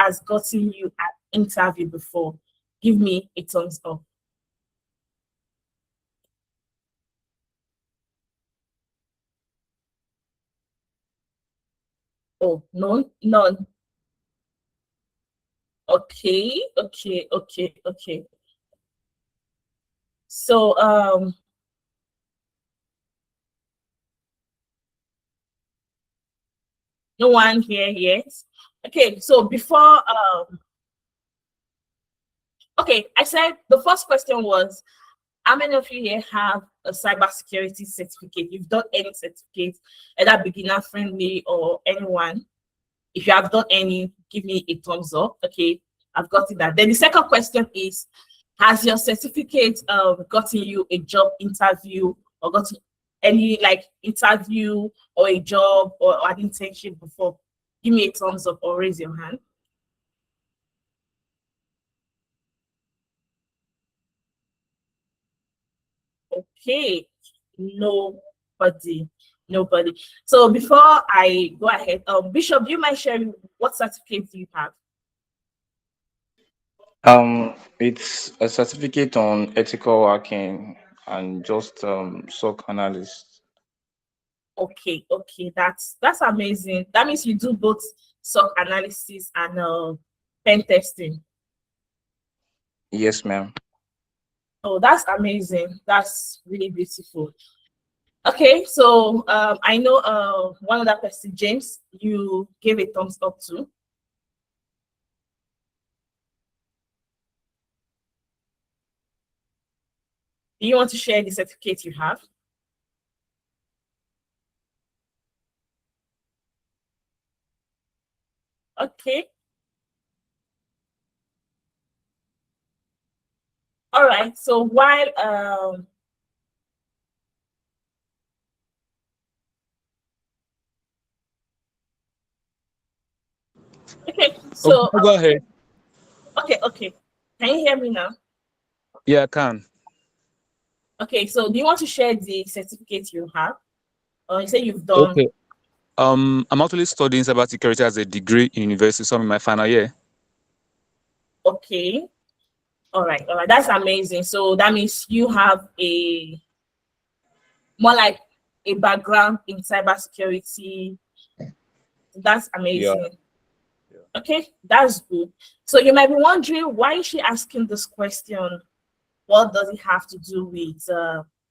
has gotten you an interview before? Give me a thumbs up. Oh, no, none. Okay, okay, okay, okay. So no one here yet. Okay, so before okay, I said the first question was, how many of you here have a cybersecurity certificate? You've done any certificate, either beginner friendly or anyone? If you have done any, give me a thumbs up. Okay, I've gotten that. Then the second question is, has your certificate gotten you a job interview or gotten any like interview or a job or an internship before? Give me a thumbs up or raise your hand. Okay, nobody, nobody. So before I go ahead, Bishop, do you mind sharing what certificate do you have? It's a certificate on ethical hacking and just SOC analyst. Okay, okay, that's amazing. That means you do both SOC analysis and pen testing. Yes, ma'am. Oh, that's amazing. That's really beautiful. Okay, so I know one other person, James, you gave a thumbs up to. Do you want to share the certificate you have? Okay. All right. So while okay, so Okay, go ahead. okay, okay. Can you hear me now? Yeah, I can. Okay, so do you want to share the certificate you have? Or you say you've done? Okay. I'm actually studying cybersecurity as a degree in university, so I'm in my final year. Okay. All right, all right. That's amazing. So that means you have a more like a background in cybersecurity. That's Yeah. amazing. Okay, that's good. So you might be wondering, why is she asking this question? What does it have to do with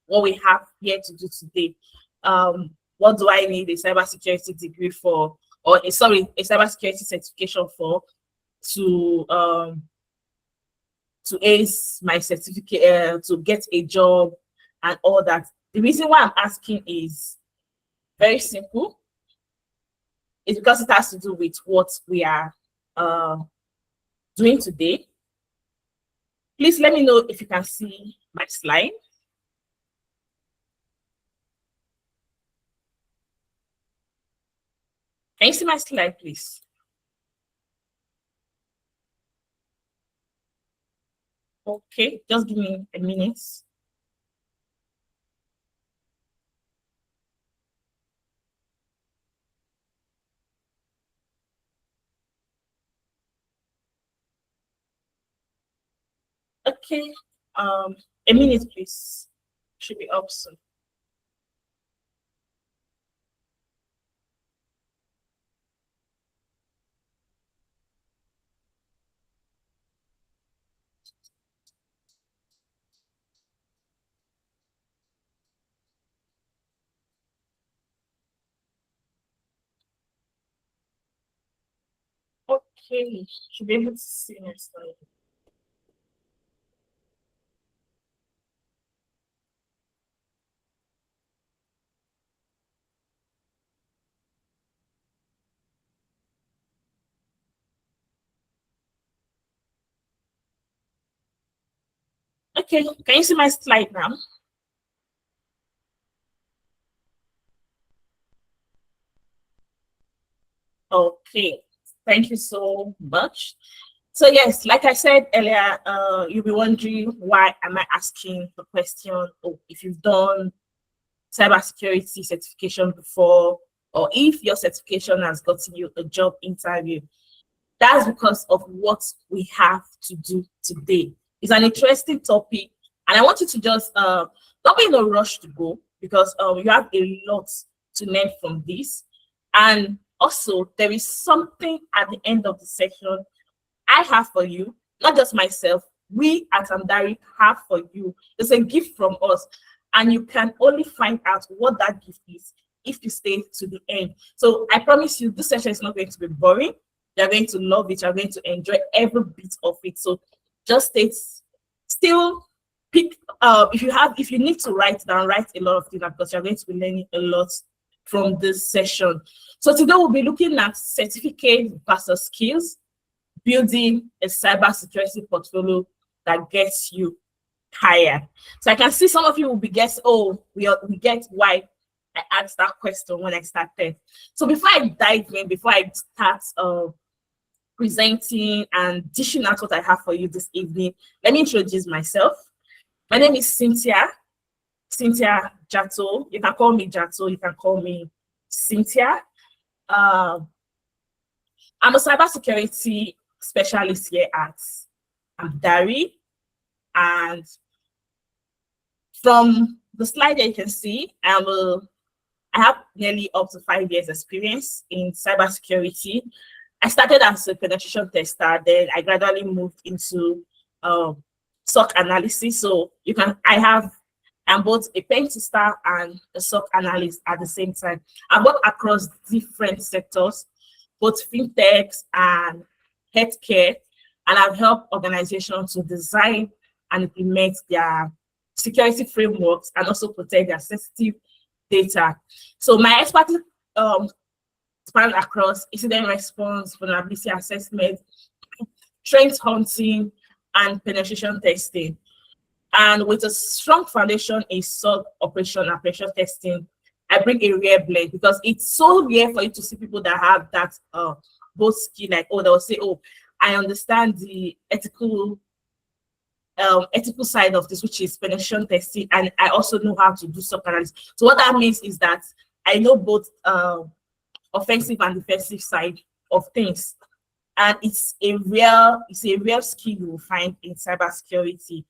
what we have here to do today? What do I need a cybersecurity degree for, or sorry, a cybersecurity certification for, to ace my certificate, to get a job and all that? The reason why I'm asking is very simple. It's because it has to do with what we are uh, doing today. Please let me know if you can see my slide. Can you see my slide, please? Okay, just give me a minute. Okay, a minute, please. Should be up soon. Okay, should be able to see my slide. Okay, can you see my slide now? Okay, thank you so much. So yes, like I said earlier, you'll be wondering, why am I asking the question? Oh, if you've done cybersecurity certification before, or if your certification has gotten you a job interview. That's because of what we have to do today. It's an interesting topic, and I want you to just don't be in a rush to go, because you have a lot to learn from this. And also, there is something at the end of the session I have for you, not just myself. We at Amdari have for you. It's a gift from us, and you can only find out what that gift is if you stay to the end. So I promise you, this session is not going to be boring. You're going to love it. You're going to enjoy every bit of it. So just stay still. Pick if you need to write down, write a lot of things, because you're going to be learning a lot from this session. So today we'll be looking at certificate versus skills, building a cybersecurity portfolio that gets you higher. So I can see some of you will be guessing, oh, we get why I asked that question when I started. So before I dive in, before I start presenting and dishing out what I have for you this evening, let me introduce myself. My name is Cynthia Jato. You can call me Jato, you can call me Cynthia. I'm a cybersecurity specialist here at Amdari, and from the slide that you can see, I have nearly up to 5 years experience in cybersecurity. I started as a penetration tester, then I gradually moved into SOC analysis. So I'm both a pen tester and a SOC analyst at the same time. I work across different sectors, both fintechs and healthcare, and I've helped organizations to design and implement their security frameworks and also protect their sensitive data. So my expertise span across incident response, vulnerability assessment, threat hunting, and penetration testing. And with a strong foundation in SOC operation testing, I bring a rare blend, because it's so rare for you to see people that have that both skill, like, oh, they'll say, oh, I understand the ethical side of this, which is penetration testing, and I also know how to do SOC analysis. So what that means is that I know both offensive and defensive side of things, and it's a real skill you will find in cybersecurity.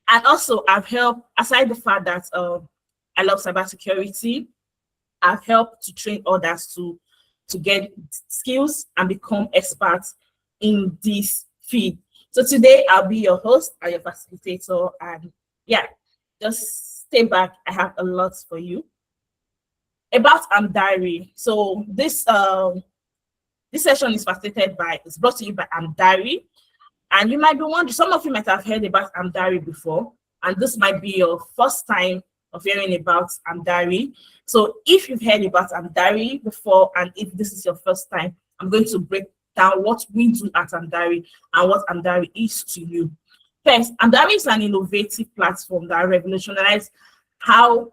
And also, I've helped, aside the fact that I love cybersecurity, I've helped to train others to get skills and become experts in this field. So today I'll be your host and your facilitator, and yeah, just stay back. I have a lot for you. About Amdari. So this session is it's brought to you by Amdari. And you might be wondering, some of you might have heard about Amdari before, and this might be your first time of hearing about Amdari. So if you've heard about Amdari before, and if this is your first time, I'm going to break down what we do at Amdari and what Amdari is to you. First, Amdari is an innovative platform that revolutionizes how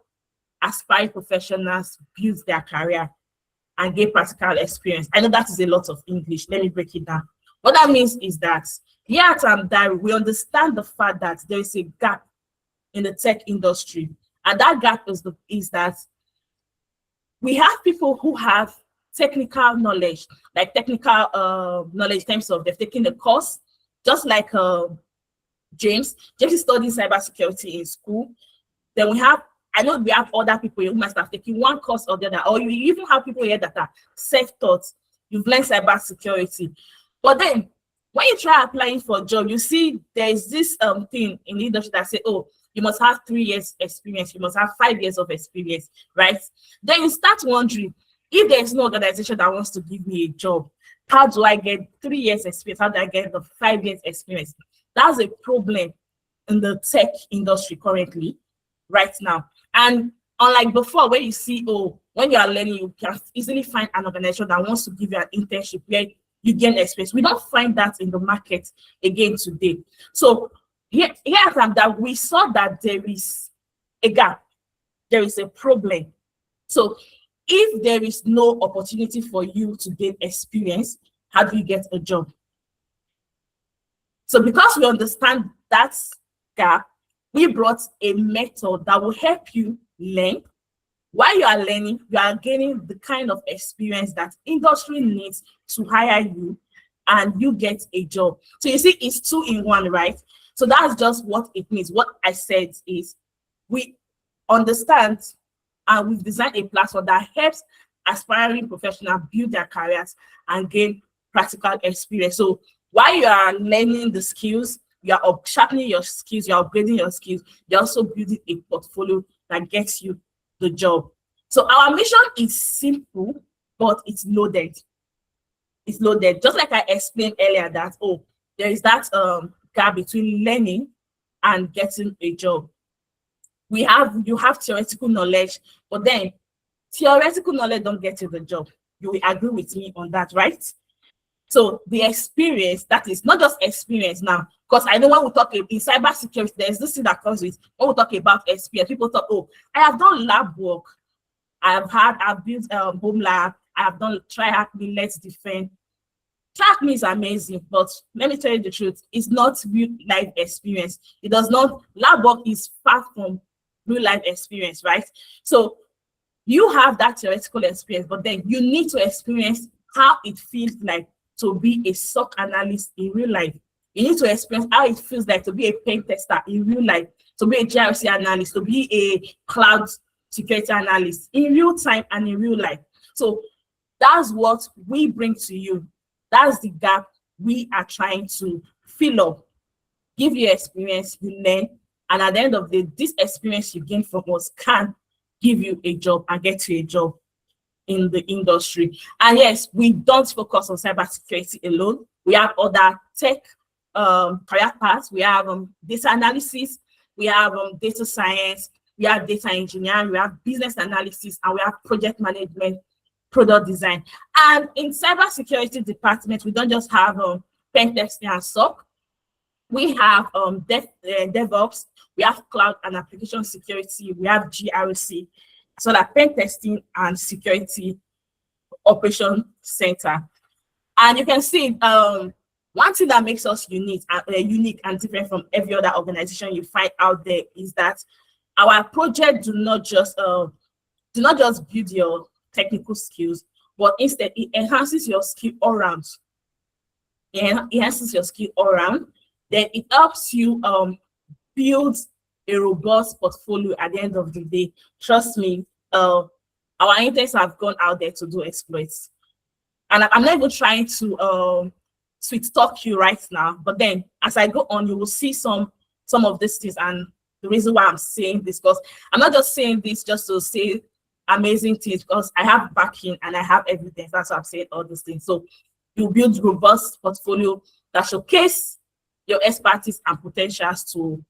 aspiring professionals build their career and gain practical experience. I know that is a lot of English. Let me break it down. What that means is that here at Amdari, we understand the fact that there is a gap in the tech industry. And that gap is that we have people who have technical knowledge, like technical knowledge in terms of they've taken a course, just like James. James is studying cybersecurity in school. Then I know we have other people who must have taken one course or the other, or you even have people here that are self-taught. You've learned cybersecurity. But then when you try applying for a job, you see there's this thing in the industry that say, oh, you must have 3 years experience, you must have 5 years of experience, right? Then you start wondering, if there's no organization that wants to give me a job, how do I get 3 years experience? How do I get the 5 years experience? That's a problem in the tech industry currently, right now. And unlike before, where you see, oh, when you are learning, you can easily find an organization that wants to give you an internship where you gain experience. We don't find that in the market again today. So here at Amdari, we saw that there is a gap, there is a problem. So if there is no opportunity for you to gain experience, how do you get a job? So because we understand that gap, we brought a method that will help you learn. While you are learning, you are gaining the kind of experience that industry needs to hire you, and you get a job. So you see, it's 2 in 1, right? So that's just what it means. What I said is we understand and we've designed a platform that helps aspiring professionals build their careers and gain practical experience. So while you are learning the skills, you are sharpening your skills, you are upgrading your skills, you're also building a portfolio that gets you the job. So our mission is simple, but it's loaded. It's loaded. Just like I explained earlier that, there is that gap between learning and getting a job. You have theoretical knowledge, but then theoretical knowledge don't get you the job. You will agree with me on that, right? So the experience, that is not just experience now, because I know when we talk in cybersecurity, there's this thing that comes with when we talk about experience. People talk, I have done lab work, I've built home lab, I have done triage, let's defend. Track me is amazing, but let me tell you the truth, it's not real life experience. It does not, lab work is far from real life experience, right? So you have that theoretical experience, but then you need to experience how it feels like to be a SOC analyst in real life. You need to experience how it feels like to be a pen tester in real life, to be a GRC analyst, to be a cloud security analyst in real time and in real life. So that's what we bring to you. That's the gap we are trying to fill up. Give you experience, you learn, and at the end of the day, this experience you gain from us can give you a job and get you a job in the industry. And yes, we don't focus on cybersecurity alone. We have other tech career paths. We have data analysis, we have data science, we have data engineering, we have business analysis, and we have project management, product design. And in cybersecurity department, we don't just have pen testing and SOC. We have DevOps, we have cloud and application security, we have GRC, so that pen testing and security operation center. And you can see one thing that makes us unique and different from every other organization you find out there is that our project do not just build your technical skills, but instead it enhances your skill all round. It enhances your skill all round. Then it helps you build a robust portfolio at the end of the day. Trust me, our interns have gone out there to do exploits. And I'm not even trying to sweet talk you right now, but then as I go on, you will see some of these things. And the reason why I'm saying this, because I'm not just saying this just to say amazing things, because I have backing and I have evidence. That's why I'm saying all these things. So you build robust portfolio that showcase your expertise and potentials to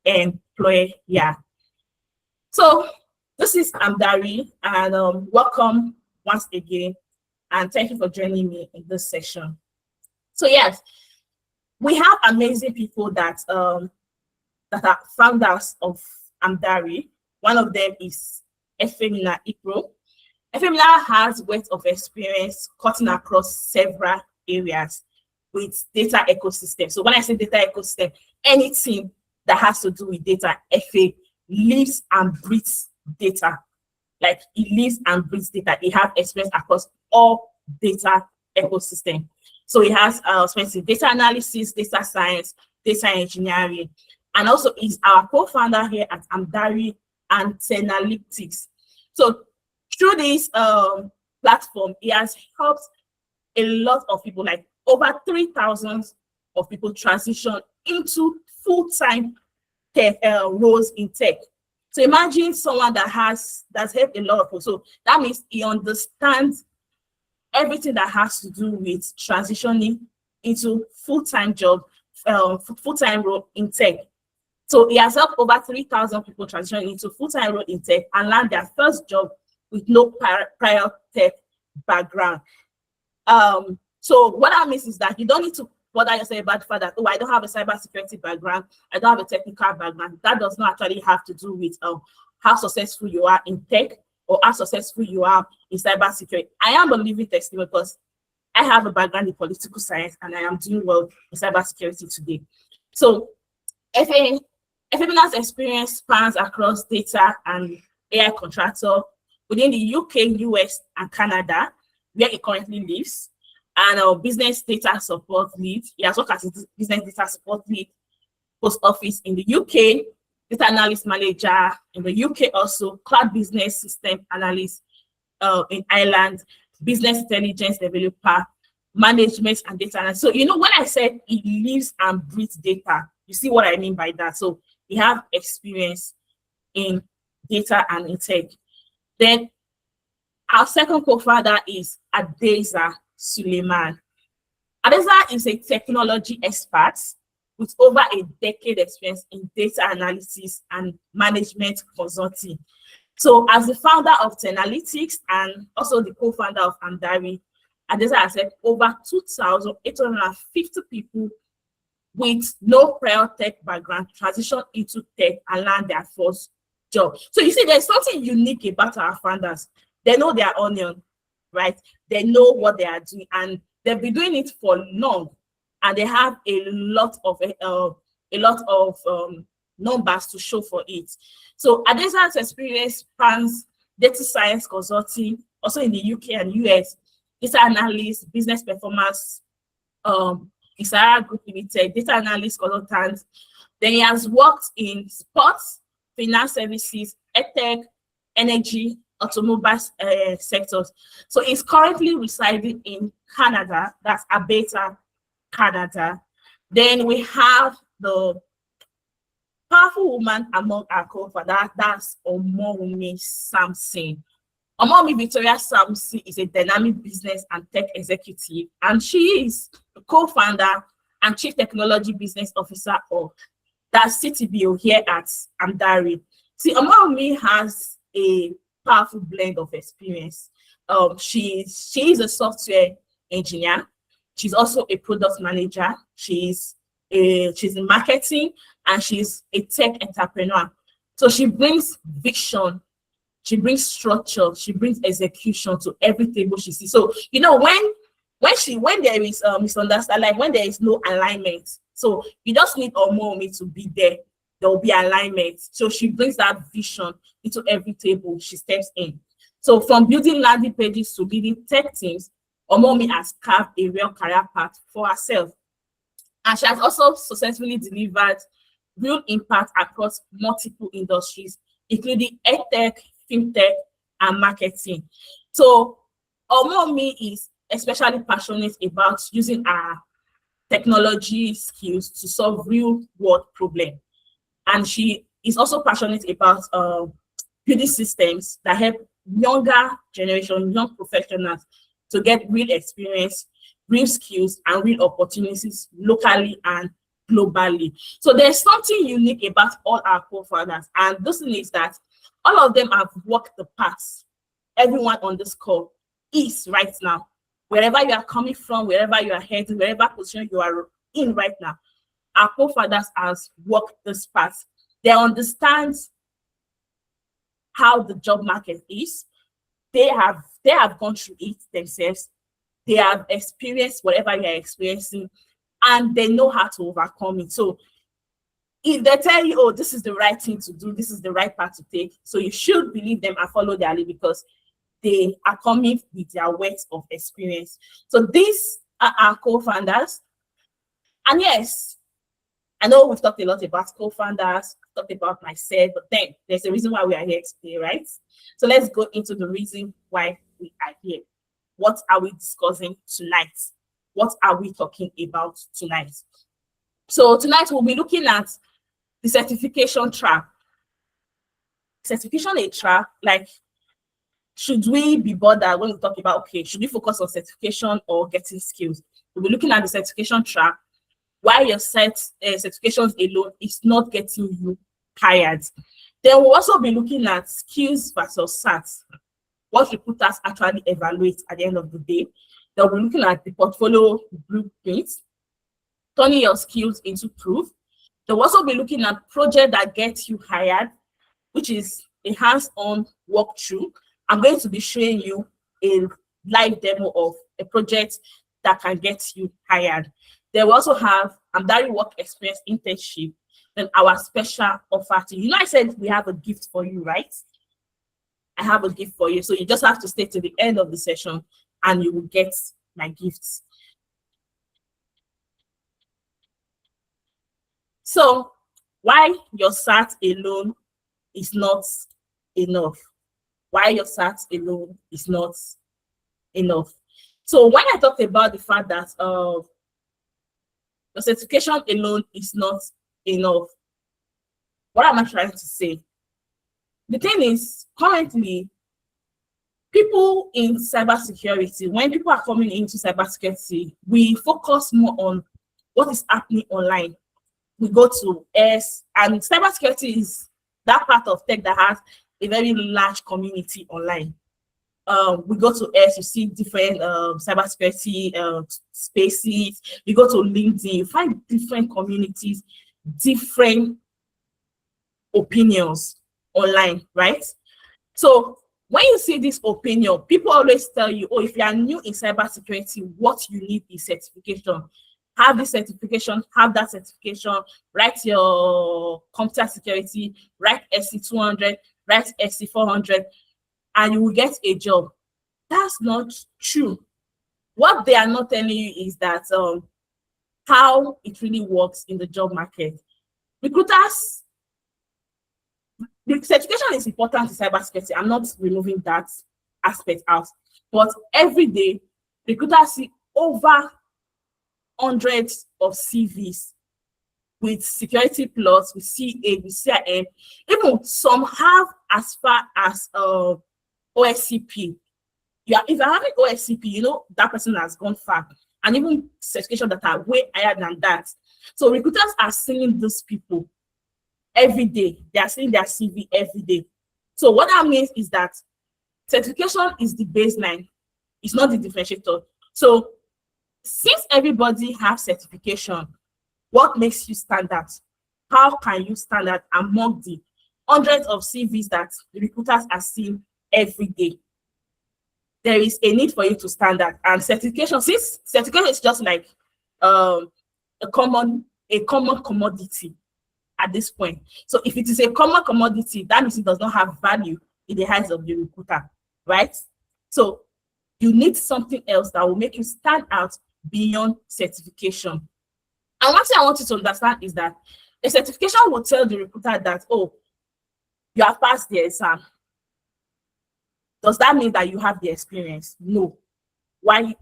employ. Yeah. So this is Amdari, and welcome once again, and thank you for joining me in this session. So yes, we have amazing people that are founders of Amdari. One of them is Efemina Ikro. Efemina has wealth of experience cutting across several areas with data ecosystem. So when I say data ecosystem, anything that has to do with data, FA lives and breathes data. Like it lives and breathes data. It has experience across all data ecosystem. So it has experience in data analysis, data science, data engineering, and also is our co-founder here at Amdari and Analytics. So through this platform, it has helped a lot of people, like over 3,000 of people transition into full-time tech roles in tech. So imagine someone that's helped a lot of people. So that means he understands everything that has to do with transitioning into full-time job, full-time role in tech. So he has helped over 3,000 people transition into full-time role in tech and land their first job with no prior tech background. So what that means is that you don't need to bother yourself about the fact that, I don't have a cybersecurity background, I don't have a technical background. That does not actually have to do with how successful you are in tech or how successful you are in cybersecurity. I am a living testimony because I have a background in political science and I am doing well in cybersecurity today. So FMNA's experience spans across data and AI contractor within the UK, US, and Canada, where he currently lives. and our business data support lead. He has worked as a business data support lead, post office in the UK, data analyst manager in the UK also, cloud business system analyst in Ireland, business intelligence developer, management and data analyst. So, you know, when I said he lives and breathes data, you see what I mean by that. So we have experience in data and in tech. Then our second co-founder is Adeza Suleiman. Adeza is a technology expert with over a decade experience in data analysis and management consulting. So as the founder of Tenalytics and also the co-founder of Amdari, Adeza has said over 2,850 people with no prior tech background transition into tech and land their first job. So you see, there's something unique about our founders. They know their onion, right? They know what they are doing, and they've been doing it for long, and they have a lot of numbers to show for it. So Adeza's experience spans data science consulting, also in the UK and US, data analyst, business performance, Isara Group Limited, data analyst consultant. Then he has worked in sports, finance services, edtech, energy, automobile sectors. So he's currently residing in Canada, that's Alberta, Canada. Then we have the powerful woman among our co-founders, that's Omomi Samson. Omomi Victoria Samson is a dynamic business and tech executive, and she is the co-founder and chief technology business officer of that CTBO here at Amdari. See, Omomi has a powerful blend of experience. She is a software engineer. She's also a product manager. She's in marketing, and she's a tech entrepreneur. So she brings vision, she brings structure, she brings execution to every table she sees. So you know, when there is misunderstanding, like when there is no alignment, so you just need Omomi to be there. There will be alignment. So she brings that vision into every table she steps in. So from building landing pages to leading tech teams, Omomi has carved a real career path for herself. And she has also successfully delivered real impact across multiple industries, including edtech, fintech, and marketing. So Omomi is especially passionate about using our technology skills to solve real world problems. And she is also passionate about building systems that help younger generation, young professionals to get real experience, real skills, and real opportunities locally and globally. So there's something unique about all our co-founders, and this thing is that all of them have walked the path everyone on this call is right now. Wherever you are coming from, wherever you are heading, wherever position you are in right now, our co-founders has walked this path. They understand how the job market is. They have gone through it themselves. They have experienced whatever you are experiencing, and they know how to overcome it. So if they tell you, oh, this is the right thing to do, this is the right path to take, so you should believe them and follow their lead, because they are coming with their weight of experience. So these are our co-founders. And yes, I know we've talked a lot about co-founders, talked about myself, but then there's a reason why we are here today, right? So let's go into the reason why we are here. What are we discussing tonight? What are we talking about tonight? So tonight we'll be looking at the certification trap. Certification a trap, like, should we be bothered when we talk about, okay, should we focus on certification or getting skills? We'll be looking at the certification trap, why your certifications alone is not getting you hired. Then we'll also be looking at skills versus SAT, what recruiters actually evaluate at the end of the day. They'll be looking at the portfolio blueprint, turning your skills into proof. They'll also be looking at project that gets you hired, which is a hands-on walkthrough. I'm going to be showing you a live demo of a project that can get you hired. They will also have Amdari work experience internship and our special offer to you. You know, I said we have a gift for you, right? I have a gift for you. So you just have to stay to the end of the session and you will get my gifts. So why your SAT alone is not enough? Why your SAT alone is not enough? So when I talked about the fact that the certification alone is not enough, what am I trying to say? The thing is, currently, people in cybersecurity, when people are coming into cybersecurity, we focus more on what is happening online. We go to S, and cybersecurity is that part of tech that has a very large community online. We go to S, you see different cybersecurity spaces. You go to LinkedIn, you find different communities, different opinions online, right? So when you see this opinion, people always tell you, oh, if you are new in cybersecurity, what you need is certification. Have this certification, have that certification, write your computer security, write SC200, write SC400, and you will get a job. That's not true. What they are not telling you is that how it really works in the job market. Recruiters, the certification is important in cybersecurity. I'm not removing that aspect out, but every day recruiters see over hundreds of CVs with security plus, with CA, with CIM. Even some have as far as OSCP. Yeah, if you're having OSCP, you know that person has gone far, and even certification that are way higher than that. So recruiters are seeing those people every day. They are seeing their CV every day. So what that means is that certification is the baseline. It's not the differentiator. So since everybody has certification, what makes you stand out? How can you stand out among the hundreds of CVs that the recruiters are seeing every day? There is a need for you to stand out. And certification, since certification is just like a common commodity at this point. So if it is a common commodity, that means it does not have value in the eyes of the recruiter, right? So you need something else that will make you stand out beyond certification. And one thing I want you to understand is that a certification will tell the recruiter that, oh, you have passed the exam. Does that mean that you have the experience? No. Why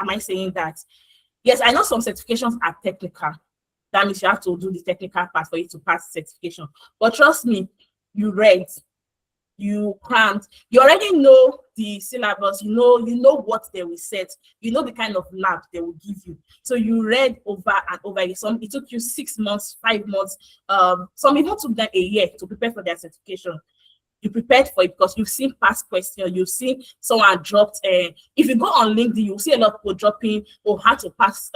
am I saying that? Yes, I know some certifications are technical. That means you have to do the technical part for you to pass certification. But trust me, you read, you crammed, you already know the syllabus, you know what they will set, you know the kind of lab they will give you. So you read over and over again. Some it took you 6 months, 5 months, some even took them a year to prepare for their certification. You prepared for it because you've seen past questions, you've seen someone dropped. If you go on LinkedIn, you'll see a lot of people dropping, or how to pass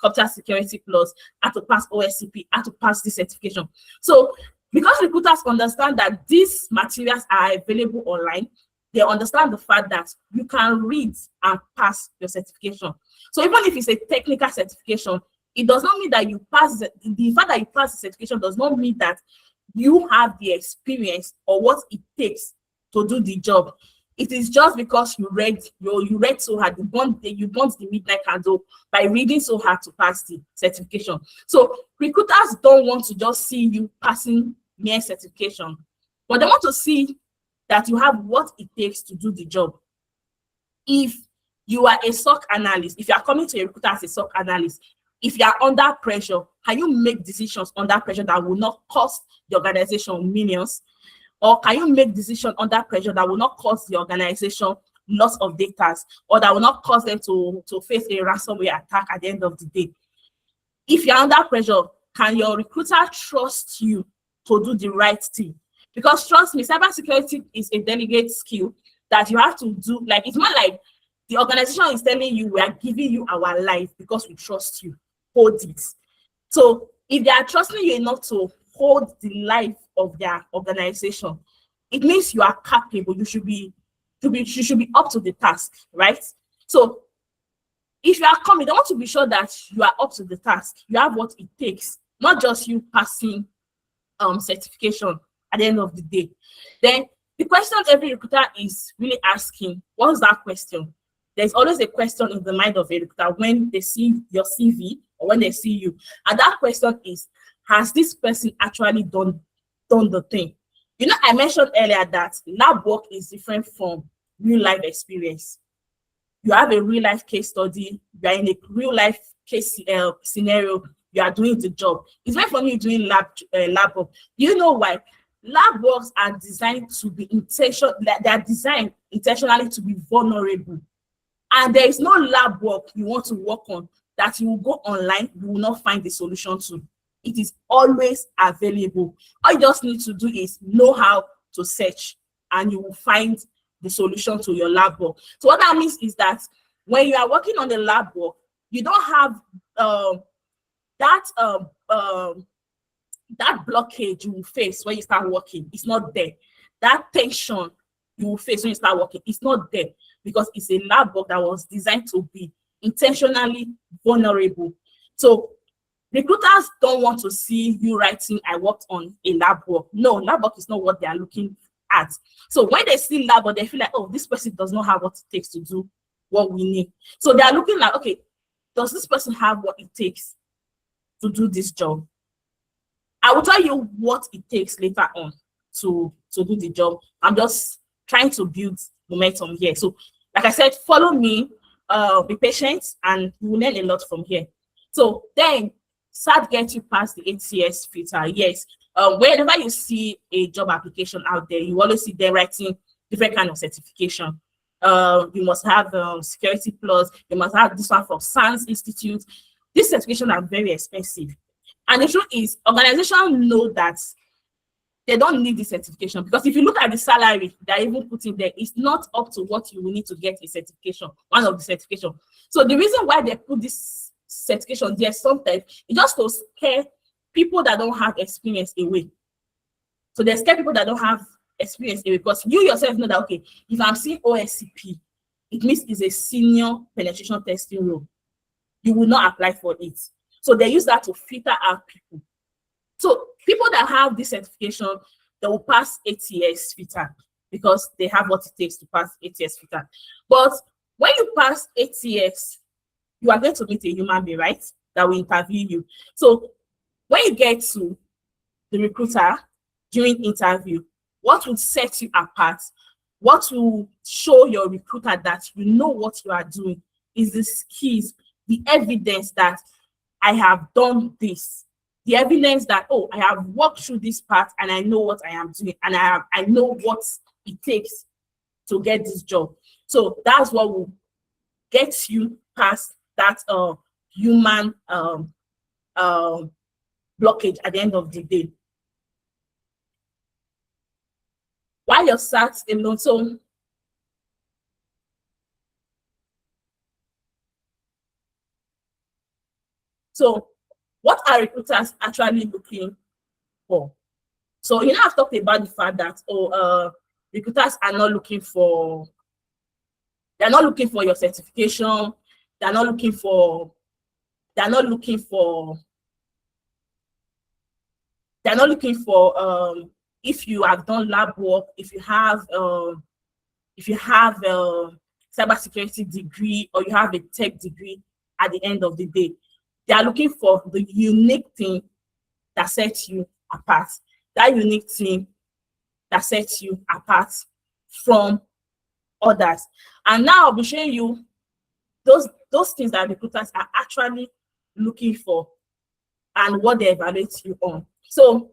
computer security plus, how to pass OSCP, how to pass this certification. So because recruiters understand that these materials are available online, they understand the fact that you can read and pass your certification. So even if it's a technical certification, it does not mean that you pass the fact that you pass the certification does not mean that you have the experience or what it takes to do the job. It is just because you read so hard, you burnt the midnight candle by reading so hard to pass the certification. So recruiters don't want to just see you passing mere certification, but they want to see that you have what it takes to do the job. If you are a SOC analyst, if you are coming to a recruiter as a SOC analyst, if you are under pressure, can you make decisions under pressure that will not cost the organization millions? Or can you make decisions under pressure that will not cost the organization lots of data, or that will not cause them to face a ransomware attack at the end of the day? If you're under pressure, can your recruiter trust you to do the right thing? Because trust me, cybersecurity is a delegate skill that you have to do. Like, it's not like the organization is telling you, we are giving you our life because we trust you. Hold it. So if they are trusting you enough to hold the life of their organization, it means you are capable. You should be up to the task, right? So if you are coming, they want to be sure that you are up to the task. You have what it takes, not just you passing certification at the end of the day. Then the question every recruiter is really asking, what's that question? There's always a question in the mind of a recruiter when they see your CV or when they see you. And that question is, has this person actually done the thing? You know, I mentioned earlier that lab work is different from real life experience. You have a real life case study, you are in a real life case scenario, you are doing the job. It's very funny doing lab work. You know why? Lab works are designed to be they are designed intentionally to be vulnerable. And there is no lab work you want to work on that you will go online, you will not find the solution to. It is always available. All you just need to do is know how to search, and you will find the solution to your lab work. So what that means is that when you are working on the lab work, you don't have that blockage you will face when you start working. It's not there. That tension you will face when you start working, it's not there, because it's a lab work that was designed to be intentionally vulnerable. So recruiters don't want to see you writing, I worked on a lab work. No, lab work is not what they are looking at. So when they see lab work, they feel like, oh, this person does not have what it takes to do what we need. So they are looking like, okay, does this person have what it takes to do this job? I will tell you what it takes later on to do the job. I'm just trying to build momentum here. So like I said, follow me, be patient, and you will learn a lot from here. So then start get you past the ATS filter. Yes, whenever you see a job application out there, you always see them writing different kind of certification. You must have Security Plus, you must have this one from Science Institute. These certifications are very expensive. And the truth is, organizations know that they don't need this certification, because if you look at the salary they're even putting there, it's not up to what you will need to get a certification, one of the certification. So the reason why they put this certification there sometimes is just to scare people that don't have experience away. So they scare people that don't have experience away, because you yourself know that, okay, if I'm seeing OSCP, it means it's a senior penetration testing role. You will not apply for it. So they use that to filter out people. So people that have this certification, they will pass ATS filter because they have what it takes to pass ATS filter. But when you pass ATS, you are going to meet a human being, right? That will interview you. So when you get to the recruiter during interview, what will set you apart, what will show your recruiter that you know what you are doing, is the skills, the evidence that I have done this, the evidence that, oh, I have walked through this path and I know what I am doing, and I know what it takes to get this job. So that's what will get you past that human blockage at the end of the day. While you're sat alone, so what are recruiters actually looking for? So you know, I've talked about the fact that recruiters are not looking for, they're not looking for your certification, they're not looking for if you have done lab work, if you have cybersecurity degree, or you have a tech degree. At the end of the day, they are looking for the unique thing that sets you apart. That unique thing that sets you apart from others. And now I'll be showing you those things that recruiters are actually looking for and what they evaluate you on. So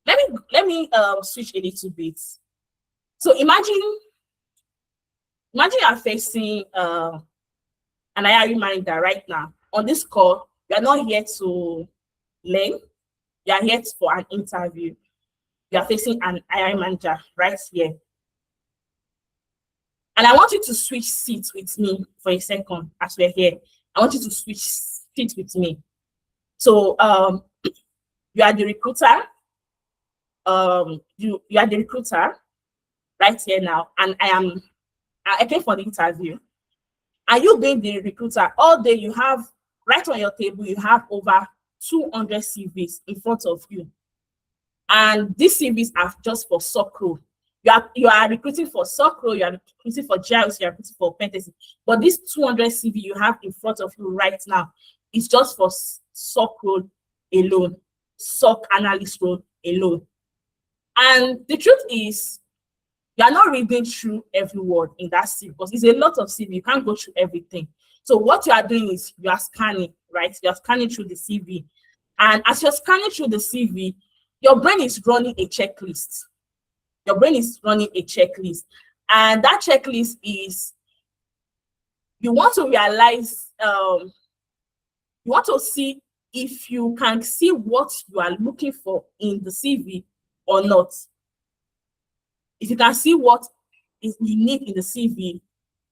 let me switch a little bit. So imagine you are facing an hiring manager right now. On this call, you are not here to learn, you are here for an interview. You are facing an hiring manager right here. And I want you to switch seats with me for a second as we're here. I want you to switch seats with me. So you are the recruiter. You are the recruiter right here now, and I came for the interview. And you being the recruiter, all day you have, right on your table, you have over 200 CVs in front of you. And these CVs are just for SOC role. You are recruiting for SOC role, you are recruiting for GIS, you are recruiting for pen testing. But this 200 CV you have in front of you right now, is just for SOC role alone, SOC analyst role alone. And the truth is, you are not reading through every word in that CV because it's a lot of CV. You can't go through everything. So what you are doing is you are scanning, right? You are scanning through the CV. And as you're scanning through the CV, your brain is running a checklist. Your brain is running a checklist. And that checklist is, you want to realize, you want to see if you can see what you are looking for in the CV or not. If you can see what is unique in the CV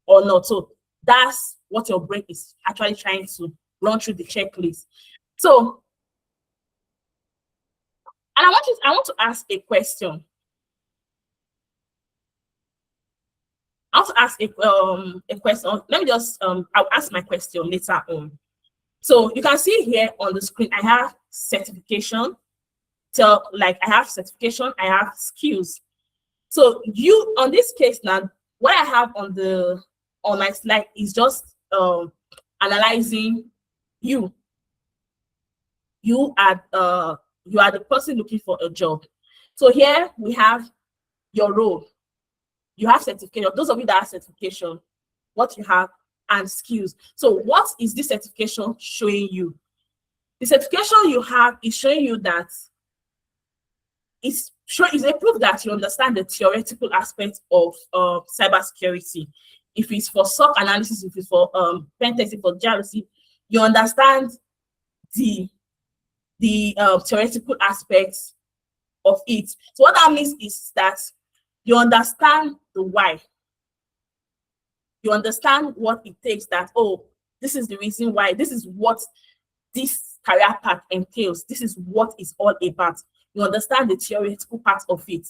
or not. So that's what your brain is actually trying to run through the checklist. So, and I want to ask a question. I want to ask a question. Let me just I'll ask my question later on. So you can see here on the screen, I have certification. So like I have certification, I have skills. So you, on this case now, what I have on my slide is just analyzing you. You are the person looking for a job. So here we have your role. You have certification. Those of you that have certification, what you have, and skills. So what is this certification showing you? The certification you have is showing you that it's a proof that you understand the theoretical aspect of cybersecurity. If it's for SOC analysis, if it's for pen testing, for GRC, you understand the theoretical aspects of it. So what that means is that you understand the why. You understand what it takes, that, oh, this is the reason why, this is what this career path entails, this is what it's all about. You understand the theoretical part of it.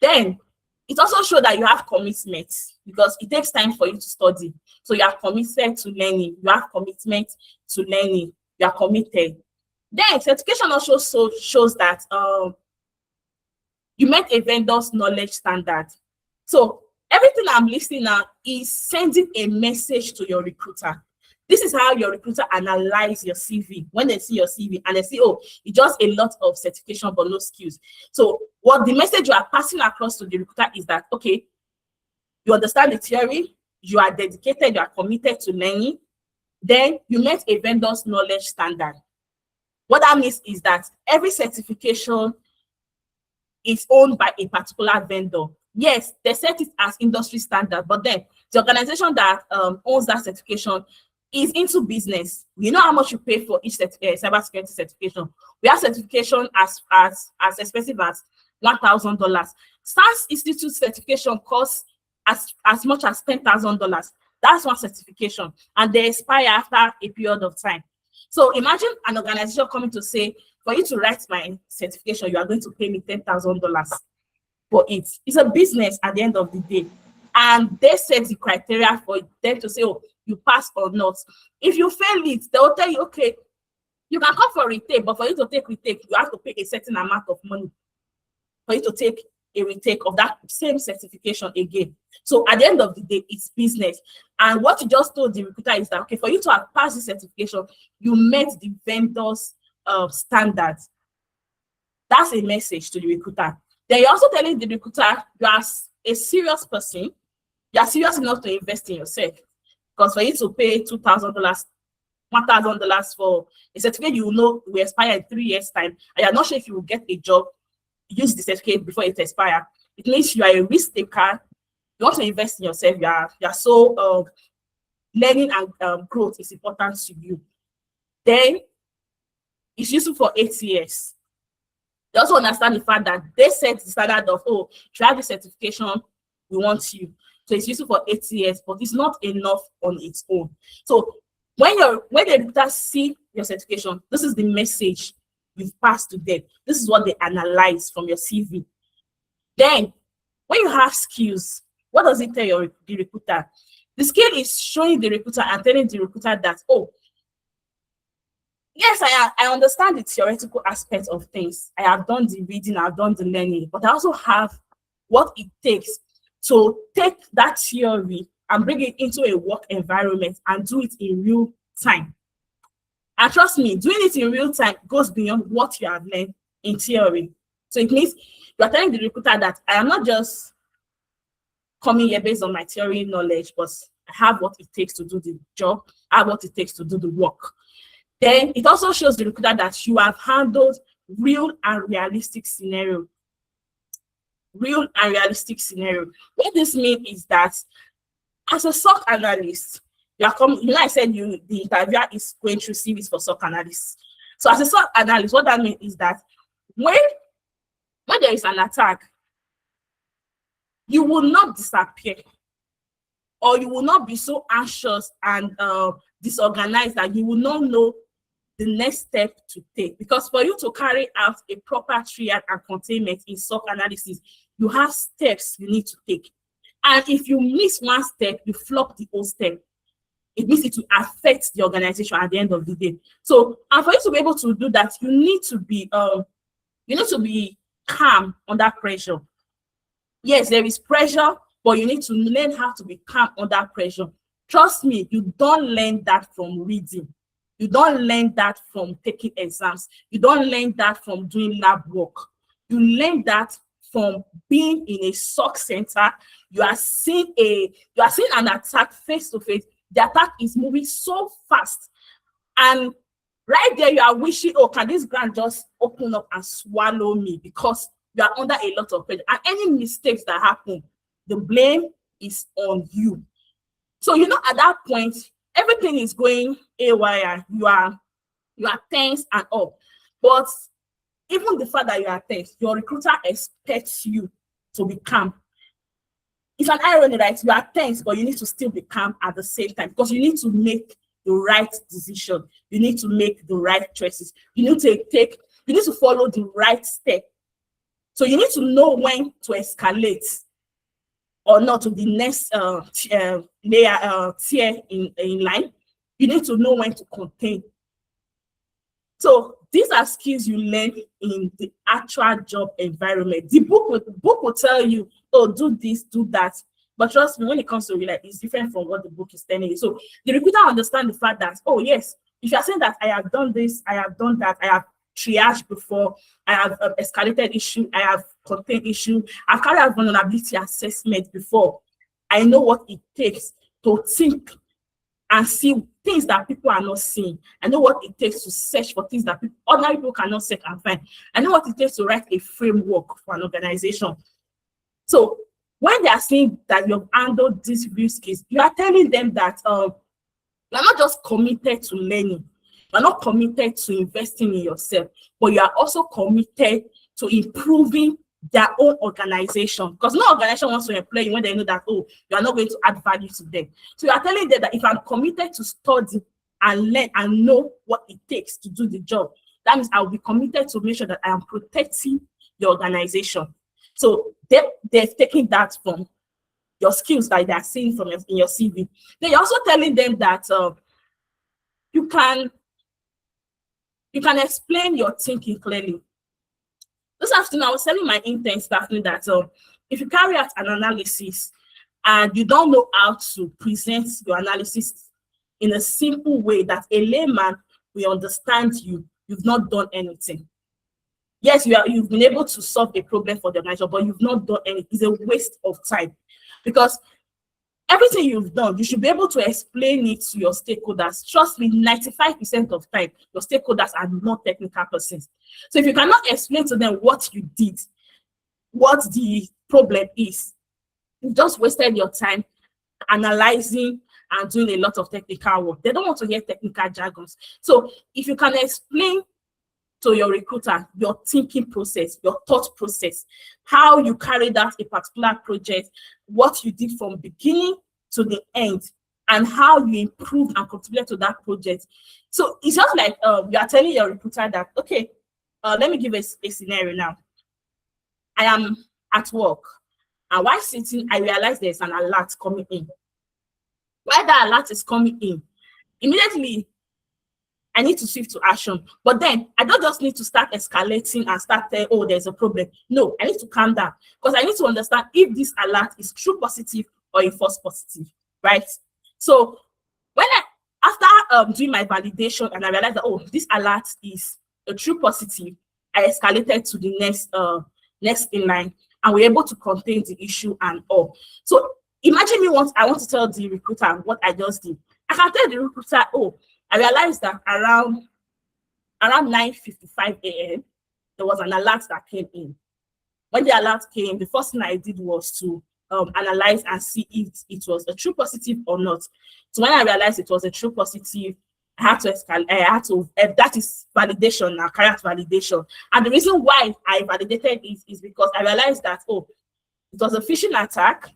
Then it also shows that you have commitment, because it takes time for you to study. So you are committed to learning, you have commitment to learning, you are committed. Then certification also shows that you met a vendor's knowledge standard. So everything I'm listing now is sending a message to your recruiter. This is how your recruiter analyze your CV. When they see your CV and they see, oh, it's just a lot of certification but no skills. So what the message you are passing across to the recruiter is that, okay, you understand the theory, you are dedicated, you are committed to learning, then you met a vendor's knowledge standard. What that means is that every certification is owned by a particular vendor. Yes, they set it as industry standard, but then the organization that owns that certification is into business. You know how much you pay for each cybersecurity certification. We have certification as expensive as $1,000. STARS Institute certification costs as much as $10,000. That's one certification, and they expire after a period of time. So imagine an organization coming to say, for you to write my certification, you are going to pay me $10,000 for it. It's a business at the end of the day. And they set the criteria for them to say, oh, you pass or not. If you fail it, they'll tell you, okay, you can come for retake, but for you to take retake, you have to pay a certain amount of money for you to take a retake of that same certification again. So at the end of the day, it's business. And what you just told the recruiter is that, okay, for you to have passed the certification, you met the vendor's standards. That's a message to the recruiter. Then you're also telling the recruiter you are a serious person. You are serious enough to invest in yourself. Because for you to pay $2,000, $1,000 for a certificate you know will expire in 3 years' time, and you're not sure if you will get a job, use the certificate before it expires. It means you are a risk taker. You want to invest in yourself. You are so learning and growth is important to you. Then it's useful for 8 years. They also understand the fact that they set the standard of, oh, if you have the certification, we want you. So it's useful for 8 years, but it's not enough on its own. So when the recruiters see your certification, this is the message you've passed to them. This is what they analyze from your CV. Then when you have skills, what does it tell the recruiter? The skill is showing the recruiter and telling the recruiter that, oh, yes, I understand the theoretical aspect of things. I have done the reading, I've done the learning, but I also have what it takes to take that theory and bring it into a work environment and do it in real time. And trust me, doing it in real time goes beyond what you have learned in theory. So it means you are telling the recruiter that I am not just coming here based on my theory knowledge, but I have what it takes to do the job, I have what it takes to do the work. Then it also shows the recruiter that you have handled real and realistic scenario. Real and realistic scenario. What this means is that as a SOC analyst, you are coming, you know, I said the interviewer is going through CVs for SOC analysts. So as a SOC analyst, what that means is that when there is an attack, you will not disappear, or you will not be so anxious and disorganized that you will not know the next step to take. Because for you to carry out a proper triage and containment in SOC analysis, you have steps you need to take. And if you miss one step, you flop the whole step. It means it will affect the organization at the end of the day. So, and for you to be able to do that, you need to be calm under pressure. Yes, there is pressure, but you need to learn how to be calm under pressure. Trust me, you don't learn that from reading. You don't learn that from taking exams. You don't learn that from doing lab work. You learn that from being in a SOC center. You are seeing an attack face to face. The attack is moving so fast, and right there you are wishing, oh, can this ground just open up and swallow me, because you are under a lot of pressure. And any mistakes that happen, the blame is on you. So you know, at that point, everything is going haywire. You are tense and up. But even the fact that you are tense, your recruiter expects you to be calm. It's an irony, right? You are tense, but you need to still be calm at the same time, because you need to make the right decision. You need to make the right choices. You need to follow the right step. So you need to know when to escalate or not to the next tier in line. You need to know when to contain. So these are skills you learn in the actual job environment. The book will tell you, oh, do this, do that. But trust me, when it comes to real life, it's different from what the book is telling you. So the recruiter understands the fact that, oh yes, if you are saying that I have done this, I have done that, I have triaged before, I have escalated issue, I have contained issue, I've carried out vulnerability assessment before. I know what it takes to think and see things that people are not seeing. I know what it takes to search for things that ordinary people cannot search and find. I know what it takes to write a framework for an organization. So when they are saying that you've handled these real skills, you are telling them that you're not just committed to learning, you're not committed to investing in yourself, but you are also committed to improving their own organization. Because no organization wants to employ you when they know that, oh, you are not going to add value to them. So you are telling them that if I'm committed to study and learn and know what it takes to do the job, that means I'll be committed to make sure that I am protecting the organization. So they're taking that from your skills that they are seeing from in your CV. Then you're also telling them that you can explain your thinking clearly. This afternoon, I was telling my interns that if you carry out an analysis and you don't know how to present your analysis in a simple way that a layman will understand you, you've not done anything. Yes, you've been able to solve a problem for the organization, but you've not done anything. It's a waste of time, because everything you've done, you should be able to explain it to your stakeholders. Trust me, 95% of time, your stakeholders are not technical persons. So if you cannot explain to them what you did, what the problem is, you just wasted your time analyzing and doing a lot of technical work. They don't want to hear technical jargons. So if you can explain to your recruiter your thinking process, your thought process, how you carried out a particular project, what you did from beginning to the end, and how you improved and contributed to that project. So it's just like you are telling your recruiter that, okay, let me give a scenario now. I am at work, and while sitting, I realize there's an alert coming in. While that alert is coming in, immediately I need to shift to action. But then I don't just need to start escalating and start saying, oh, there's a problem. No, I need to calm down, because I need to understand if this alert is true positive or a false positive, right? So when after doing my validation and I realized that, oh, this alert is a true positive, I escalated to the next in line, and we're able to contain the issue and all. So imagine me once I want to tell the recruiter what I just did. I can tell the recruiter, oh, I realized that around 9:55 a.m. there was an alert that came in. When the alert came, the first thing I did was to analyze and see if it was a true positive or not. So when I realized it was a true positive, I had to escalate. That is validation now, carry out validation. And the reason why I validated it is because I realized that, oh, it was a phishing attack.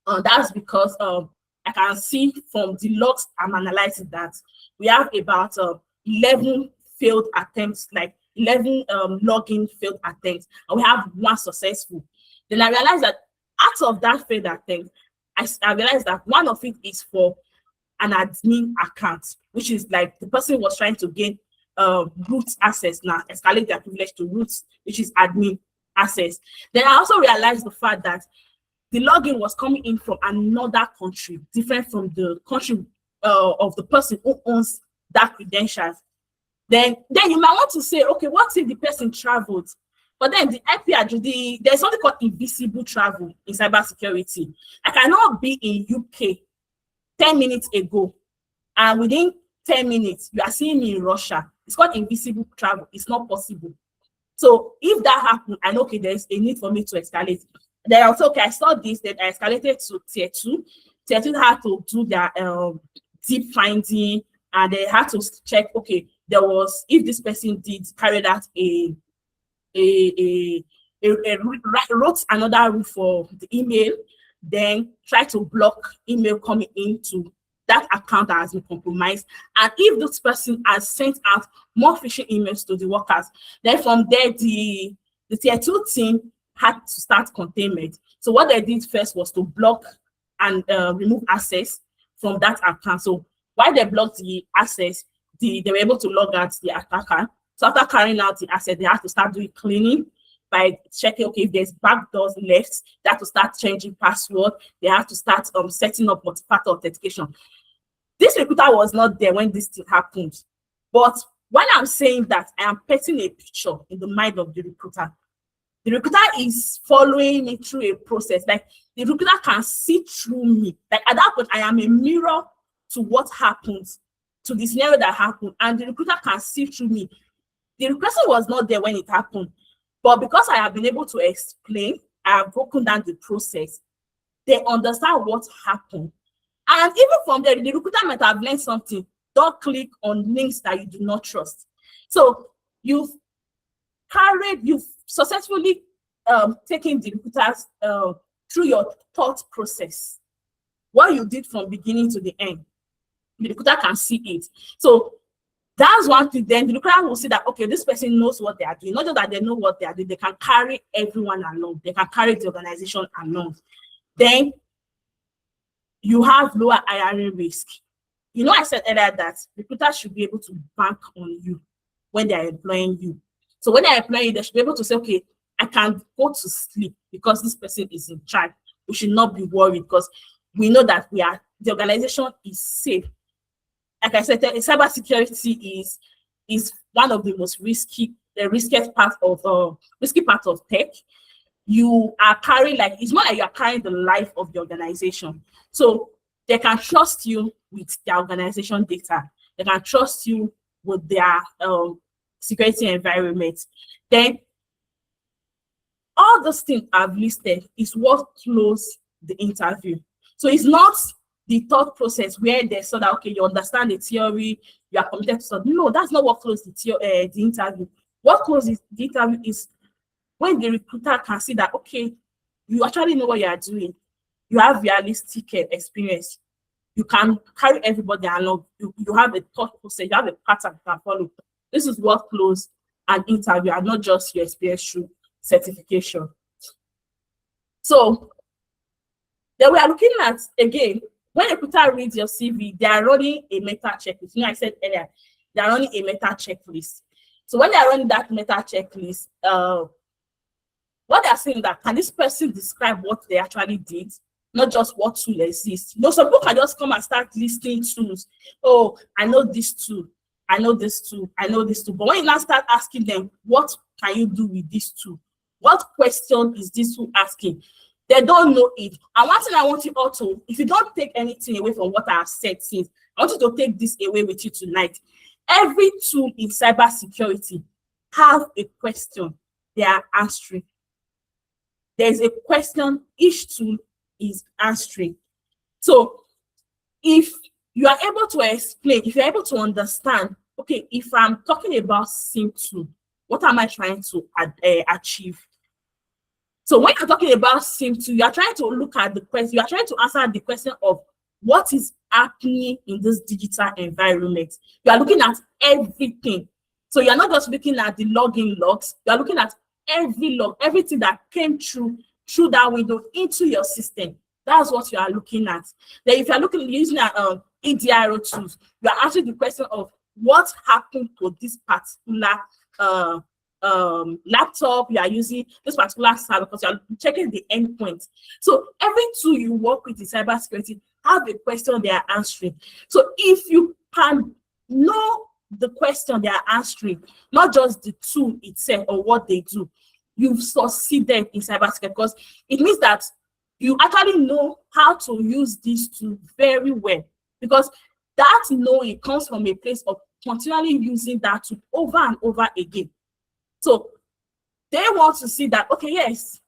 That's because I can see from the logs I'm analyzing that we have about 11 failed attempts, like 11 login failed attempts, and we have one successful. Then I realized that out of that failed attempt, I realized that one of it is for an admin account, which is like the person was trying to gain root access now, escalate their privilege to root, which is admin access. Then I also realized the fact that the login was coming in from another country, different from the country of the person who owns that credentials. Then you might want to say, okay, what if the person traveled? But then the IP address, there's something called invisible travel in cybersecurity. I cannot be in UK 10 minutes ago, and within 10 minutes, you are seeing me in Russia. It's called invisible travel. It's not possible. So if that happened, I know, okay, there's a need for me to escalate. Then I was okay, I saw this, then I escalated to tier 2. Tier 2 had to do their deep finding, and they had to check, okay, there was, if this person did carry out wrote another route for the email, then try to block email coming into that account that has been compromised. And if this person has sent out more phishing emails to the workers, then from there, the tier 2 team had to start containment. So what they did first was to block and remove access from that account. So while they blocked the access, they were able to log out the attacker. So after carrying out the access, they have to start doing cleaning by checking, okay, if there's backdoors left, they have to start changing password. They have to start setting up multi-factor authentication. This recruiter was not there when this thing happened. But when I'm saying that, I am painting a picture in the mind of the recruiter. The recruiter is following me through a process. Like, the recruiter can see through me. Like, at that point, I am a mirror to what happens, to the scenario that happened, and the recruiter can see through me. The person was not there when it happened, but because I have been able to explain, I have broken down the process, they understand what happened. And even from there, the recruiter might have learned something. Don't click on links that you do not trust. So you've successfully taken the recruiters through your thought process. What you did from beginning to the end, the recruiter can see it. So that's one thing. Then the recruiter will see that, okay, this person knows what they are doing. Not just that they know what they are doing, they can carry everyone along. They can carry the organization along. Then you have lower hiring risk. You know, I said earlier that recruiters should be able to bank on you when they are employing you. So when they are employing you, they should be able to say, okay, I can go to sleep because this person is in charge. We should not be worried because we know that the organization is safe. Like I said, cybersecurity is one of the most risky part of tech. You are carrying, like, it's more like you are carrying the life of the organization. So they can trust you with their organization data. They can trust you with their security environment. Then all those things I've listed is what closes the interview. So it's not the thought process where they saw that, okay, you understand the theory, you are committed to something. No, that's not what closes the interview. What closes the interview is when the recruiter can see that, okay, you actually know what you are doing. You have realistic experience. You can carry everybody along. You have a thought process. You have a pattern you can follow. This is what closes an interview and not just your experience through certification. So then we are looking at, again, when a recruiter reads your CV, they are running a meta checklist. You know, I said earlier, they are running a meta checklist. So when they are running that meta checklist, what they are saying is that, can this person describe what they actually did? not just what tool exists. You know, some people can just come and start listing tools. Oh, I know this tool, I know this tool, I know this tool. But when you now start asking them, what can you do with this tool? What question is this tool asking? They don't know it. And one thing I want you all to, if you don't take anything away from what I have said since, I want you to take this away with you tonight. Every tool in cybersecurity have a question they are answering. There's a question each tool is answering. So if you are able to explain, if you're able to understand, okay, if I'm talking about SIM tool, what am I trying to achieve? So when you're talking about SIM tool, you are trying to look at the question, you are trying to answer the question of what is happening in this digital environment. You are looking at everything. So you're not just looking at the login logs, you are looking at every log, everything that came through that window into your system. That's what you are looking at. Then if you're looking using EDRO tools, you are asking the question of what happened to this particular laptop you are using, this particular server, because you are checking the endpoint. So every tool you work with in cybersecurity have a question they are answering. So if you can know the question they are answering, not just the tool itself or what they do, you've succeeded in cybersecurity, because it means that you actually know how to use this tool very well, because that knowing comes from a place of continually using that tool over and over again. So they want to see that, okay, yes,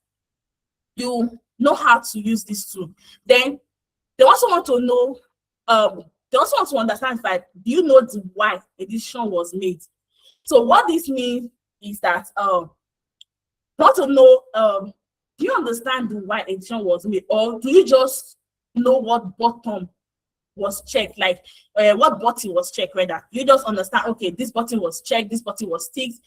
you know how to use this tool. Then they also want to know, they also want to understand that, do you know the why a decision was made? So what this means is that they want to know, do you understand the why a decision was made, or do you just know what button was checked, like what button was checked rather? You just understand, okay, this button was checked, this button was ticked,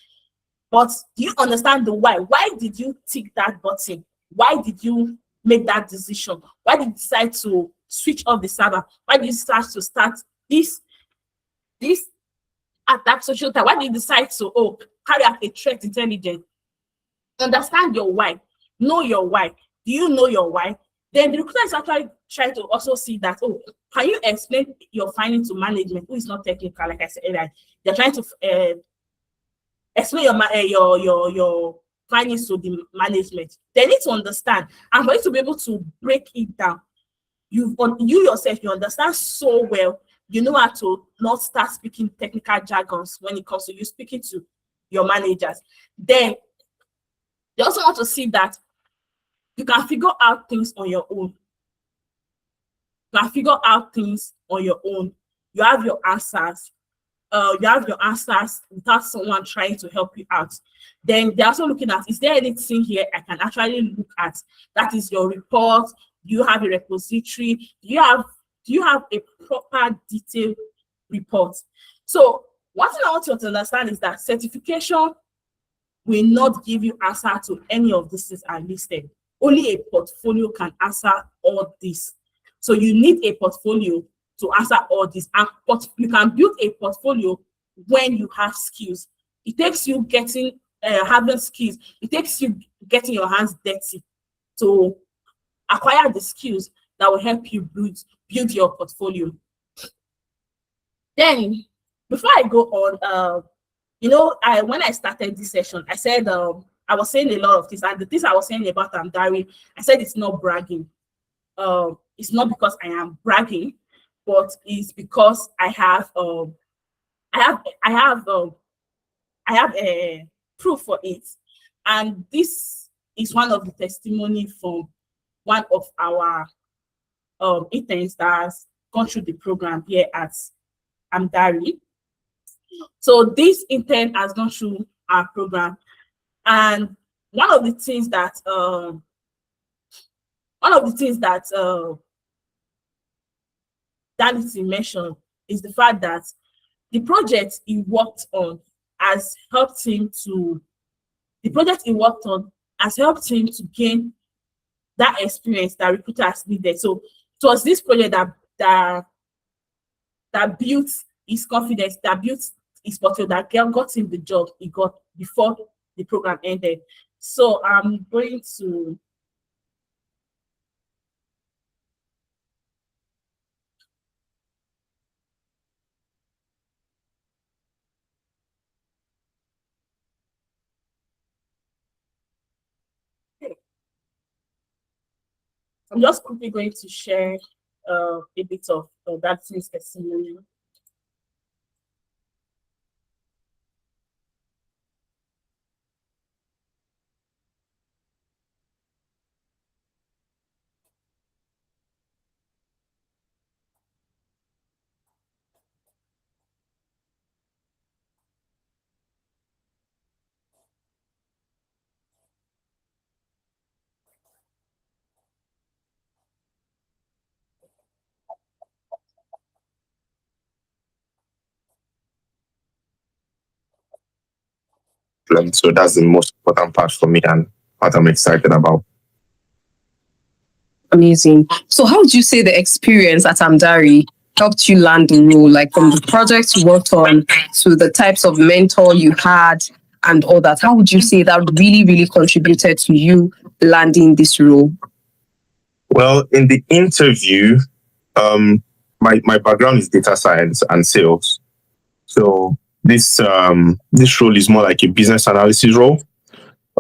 but do you understand the why? Why did you tick that button? Why did you make that decision? Why did you decide to switch off the server? Why did you start this at that social time? Why did you decide to carry out a threat intelligence? Understand your why. Know your why. Do you know your why? Then the recruiter is actually trying to also see that, can you explain your finding to management, who is not technical, like I said earlier. They're trying to explain your findings to the management. They need to understand, and for you to be able to break it down, you yourself, you understand so well, you know how to not start speaking technical jargons when it comes to you speaking to your managers. Then they also want to see that you can figure out things on your own. You can figure out things on your own. You have your answers. You have your answers without someone trying to help you out. Then they're also looking at, is there anything here I can actually look at? That is your report. Do you have a repository? Do you have a proper detailed report? So one thing I want you to understand is that certification will not give you answer to any of these things are listed. Only a portfolio can answer all this. So you need a portfolio to answer all this. And you can build a portfolio when you have skills. It takes you having skills. It takes you getting your hands dirty to acquire the skills that will help you build your portfolio. Then, before I go on, when I started this session, I said I was saying a lot of things, and the things I was saying about Amdari, I said it's not bragging. It's not because I am bragging, but it's because I have a proof for it, and this is one of the testimony from one of our interns that has gone through the program here at Amdari. So this intern has gone through our program, and one of the things that Danity mentioned is the fact that the project he worked on has helped him to gain that experience that recruiters needed. So it was this project that built his confidence, that built his portfolio, that got him the job he got before the program ended. So I'm going to I'm just quickly going to share a bit of that thing's testimonial. So that's the most important part for me and what I'm excited about. Amazing. So how would you say the experience at Amdari helped you land the role, like from the projects you worked on to the types of mentor you had and all that? How would you say that really, really contributed to you landing this role? Well, in the interview, my background is data science and sales. So this role is more like a business analysis role.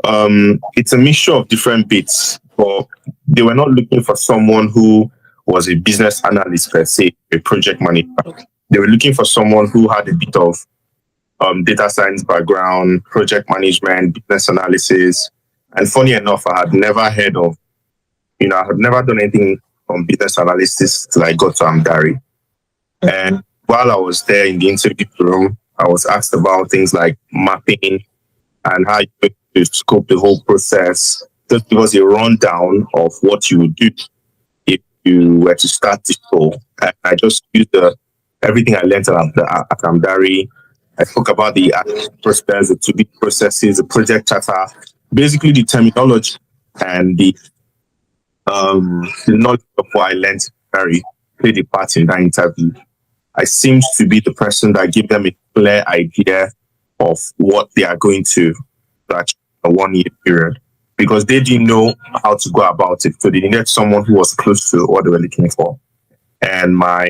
It's a mixture of different bits, but they were not looking for someone who was a business analyst per se, a project manager. They were looking for someone who had a bit of data science background, project management, business analysis. And funny enough, I had never heard of, I had never done anything from business analysis till I got to Amdari. And while I was there in the interview room, I was asked about things like mapping and how you scope the whole process. Just give us a rundown of what you would do if you were to start this role. And I just used everything I learned at Amdari. I spoke about the process, the to-be processes, the project charter, basically the terminology and the knowledge of what I learned very played a part in that interview. I seemed to be the person that gave them a clear idea of what they are going to achieve in a 1 year period, because they didn't know how to go about it. So they needed someone who was close to what they were looking for. And my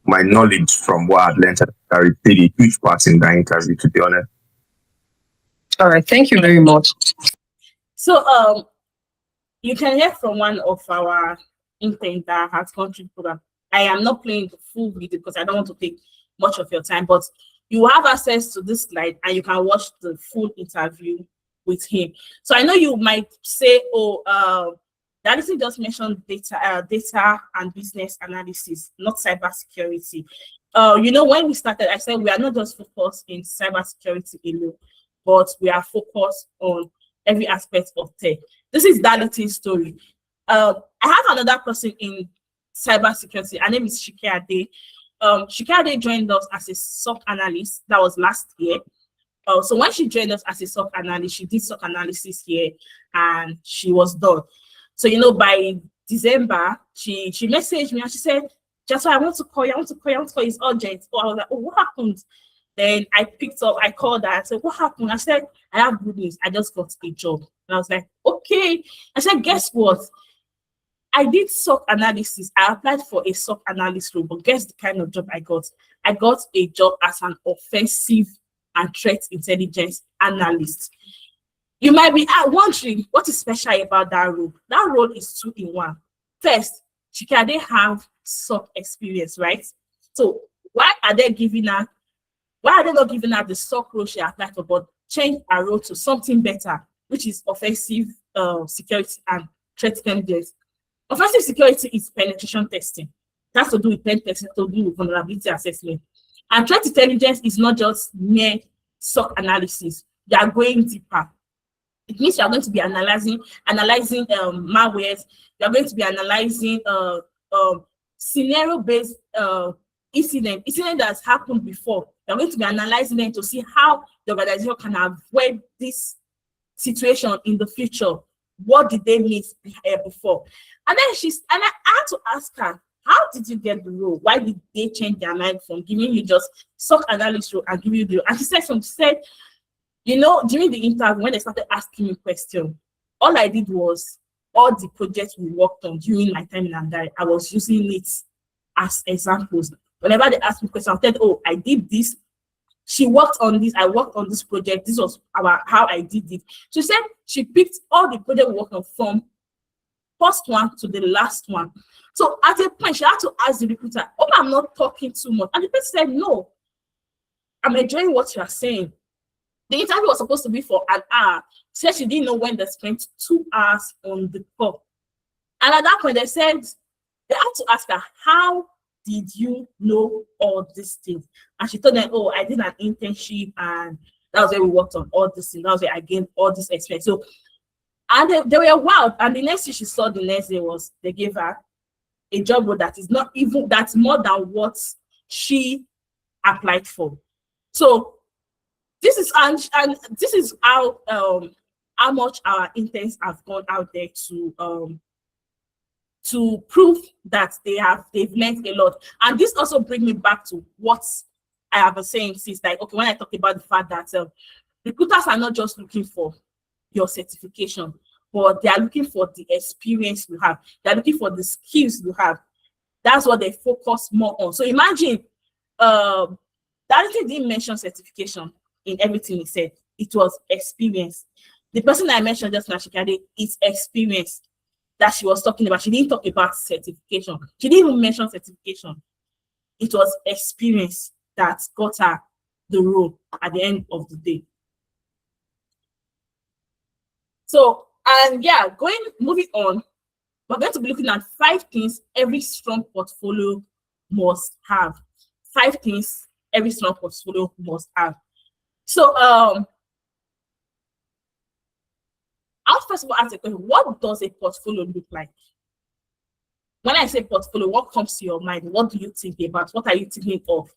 knowledge from what I'd learned played a huge part in that interview, to be honest. All right, thank you very much. So you can hear from one of our interns that has gone through the program. I am not playing the full video because I don't want to take much of your time, but you have access to this slide and you can watch the full interview with him. So I know you might say, Dalison just mentioned data and business analysis, not cybersecurity. When we started, I said we are not just focused in cybersecurity alone, but we are focused on every aspect of tech. This is Dalison's story. I have another person in cybersecurity. Her name is Shikeade. Shikeade joined us as a SOC analyst. That was last year. So when she joined us as a SOC analyst, she did SOC analysis here and she was done. So, by December, she messaged me and she said, "Just I want to call you. It's urgent." So I was like, "Oh, what happened?" Then I picked up, I called her. I said, "What happened?" I said, "I have good news. I just got a job." And I was like, "Okay." I said, "Guess what? I did SOC analysis. I applied for a SOC analyst role, but guess the kind of job I got? I got a job as an offensive and threat intelligence analyst." You might be wondering what is special about that role. That role is 2 in 1. First, they have SOC experience, right? So why are they not giving her the SOC role she applied for, but change her role to something better, which is offensive security and threat intelligence? Offensive security is penetration testing. It has to do with pen testing, to do with vulnerability assessment. And threat intelligence is not just mere SOC analysis. You are going deeper. It means you are going to be analyzing malwares. You are going to be analyzing scenario-based incident that has happened before. You are going to be analyzing them to see how the organization can avoid this situation in the future. What did they miss before? And then I had to ask her, how did you get the role? Why did they change their mind from giving you just SOC analyst role and giving you the role? And she said, during the interview, when they started asking me questions, all I did was all the projects we worked on during my time in Amdari, I was using it as examples. Whenever they asked me questions, I said, "Oh, I did this. She worked on this. I worked on this project. This was how I did it." She said she picked all the projects we worked on from first one to the last one. So at a point, she had to ask the recruiter, "Oh, I'm not talking too much." And the person said, "No, I'm enjoying what you are saying." The interview was supposed to be for an hour. Said she didn't know when they spent 2 hours on the call. And at that point, they had to ask her, "How did you know all these things?" And she told them, "Oh, I did an internship, and that was where we worked on all this things. That was where I gained all this experience." So, and they were wild. And the next thing she saw the next day was they gave her a job role that is not even, that's more than what she applied for. So this is and this is how much our interns have gone out there to prove that they've learned a lot. And this also brings me back to what I have been saying since, like, okay, when I talk about the fact that recruiters are not just looking for your certification, but they are looking for the experience you have. They're looking for the skills you have. That's what they focus more on. So imagine, Darity didn't mention certification in everything he said. It was experience. The person I mentioned just now, Shikade, is experience that she was talking about. She didn't talk about certification. She didn't even mention certification. It was experience that got her the role at the end of the day. So, and yeah, moving on, we're going to be looking at 5 things every strong portfolio must have. 5 things every strong portfolio must have. So, I'll first of all ask a question: what does a portfolio look like? When I say portfolio, what comes to your mind? What do you think about? What are you thinking of?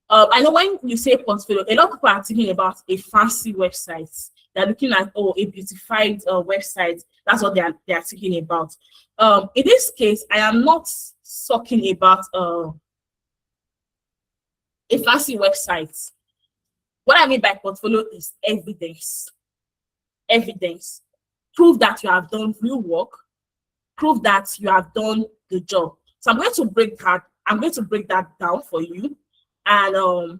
I know when you say portfolio, a lot of people are thinking about a fancy website. They're looking at, oh, a beautified website. That's what they are thinking about. In this case, I am not talking about a fancy website. What I mean by portfolio is evidence. Evidence. Prove that you have done real work. Prove that you have done the job. So I'm going to break that down for you, and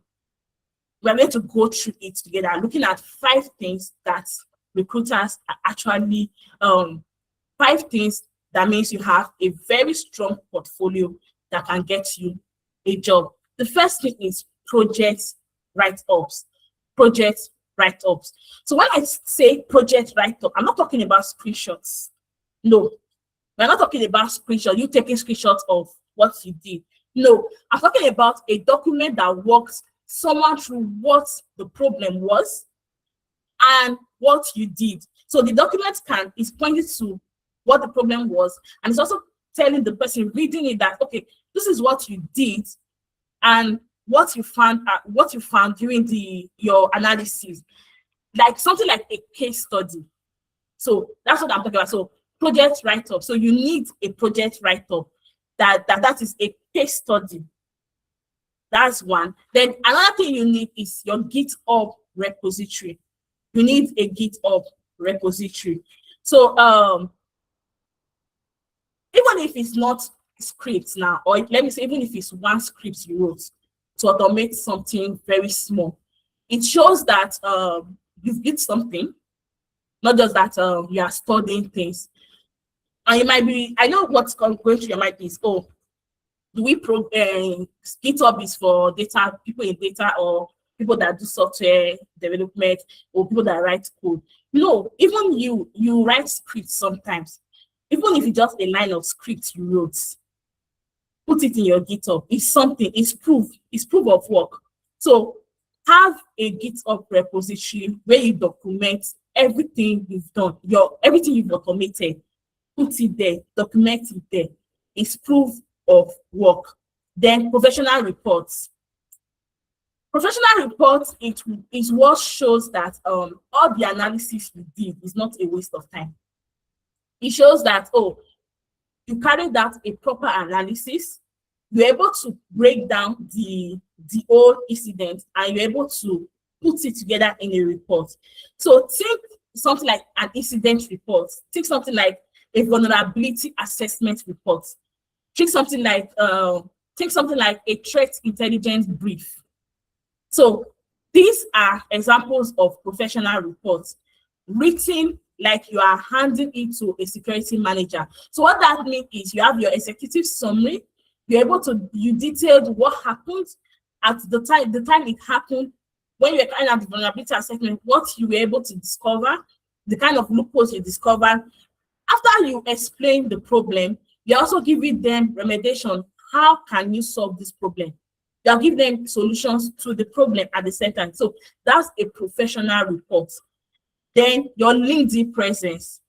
we're going to go through it together, looking at 5 things that recruiters are actually 5 things that means you have a very strong portfolio that can get you a job. The first thing is project write-ups. Project write-ups. So when I say project write-up, I'm not talking about screenshots. No, we're not talking about screenshots. You taking screenshots of what you did. No, I'm talking about a document that walks someone through what the problem was and what you did. So the document is pointing to what the problem was, and it's also telling the person reading it that, okay, this is what you did and what you found during your analysis, like something like a case study. So that's what I'm talking about. So project write-up. So you need a project write-up that is a case study. That's one. Then another thing you need is your GitHub repository. You need a GitHub repository. So even if it's not scripts now, or let me say, even if it's one script you wrote to automate something very small, it shows that you've built something, not just that you are studying things. And you might be, I know what's going through your mind is, oh, do we GitHub is for data, people in data, or people that do software development, or people that write code? No, even you write scripts sometimes. Even if it's just a line of script you wrote, put it in your GitHub. It's something, it's proof of work. So have a GitHub repository where you document everything you've done, everything you've automated. Put it there, document it there. It's proof of work. Then professional reports. Professional reports, it is what shows that all the analysis you did is not a waste of time. It shows that, oh, you carried out a proper analysis, you're able to break down the whole incident, and you're able to put it together in a report. So think something like an incident report. Think something like a vulnerability assessment report. Think something like a threat intelligence brief. So these are examples of professional reports written like you are handing it to a security manager. So what that means is you have your executive summary, you detailed what happened at the time it happened, when you were carrying out the vulnerability assessment, what you were able to discover, the kind of loopholes you discovered. After you explain the problem, you're also giving them remediation. How can you solve this problem? You'll give them solutions to the problem at the same time. So that's a professional report. Then your LinkedIn presence.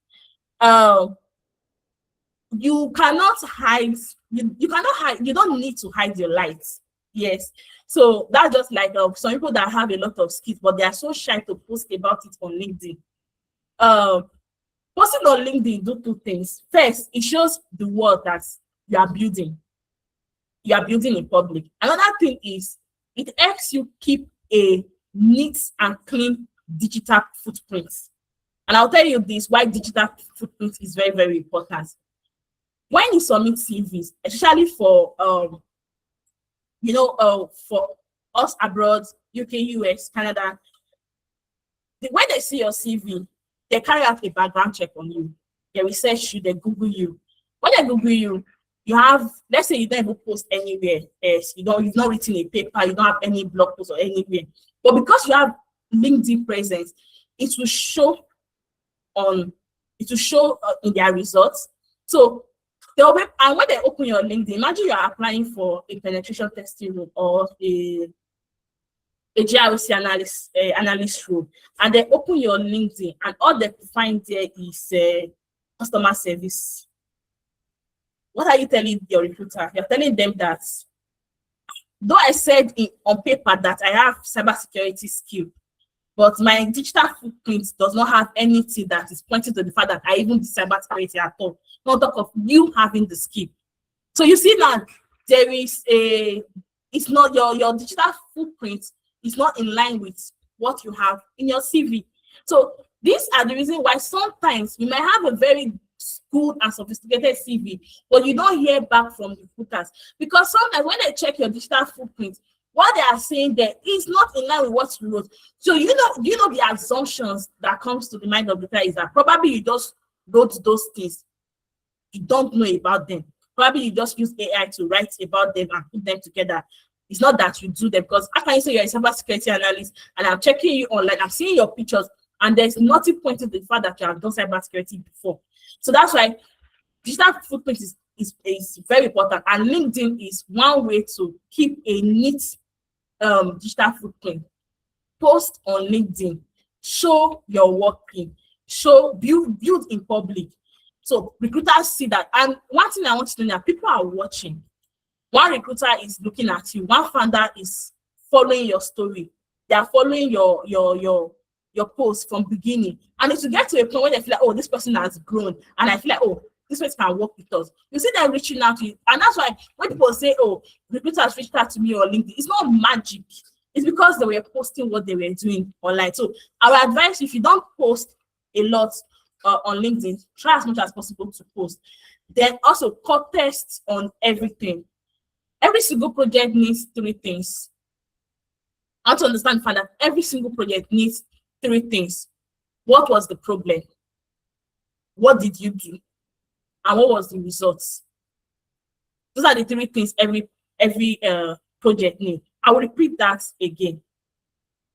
You cannot hide, you cannot hide, you don't need to hide your lights. Yes. So that's just like some people that have a lot of skills, but they are so shy to post about it on LinkedIn. Posting on LinkedIn do two things. First, it shows the world that you are building. You are building in public. Another thing is it helps you keep a neat and clean digital footprint. And I'll tell you this, why digital footprint is very, very important. When you submit CVs, especially for for us abroad, UK, US, Canada, when they see your CV, they carry out a background check on you. They research you, they Google you. When they Google you, you have, let's say you don't even post anywhere else, you've not written a paper, you don't have any blog post or anywhere. But because you have LinkedIn presence, it will show in their results. So and when they open your LinkedIn, imagine you are applying for a penetration testing role or a GRC analyst role, and they open your LinkedIn, and all they find there is customer service. What are you telling your recruiter? You're telling them that, though I said on paper that I have cybersecurity skill, but my digital footprint does not have anything that is pointing to the fact that I even do cybersecurity at all. Not talk of you having the skill. So you see now, there is it's not your digital footprint is not in line with what you have in your CV. So these are the reasons why sometimes you might have a very good and sophisticated CV, but you don't hear back from the recruiters, because sometimes when they check your digital footprint, what they are saying there is not in line with what you wrote. So you know the assumptions that comes to the mind of the guy is that probably you just wrote those things. You don't know about them. Probably you just use AI to write about them and put them together. It's not that you do them, because how can you say you're a cybersecurity analyst and I'm checking you online, I'm seeing your pictures, and there's nothing pointing to the fact that you have done cybersecurity before. So that's why digital footprint is very important, and LinkedIn is one way to keep a neat digital footprint. Post on LinkedIn, show your working, build in public. So recruiters see that. And one thing I want to know that people are watching. One recruiter is looking at you, one founder is following your story. They are following your post from beginning. And if you get to a point where they feel like, oh, this person has grown, and I feel like, oh, this person can work with us, you see them reaching out to you. And that's why when people say, oh, recruiters reached out to me on LinkedIn, it's not magic. It's because they were posting what they were doing online. So our advice, if you don't post a lot on LinkedIn, try as much as possible to post. Then also contest on everything. Every single project needs three things. I want to understand that every single project needs three things. What was the problem? What did you do? And what was the results? Those are the three things every project needs. I will repeat that again.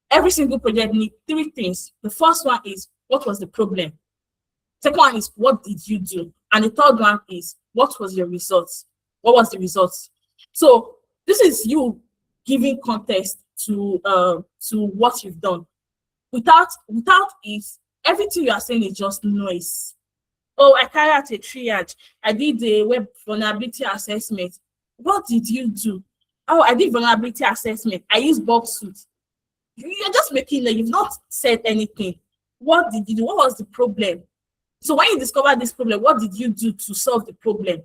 Every single project needs three things. The first one is, what was the problem? Second one is, what did you do? And the third one is, what was your results? What was the results? So this is you giving context to what you've done. Without it, everything you are saying is just noise. Oh, I carried out a triage. I did a web vulnerability assessment. What did you do? Oh, I did vulnerability assessment. I used bug suit. You're just making that. You've not said anything. What did you do? What was the problem? So when you discovered this problem, what did you do to solve the problem?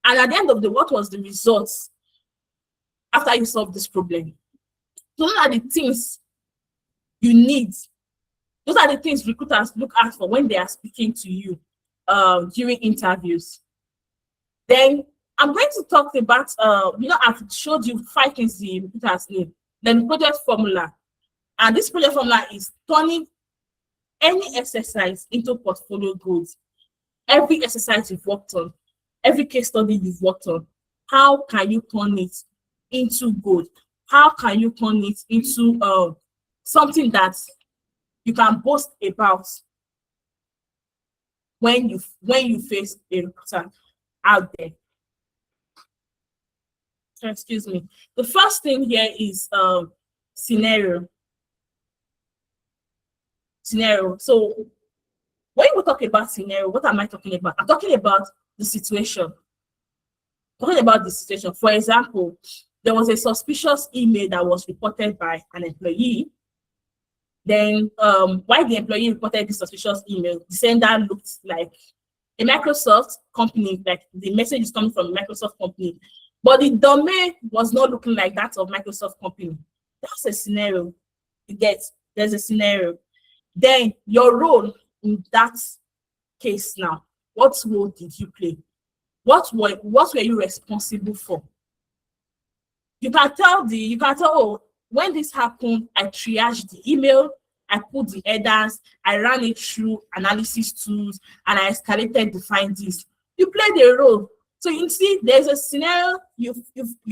And at the end of the day, what was the results after you solved this problem? So those are the things you need. Those are the things recruiters look out for when they are speaking to you during interviews. Then I'm going to talk about, I've showed you 5 things the recruiters need. Then project formula. And this project formula is turning any exercise into portfolio goals. Every exercise you've worked on, every case study you've worked on, how can you turn it into gold? How can you turn it into something that you can boast about when you face a recruiter out there? Excuse me. The first thing here is scenario. So when we talk about scenario, what am I talking about? I'm talking about the situation. For example, there was a suspicious email that was reported by an employee. Then while the employee reported the suspicious email, the sender looked like a Microsoft company, like the message is coming from a Microsoft company, but the domain was not looking like that of Microsoft company. That's a scenario. You get, there's a scenario. Then your role in that case now, what role did you play? What were you responsible for? You can tell, oh, when this happened, I triaged the email, I put the headers, I ran it through analysis tools, and I escalated the findings. You played a role. So you see, there's a scenario, you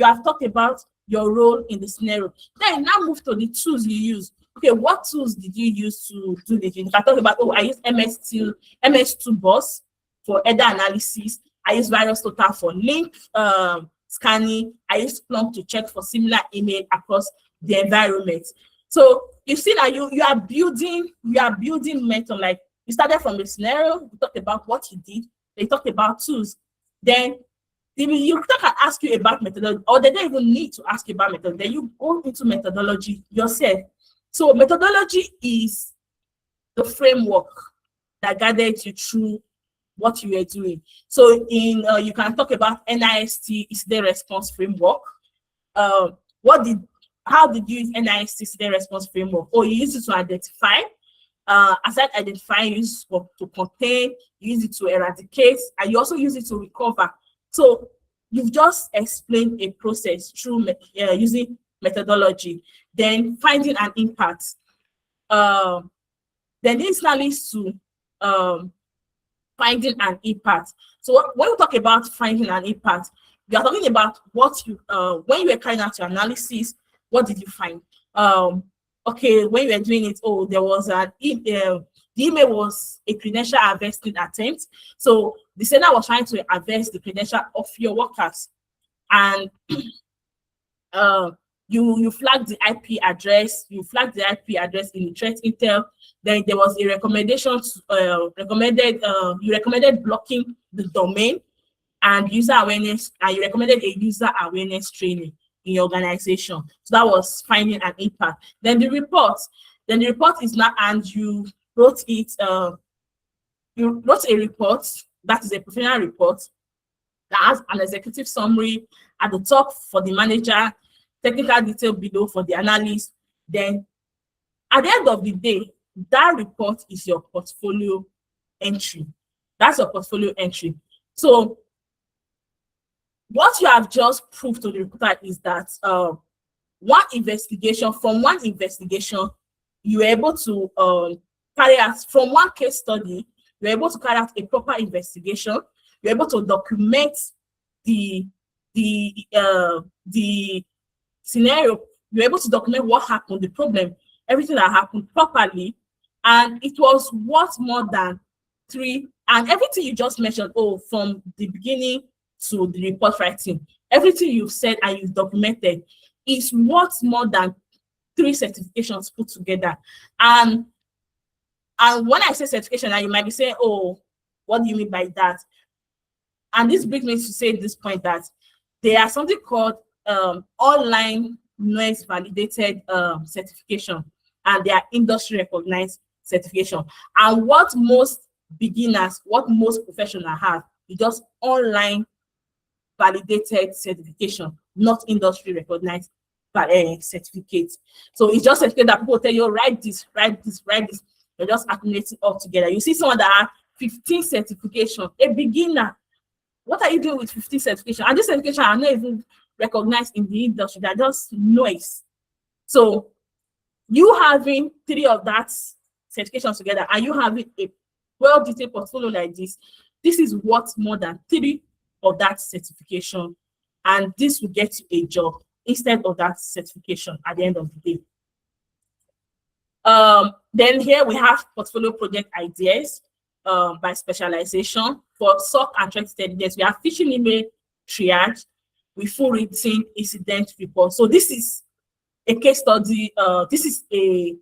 have talked about your role in the scenario. Then now move to the tools you use. Okay, what tools did you use to do this? You can talk about, oh, I use MS2 Boss for header analysis. I use Virus Total for link scanning. I use Splunk to check for similar email across the environment. So you see that you are building momentum. Like you started from a scenario, you talked about what you did, they talked about tools. Then you can ask you about methodology, or they don't even need to ask you about methodology. Then you go into methodology yourself. So methodology is the framework that guided you through what you were doing. So you can talk about NIST incident response framework. How did you use NIST incident response framework? Or you use it to identify. Aside identifying, you use it to contain, you use it to eradicate, and you also use it to recover. So you've just explained a process through using methodology. Then finding an impact. Then this now leads to finding an impact. So when we talk about finding an impact, we are talking about what you when you were carrying out your analysis, what did you find? Okay, when you were doing it, oh, there was an the email was a credential harvesting attempt. So the sender was trying to harvest the credential of your workers, and you flagged the IP address. You flagged the IP address in the threat intel. Then there was a recommendation to, you recommended blocking the domain and user awareness, and you recommended a user awareness training in your organization. So that was finding an impact. Then the report is now, and you wrote it. You wrote a report that is a professional report that has an executive summary at the top for the manager, technical detail below for the analyst. Then at the end of the day, that report is your portfolio entry. That's your portfolio entry. So what you have just proved to the recruiter is that from one investigation, you were able to carry out, from one case study, you're able to carry out a proper investigation. You're able to document the scenario. You're able to document what happened, the problem, everything that happened properly, and it was worth more than 3. And everything you just mentioned, from the beginning to the report writing, everything you've said and you've documented is worth more than 3 certifications put together. And when I say certification, now you might be saying, oh, what do you mean by that? And this brings me to say this point that there are something called online noise validated certification, and they are industry recognized certification. And what most beginners, what most professionals have is just online validated certification, not industry recognized certificate. So it's just a certificate that people tell you, write this. You're just accumulating all together. You see someone that have 15 certification, a beginner. What are you doing with 15 certification? And this certification are not even recognized in the industry. They're just noise. So you having 3 of that certifications together and you have a well-detailed portfolio like this is worth more than 3 of that certification, and this will get you a job instead of that certification at the end of the day. Then here we have portfolio project ideas by specialization. For SOC and threat intelligence, we have phishing email triage with full written incident report. So this is a case study. This is a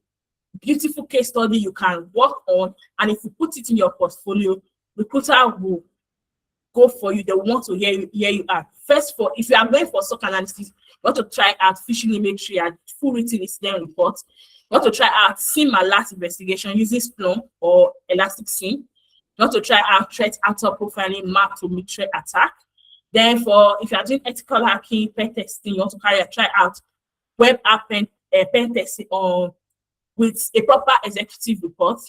beautiful case study you can work on, and if you put it in your portfolio, recruiter will go for you. They want to hear you out. First, if you are going for SOC analysis, you want to try out phishing email triage, full written incident report. You want to try out SIM alert investigation using Splunk or Elastic SIM. You want to try out threat actor profiling map to meet threat attack. Then if you are doing ethical hacking, pen testing, you want to try out web app pen testing with a proper executive report.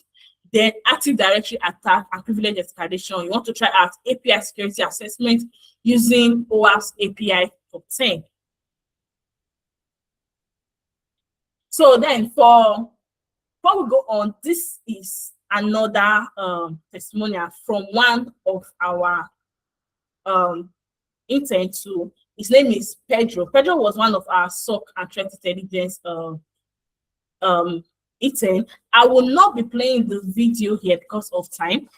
Then Active Directory attack and privilege escalation. You want to try out API security assessment using OWASP API for 10. So then before we go on, this is another testimonial from one of our interns too. His name is Pedro. Pedro was one of our SOC and threat intelligence intern. I will not be playing the video here because of time,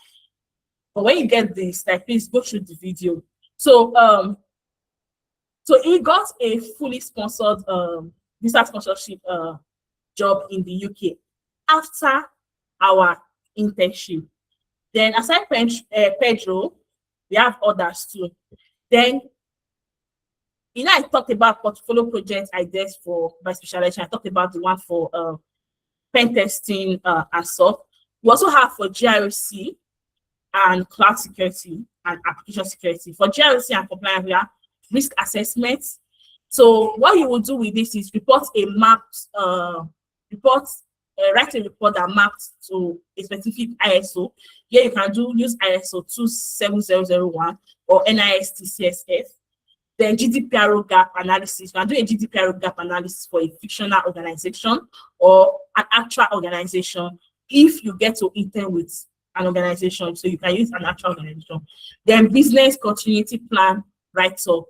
but when you get this, please go through the video. So so he got a fully sponsored visa sponsorship job in the UK after our internship. Then aside Pedro, we have others too. Then I talked about portfolio project ideas by specialization. I talked about the one for pen testing and stuff. We also have for GRC and cloud security and application security. For GRC and compliance, we have risk assessments. So what you will do with this is write a report that maps to a specific ISO. Here you can use ISO 27001 or NIST CSF. Then GDPR gap analysis. You can do a GDPR gap analysis for a fictional organization or an actual organization if you get to intern with an organization. So you can use an actual organization. Then business continuity plan write-up.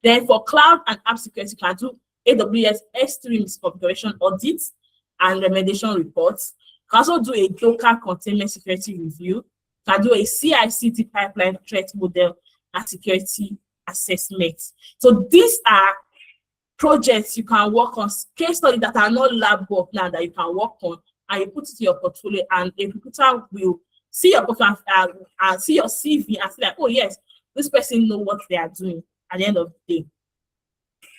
Then for cloud and app security, you can do AWS S3 misconfiguration audits and remediation reports. You can also do a Docker containment security review. You can do a CI/CD pipeline threat model and security assessment. So these are projects you can work on, case studies that are not lab work now that you can work on, and you put it in your portfolio, and a recruiter will see your portfolio and see your CV and say like, oh yes, this person knows what they are doing at the end of the day.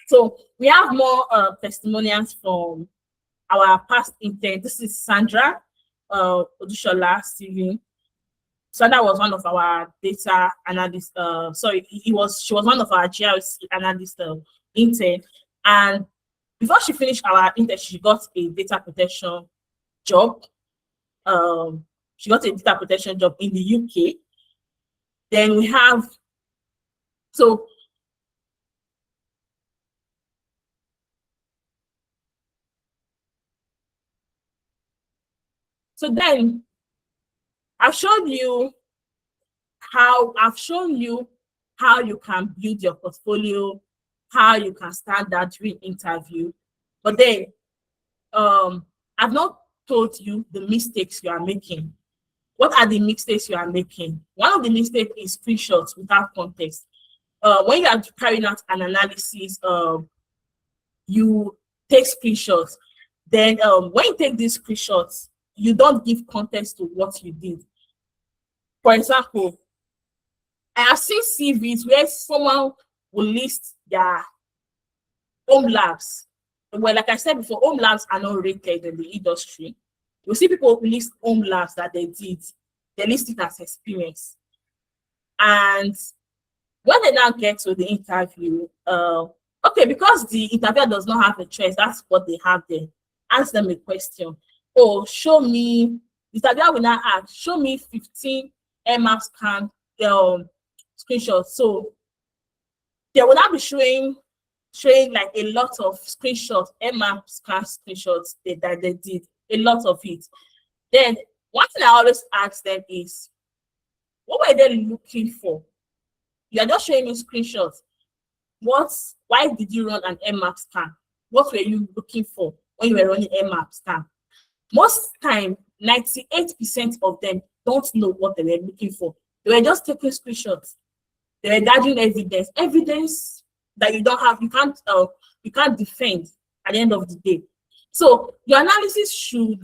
So we have more testimonials from our past intern. This is Sandra Odushola Steven. Sandra was one of our data analysts. She was one of our GRC analyst intern. And before she finished our intern, she got a data protection job. She got a data protection job in the UK. Then we have, so then I've shown you how you can build your portfolio, how you can start that during interview. But then I've not told you the mistakes you are making. What are the mistakes you are making? One of the mistakes is screenshots without context. When you are carrying out an analysis, you take screenshots. Then when you take these screenshots, you don't give context to what you did. For example, I have seen CVs where someone will list their home labs. Well, like I said before, home labs are not rated in the industry. You see people list home labs that they did. They list it as experience. And when they now get to the interview, okay, because the interviewer does not have a choice, that's what they have there. Ask them a question. Oh, show me, the interviewer will now ask, show me 15 MAP scan screenshots. So they will not be showing like a lot of screenshots, MAP scan screenshots that they did, a lot of it. Then one thing I always ask them is, what were they looking for? You are just showing me screenshots. Why did you run an MMAP scan? What were you looking for when you were running MMAP scan? Most time, 98% of them don't know what they were looking for. They were just taking screenshots. They were gathering evidence that you don't have, you can't defend at the end of the day. So your analysis should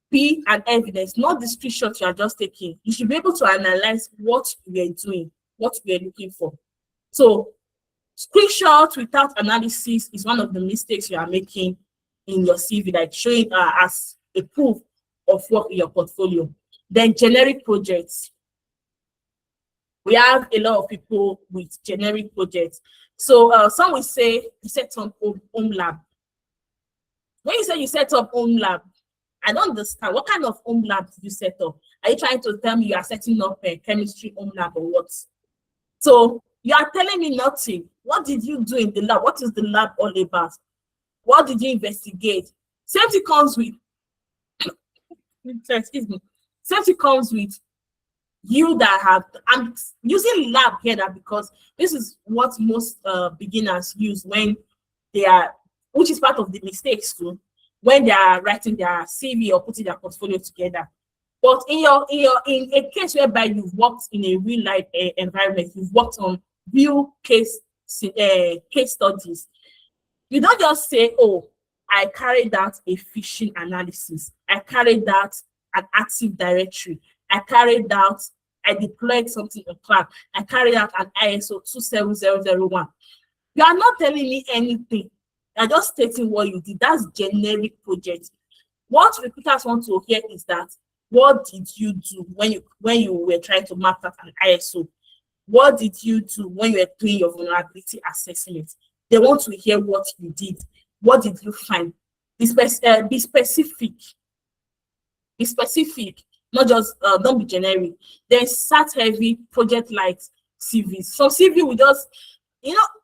be an evidence, not the screenshot you are just taking. You should be able to analyze what you are doing, what you are looking for. So screenshot without analysis is one of the mistakes you are making in your CV, like showing as a proof of work in your portfolio. Then generic projects. We have a lot of people with generic projects. So some will say you set up home lab. When you say you set up home lab, I don't understand. What kind of home lab did you set up? Are you trying to tell me you are setting up a chemistry home lab or what? So you are telling me nothing. What did you do in the lab? What is the lab all about? What did you investigate? Safety comes with, excuse me, safety comes with you that have, I'm using lab here that because this is what most beginners use when they are, which is part of the mistakes too, when they are writing their CV or putting their portfolio together. But in a case whereby you've worked in a real life environment, you've worked on real case studies, you don't just say, oh, I carried out a phishing analysis, I carried out an Active Directory, I deployed something in cloud, I carried out an ISO 27001. You are not telling me anything. You're just stating what you did. That's generic project. What recruiters want to hear is that, what did you do when you were trying to map out an ISO? What did you do when you were doing your vulnerability assessment? They want to hear what you did. What did you find? Be specific. Be specific. Not just don't be generic. Then start heavy project like CVs. So CV will just,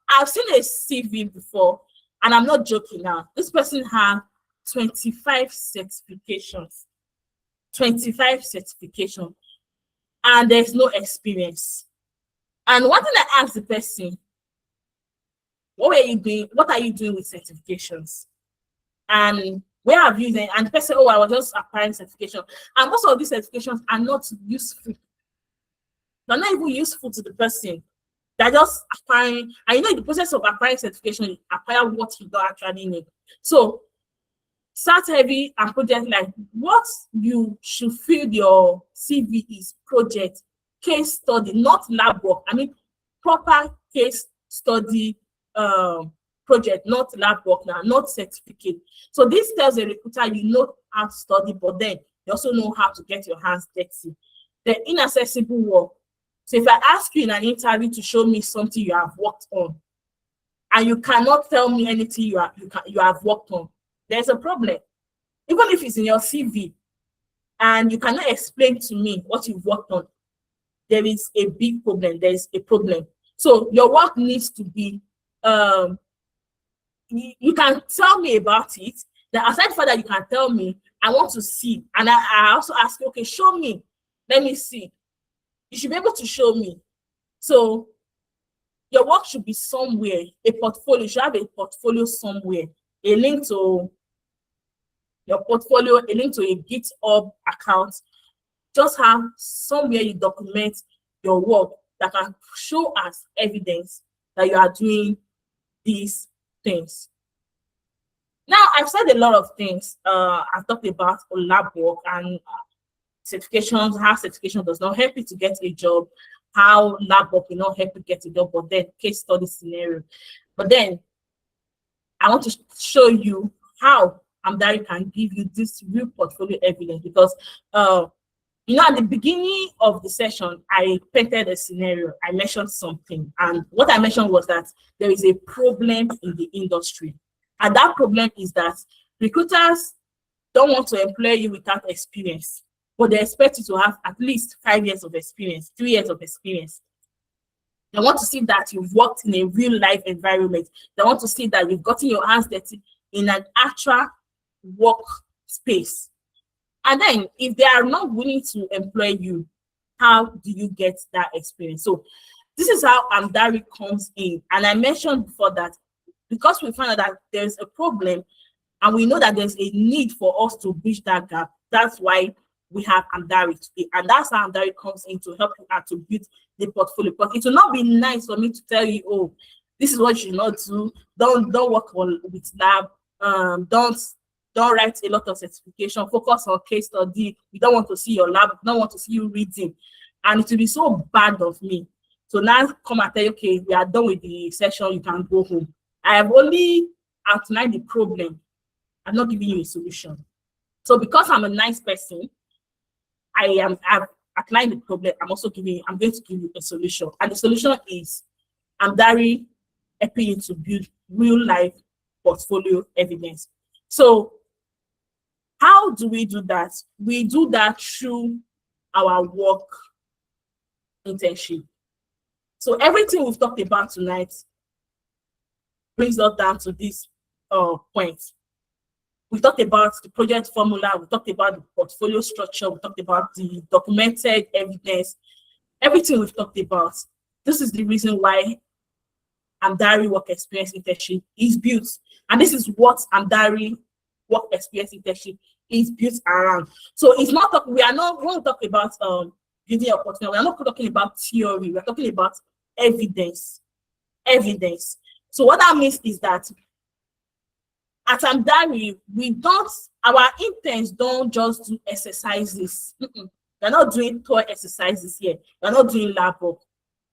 I've seen a CV before, and I'm not joking now. This person has 25 certifications. 25 certifications, and there's no experience. And one thing I asked the person, what were you doing? What are you doing with certifications? And where have you been? And the person, oh, I was just applying certification. And most of these certifications are not useful. They're not even useful to the person. They're just acquiring. And in the process of acquiring certification, you acquire what you don't actually need. So start heavy and project like what you should fill your CV is project, case study, not lab work. I mean, proper case study project, not lab work now, not certificate. So this tells a recruiter you know how to study, but then you also know how to get your hands dirty. The inaccessible work. So if I ask you in an interview to show me something you have worked on, and you cannot tell me anything you have worked on, there's a problem. Even if it's in your CV and you cannot explain to me what you've worked on, there is a big problem. There is a problem. So your work needs to be, you can tell me about it. Then aside from that, you can tell me, I want to see. And I also ask you, okay, show me. Let me see. You should be able to show me. So your work should be somewhere, a portfolio. You should have a portfolio somewhere, a link to your portfolio, a link to a GitHub account. Just have somewhere you document your work that can show as evidence that you are doing these things. Now, I've said a lot of things. I've talked about lab work and certifications, how certification does not help you to get a job, how lab work will not help you get a job, but then case study scenario. But then I want to show you how Amdari can give you this real portfolio evidence, because at the beginning of the session, I painted a scenario. I mentioned something, and what I mentioned was that there is a problem in the industry, and that problem is that recruiters don't want to employ you without experience, but they expect you to have at least 5 years of experience, 3 years of experience. They want to see that you've worked in a real life environment. They want to see that you've gotten your hands dirty in an actual work space. And then if they are not willing to employ you, how do you get that experience? So this is how Amdari comes in. And I mentioned before that because we found out that there's a problem and we know that there's a need for us to bridge that gap, that's why we have Amdari today. And that's how Amdari comes in to help you out to build the portfolio. But it will not be nice for me to tell you, oh, this is what you should not do. Don't work with lab. Don't write a lot of certification. Focus on case study. We don't want to see your lab. We don't want to see you reading. And it will be so bad of me. So now come and tell you, okay, we are done with the session. You can go home. I have only outlined the problem. I'm not giving you a solution. So because I'm a nice person, I've outlined the problem. I'm going to give you a solution. And the solution is Amdari helping you to build real life portfolio evidence. So how do we do that? We do that through our work internship. So everything we've talked about tonight brings us down to this point. We talked about the project formula, we talked about the portfolio structure, we talked about the documented evidence, everything we've talked about. This is the reason why Amdari Work Experience Internship is built. And this is what Amdari Work Experience Internship is built around. So it's not, we are not going to talk about building a portfolio. We are not talking about theory. We are talking about evidence. Evidence. So what that means is that at Amdari, our interns don't just do exercises. They're not doing toy exercises here. They're not doing lab work.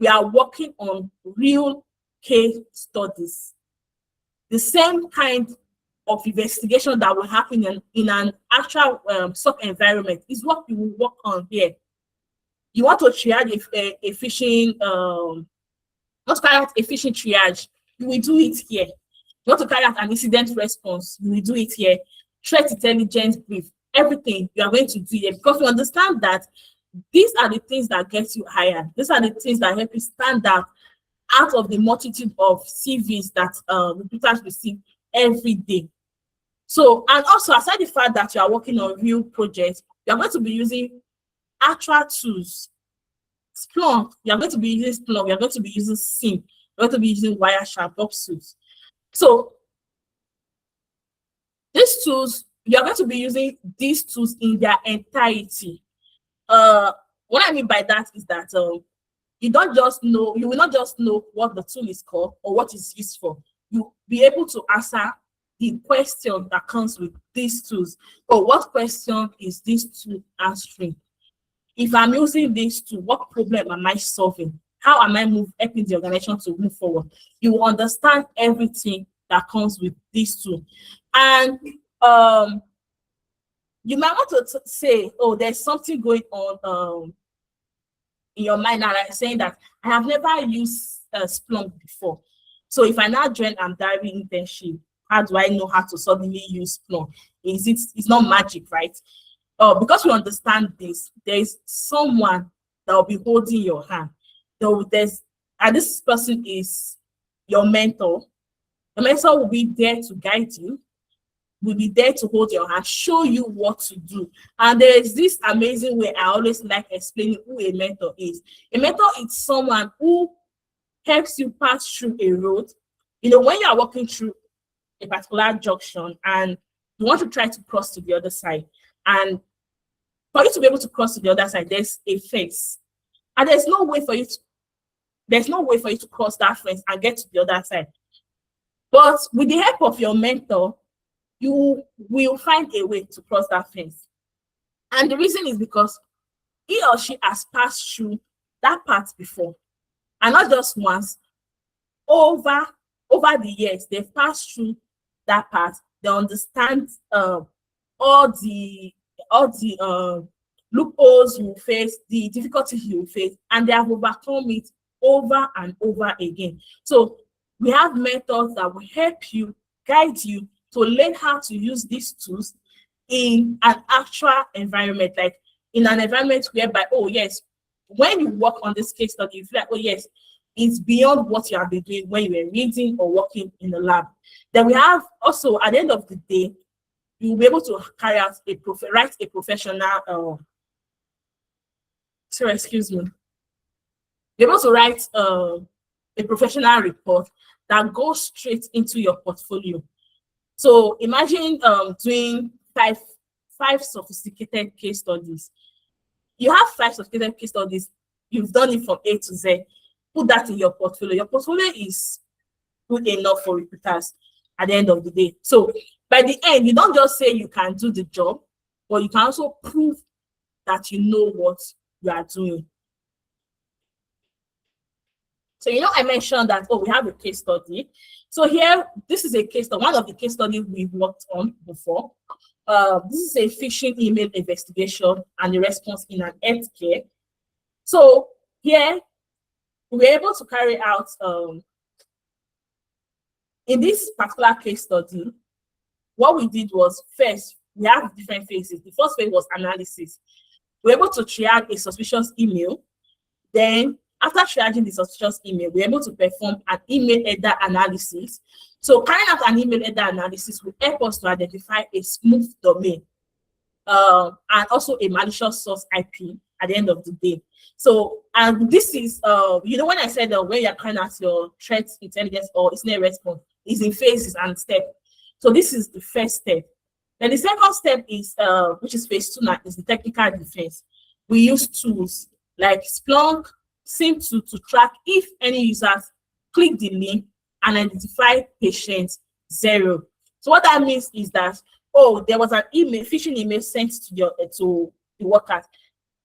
We are working on real case studies. The same kind of investigation that will happen in an actual SOC environment is what we will work on here. You want to triage a phishing, not carry out a phishing triage, you will do it here. You want to carry out an incident response, you will do it here. Threat intelligence brief, everything you are going to do here, because you understand that these are the things that get you hired. These are the things that help you stand out of the multitude of CVs that recruiters receive every day. So, and also aside the fact that you are working on real projects, you are going to be using actual tools. Splunk, you are going to be using Splunk, you are going to be using SIM, you are going to be using Wireshark, Upsuit. So, these tools, you are going to be using these tools in their entirety. What I mean by that is that you will not just know what the tool is called or what it's used for. You'll be able to answer the question that comes with these tools. Or what question is this tool answering? If I'm using this tool, what problem am I solving? How am I helping the organization to move forward? You will understand everything that comes with this tool. And you might want to say, oh, there's something going on in your mind now, like saying that I have never used Splunk before. So if I now join Amdari internship, how do I know how to suddenly use Splunk? It's not magic, right? Because we understand this, there is someone that will be holding your hand. And this person is your mentor. The mentor will be there to guide you, will be there to hold your hand, show you what to do. And there is this amazing way I always like explaining who a mentor is. A mentor is someone who helps you pass through a road. You know, when you are walking through a particular junction and you want to try to cross to the other side, and for you to be able to cross to the other side, there's a fence. And there's no way for you to cross that fence and get to the other side. But with the help of your mentor, you will find a way to cross that fence. And the reason is because he or she has passed through that path before. And not just once, over the years, they've passed through that path. They understand all the loopholes you face, the difficulties you face, and they have overcome it over and over again. So we have mentors that will help you, guide you to learn how to use these tools in an actual environment, like in an environment whereby, oh yes, when you work on this case study, you feel like, oh yes, it's beyond what you have been doing when you were reading or working in the lab. Then we have also, at the end of the day, you'll be able to carry out write a professional sorry, excuse me. Be able to write a professional report that goes straight into your portfolio. So imagine doing five sophisticated case studies. You have 5 sophisticated case studies. You've done it from A to Z. Put that in your portfolio. Your portfolio is good enough for recruiters at the end of the day. So by the end, you don't just say you can do the job, but you can also prove that you know what you are doing. So, I mentioned that, we have a case study. So here, this is a case study, one of the case studies we've worked on before. This is a phishing email investigation and the response in an healthcare. So here, we were able to carry out, in this particular case study, what we did was, first, we have different phases. The first phase was analysis. We were able to triage a suspicious email. Then, after triaging the suspicious email, we're able to perform an email header analysis. So carrying out an email header analysis will help us to identify a smooth domain and also a malicious source IP at the end of the day. So, and this is, when I said when you're carrying out your threat intelligence or incident response, is in phases and steps. So this is the first step. Then the second step is, which is phase 2 now, is the technical defense. We use tools like Splunk, SIM2 to track if any users click the link and identify patient 0. So what that means is that, there was an email, phishing email sent to the workers.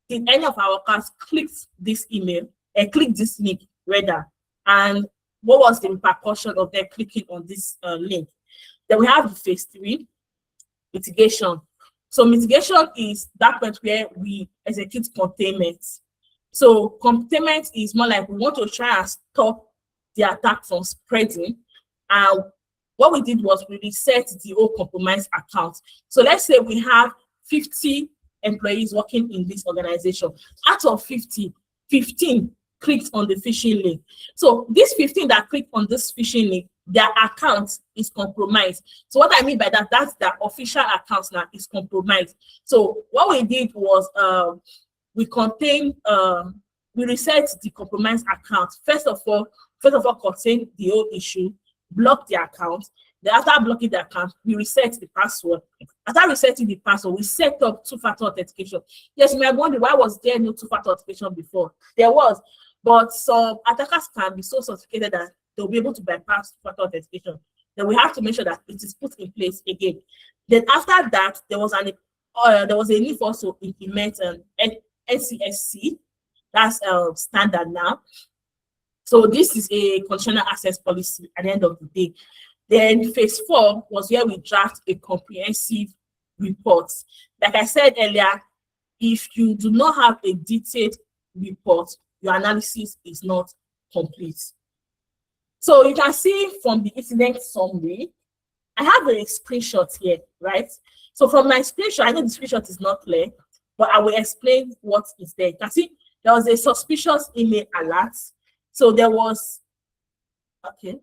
Did any of our workers click this email and click this link rather? And what was the repercussion of them clicking on this link? Then we have the phase 3, mitigation. So mitigation is that point where we execute containment. So containment is more like we want to try and stop the attack from spreading. And what we did was we reset the whole compromised account. So let's say we have 50 employees working in this organization. Out of 50, 15 clicked on the phishing link. So these 15 that clicked on this phishing link, their account is compromised. So what I mean by that, that's their official account now is compromised. So what we did was we reset the compromised account. First of all, contain the whole issue, block the account. Then after blocking the account, we reset the password. After resetting the password, we set up 2-factor authentication. Yes, you may have wondered, why was there no 2-factor authentication before? There was, but some attackers can be so sophisticated that they'll be able to bypass 2-factor authentication. Then we have to make sure that it is put in place again. Then after that, there was a need for us to implement an NCSC. That's standard now. So this is a conditional access policy at the end of the day. Then phase 4 was where we draft a comprehensive report. Like I said earlier, if you do not have a detailed report, your analysis is not complete. So you can see from the incident summary, I have a screenshot here, right? So from my screenshot, I know the screenshot is not clear, but I will explain what is there. You can see there was a suspicious email alert. So there was, okay.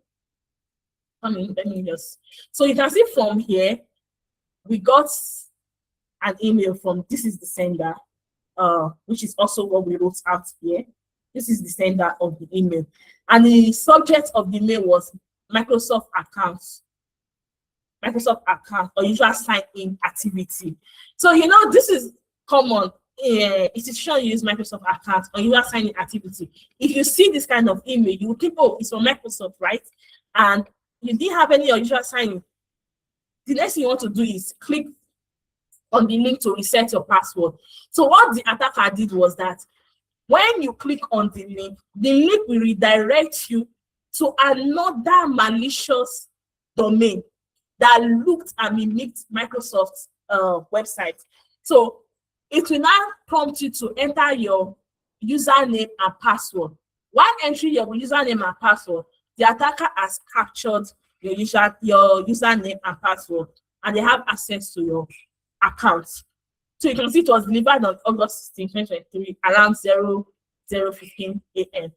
Let me just, so you can see from here, we got an email from, this is the sender, which is also what we wrote out here. This is the sender of the email. And the subject of the email was Microsoft account or usual sign-in activity. So, this is common. Institution use Microsoft account or usual sign-in activity. If you see this kind of email, you will think, it's from Microsoft, right? And you didn't have any unusual sign-in. The next thing you want to do is click on the link to reset your password. So what the attacker did was that when you click on the link will redirect you to another malicious domain that looked and mimicked Microsoft's website. So it will now prompt you to enter your username and password. While entering your username and password, the attacker has captured your username and password, and they have access to your account. So you can see it was delivered on August 16, 2023, around 00:15 a.m.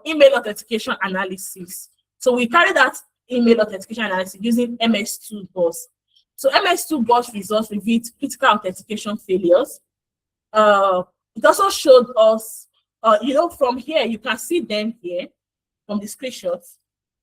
Email authentication analysis. So we carried out email authentication analysis using MS2 bus. So MS2 bus results revealed critical authentication failures. It also showed us, from here, you can see them here from the screenshots.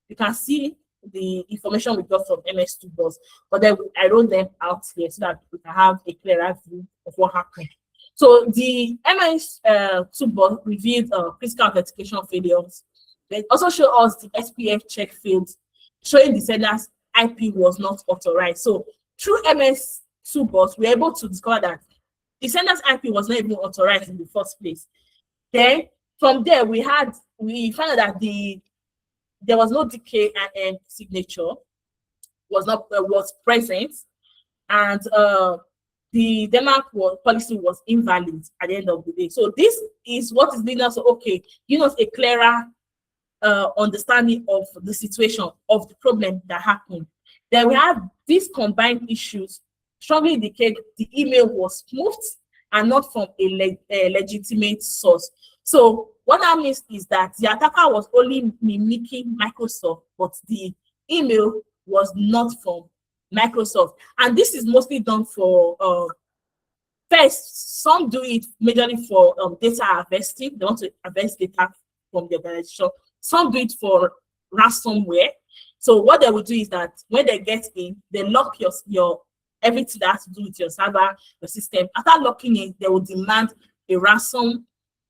You can see the information we got from MS2 bus, but then I wrote them out here so that we can have a clearer view of what happened. So the MS2 bus revealed critical authentication failures. They also show us the SPF check fields showing the sender's IP was not authorized. So through MS2 bus, we're able to discover that the sender's IP was not even authorized in the first place. Then from there, we found out that there was no DKIM signature was present, and the Denmark policy was invalid at the end of the day. So this is what is leading us to, okay, a clearer understanding of the situation, of the problem that happened. Then we have these combined issues strongly indicate the email was spoofed and not from a legitimate source. So what that means is that the attacker was only mimicking Microsoft, but the email was not from Microsoft. And this is mostly done for, first, some do it majorly for data harvesting. They want to harvest data from the organization. Some do it for ransomware. So what they will do is that when they get in, they lock your everything that has to do with your server, your system. After locking in, they will demand a ransom,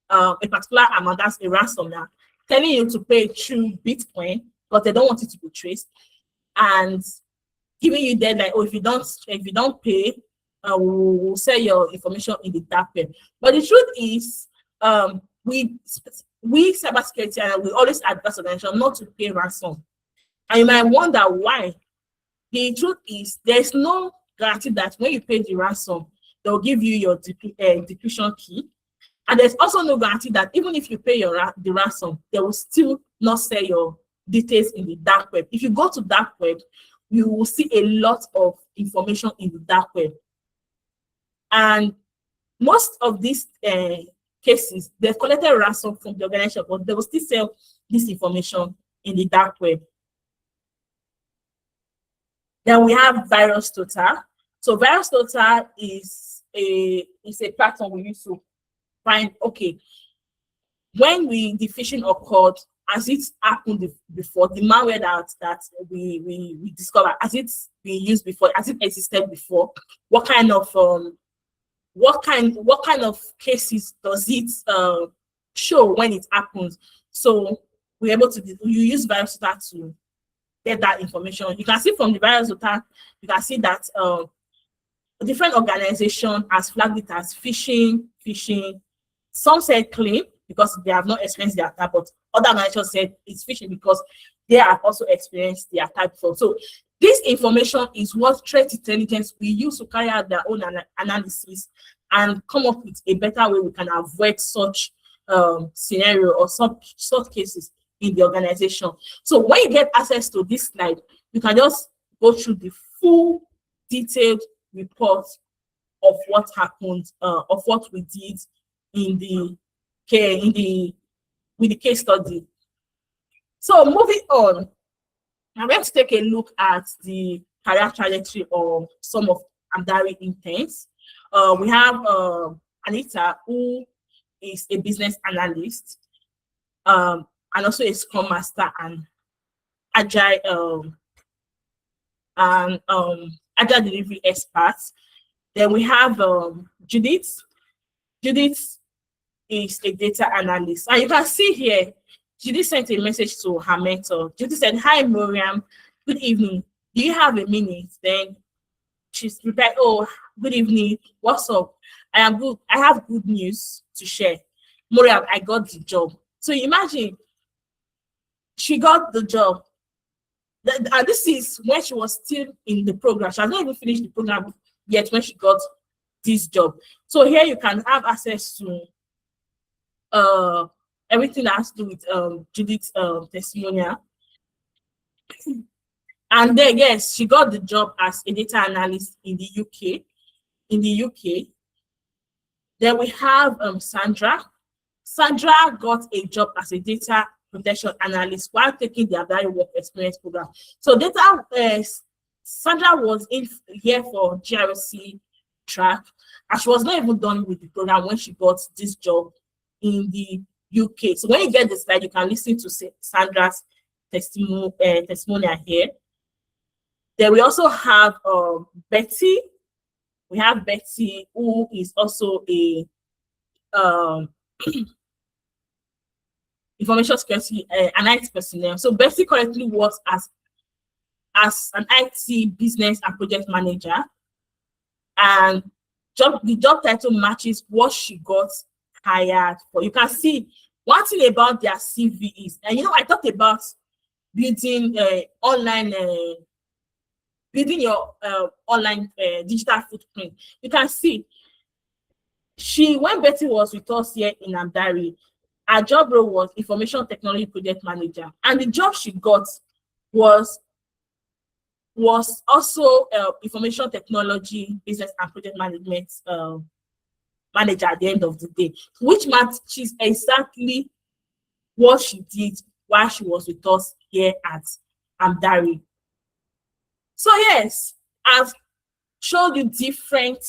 a particular amount, that's a ransom now, telling you to pay through Bitcoin, but they don't want it to be traced, and giving you deadline. Oh, if you don't pay, we'll sell your information in the dark web. But the truth is, we cybersecurity and we always advise organizations not to pay ransom. And you might wonder why. The truth is, there's no guarantee that when you pay the ransom, they'll give you your decryption key. And there's also no guarantee that even if you pay the ransom, they will still not sell your details in the dark web. If you go to dark web, you will see a lot of information in the dark web. And most of these cases, they've collected ransom from the organization, but they will still sell this information in the dark web. Then we have VirusTotal. So VirusTotal is a platform we use to find, okay, when the phishing occurred, has it happened before? The malware that we discovered, has it been used before? Has it existed before? What kind of cases does it show when it happens? So we're able to use VirusTotal to get that information. You can see from the VirusTotal, you can see that a different organization has flagged it as phishing. Some said claim because they have not experienced the attack, but other organizations said it's phishing because they have also experienced the attack before. So this information is what threat intelligence we use to carry out their own analysis and come up with a better way we can avoid such scenario or such cases in the organization. So when you get access to this slide, you can just go through the full detailed report of what happened, of what we did with the case study. So moving on, I'm going to take a look at the career trajectory of some of Amdari interns. We have Anita, who is a business analyst, and also a Scrum Master and Agile Agile delivery expert. Then we have Judith. Judith is a data analyst. And you can see here, Judith sent a message to her mentor. Judith said, "Hi, Miriam. Good evening. Do you have a minute?" Then she's replied, "Oh, good evening. What's up? I am good. I have good news to share. Miriam, I got the job." So imagine, she got the job. And this is when she was still in the program. She has not even finished the program yet when she got this job. So here you can have access to everything that has to do with Judith's testimonial. And then, yes, she got the job as a data analyst in the UK. Then we have Sandra. Sandra got a job as a data protection analyst while taking the Abdari work experience program. So Sandra was in here for GRC track, and she was not even done with the program when she got this job in the UK. So when you get the slide, you can listen to Sandra's testimonial here. Then we also have Betty. We have Betty, who is also a information security an IT personnel. So Betty currently works as an IT business and project manager, and the job title matches what she got hired for. You can see one thing about their CV is, and I talked about building building your online digital footprint. You can see when Betty was with us here in Amdari, her job role was information technology project manager, and the job she got was also information technology business and project management manager at the end of the day, which matches exactly what she did while she was with us here at Amdari. So yes, I've showed you different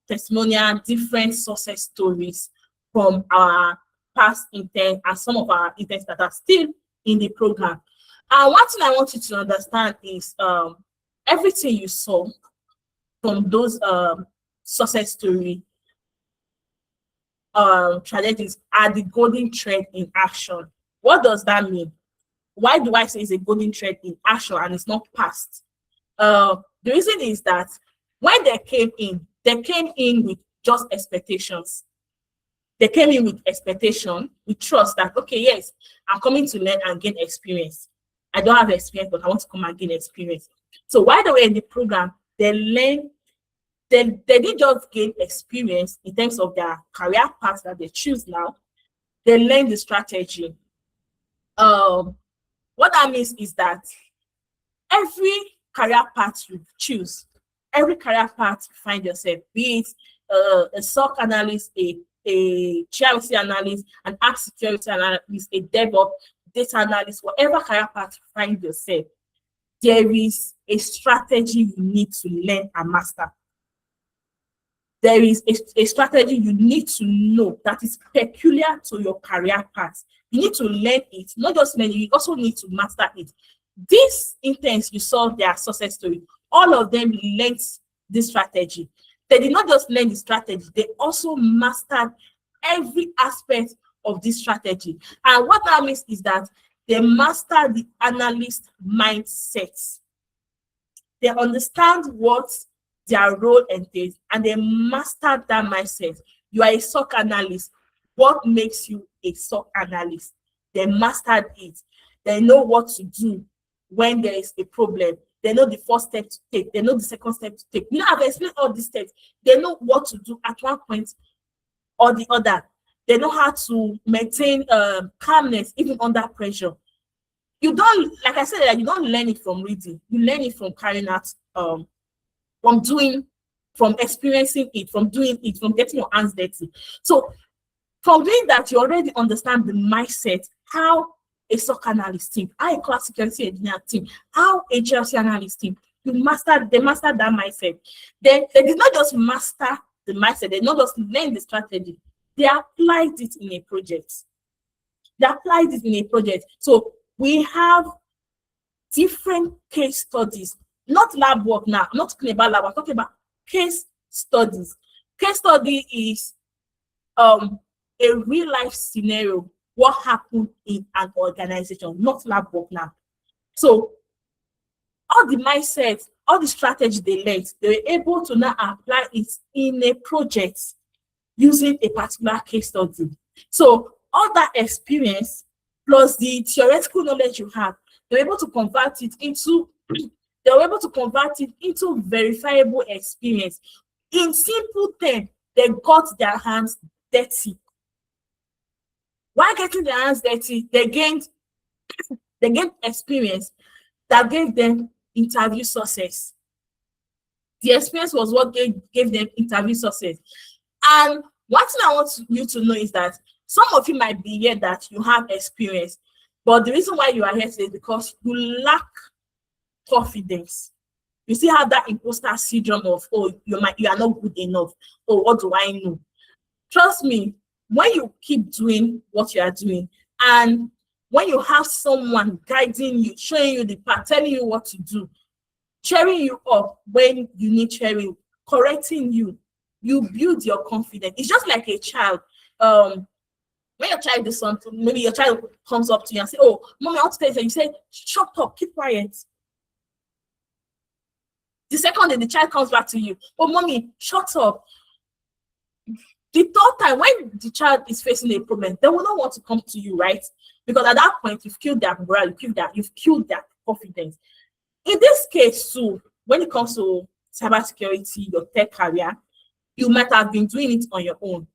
testimonial, different success stories from our past interns and some of our interns that are still in the program. And one thing I want you to understand is everything you saw from those success story tragedies are the golden thread in action. What does that mean? Why do I say it's a golden thread in action and it's not past? The reason is that when they came in with just expectations. They came in with expectation, with trust that, okay, yes, I'm coming to learn and gain experience. I don't have experience, but I want to come and gain experience. So while they were in the program, they learned, they didn't just gain experience in terms of their career path that they choose now. They learned the strategy. What that means is that every career path you choose, every career path you find yourself, be it a SOC analyst, a GRC analyst, an app security analyst, a DevOps, data analyst, whatever career path you find yourself, there is a strategy you need to learn and master. There is a strategy you need to know that is peculiar to your career path. You need to learn it, not just learn it, you also need to master it. These interns, you saw their success story, all of them learned this strategy. They did not just learn the strategy, they also mastered every aspect of this strategy. And what that means is that they master the analyst mindset. They understand what their role entails, and they master that mindset. You are a SOC analyst. What makes you a SOC analyst? They mastered it. They know what to do when there is a problem. They know the first step to take. They know the second step to take. I've explained all these steps. They know what to do at one point or the other. They know how to maintain calmness even under pressure. You don't, like I said, you don't learn it from reading. You learn it from carrying out, from doing, from experiencing it, from doing it, from getting your hands dirty. So from doing that, you already understand the mindset, how a SOC analyst team, how a cloud security engineer team, how a GRC analyst team, they mastered that mindset. They did not just master the mindset, they not just learn the strategy, they applied it in a project. So we have different case studies, not lab work now. I'm not talking about lab, I'm talking about case studies. Case study is a real life scenario, what happened in an organization, not lab work now. So all the mindset, all the strategy they learned, they were able to now apply it in a project using a particular case study. So all that experience plus the theoretical knowledge you have, they were able to convert it into verifiable experience. In simple terms, they got their hands dirty. While getting their hands dirty, they gained experience that gave them interview success. The experience was what gave them interview success. And one thing I want you to know is that Some of you might be here that you have experience, but the reason why you are here today is because you lack confidence. You still have that imposter syndrome of, oh, you are not good enough. Oh, what do I know? Trust me, when you keep doing what you are doing, and when you have someone guiding you, showing you the path, telling you what to do, cheering you up when you need cheering, correcting you, you build your confidence. It's just like a child. When your child does something, maybe your child comes up to you and say, oh, mommy, I want to tell you, you say, shut up, keep quiet. The second day, the child comes back to you, oh, mommy, shut up. The third time, when the child is facing a problem, they will not want to come to you, right? Because at that point, you've killed their morale, you've killed their confidence. In this case, too, when it comes to cybersecurity, your tech career, you might have been doing it on your own.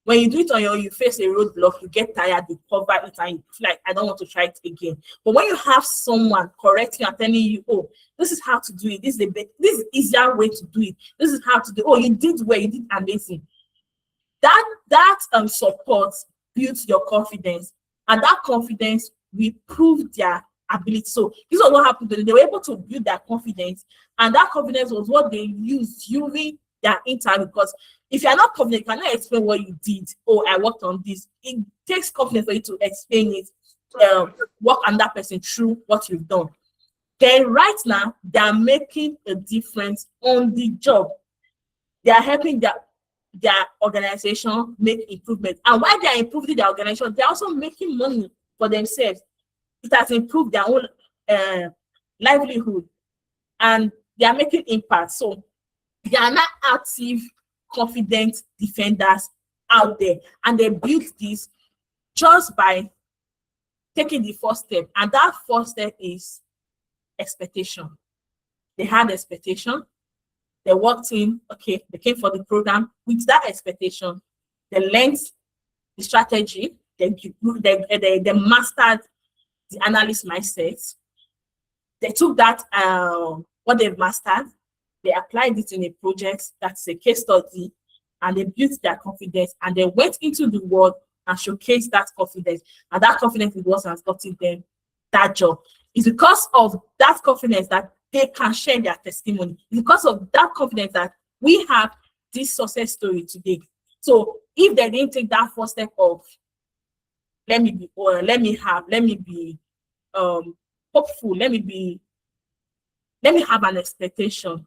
When you do it on your own, you face a roadblock, you get tired, you cover it, and you feel like, I don't want to try it again. But when you have someone correcting you and telling you, oh, this is how to do it, this is easier way to do it, this is how to do it, oh, you did well, you did amazing. That support builds your confidence, and that confidence will prove their ability. So this is what happened. They were able to build their confidence, and that confidence was what they used during their interview. Because if you are not confident, you cannot explain what you did. Oh, I worked on this. It takes confidence for you to explain it, walk on that person through what you've done. Then right now, they are making a difference on the job. They are helping their organization make improvement. And while they are improving their organization, they're also making money for themselves. It has improved their own livelihood, and they are making impact. So they are not active, confident defenders out there, and they built this just by taking the first step. And that first step is expectation. They had expectation. They walked in, okay, they came for the program with that expectation. They learned the strategy, they mastered the analyst mindset. They took that, what they've mastered, they applied it in a project that's a case study, and they built their confidence, and they went into the world and showcased that confidence. And that confidence is what has gotten them that job. It's because of that confidence that they can share their testimony. It's because of that confidence that we have this success story today. So if they didn't take that first step of let me be hopeful, let me have an expectation,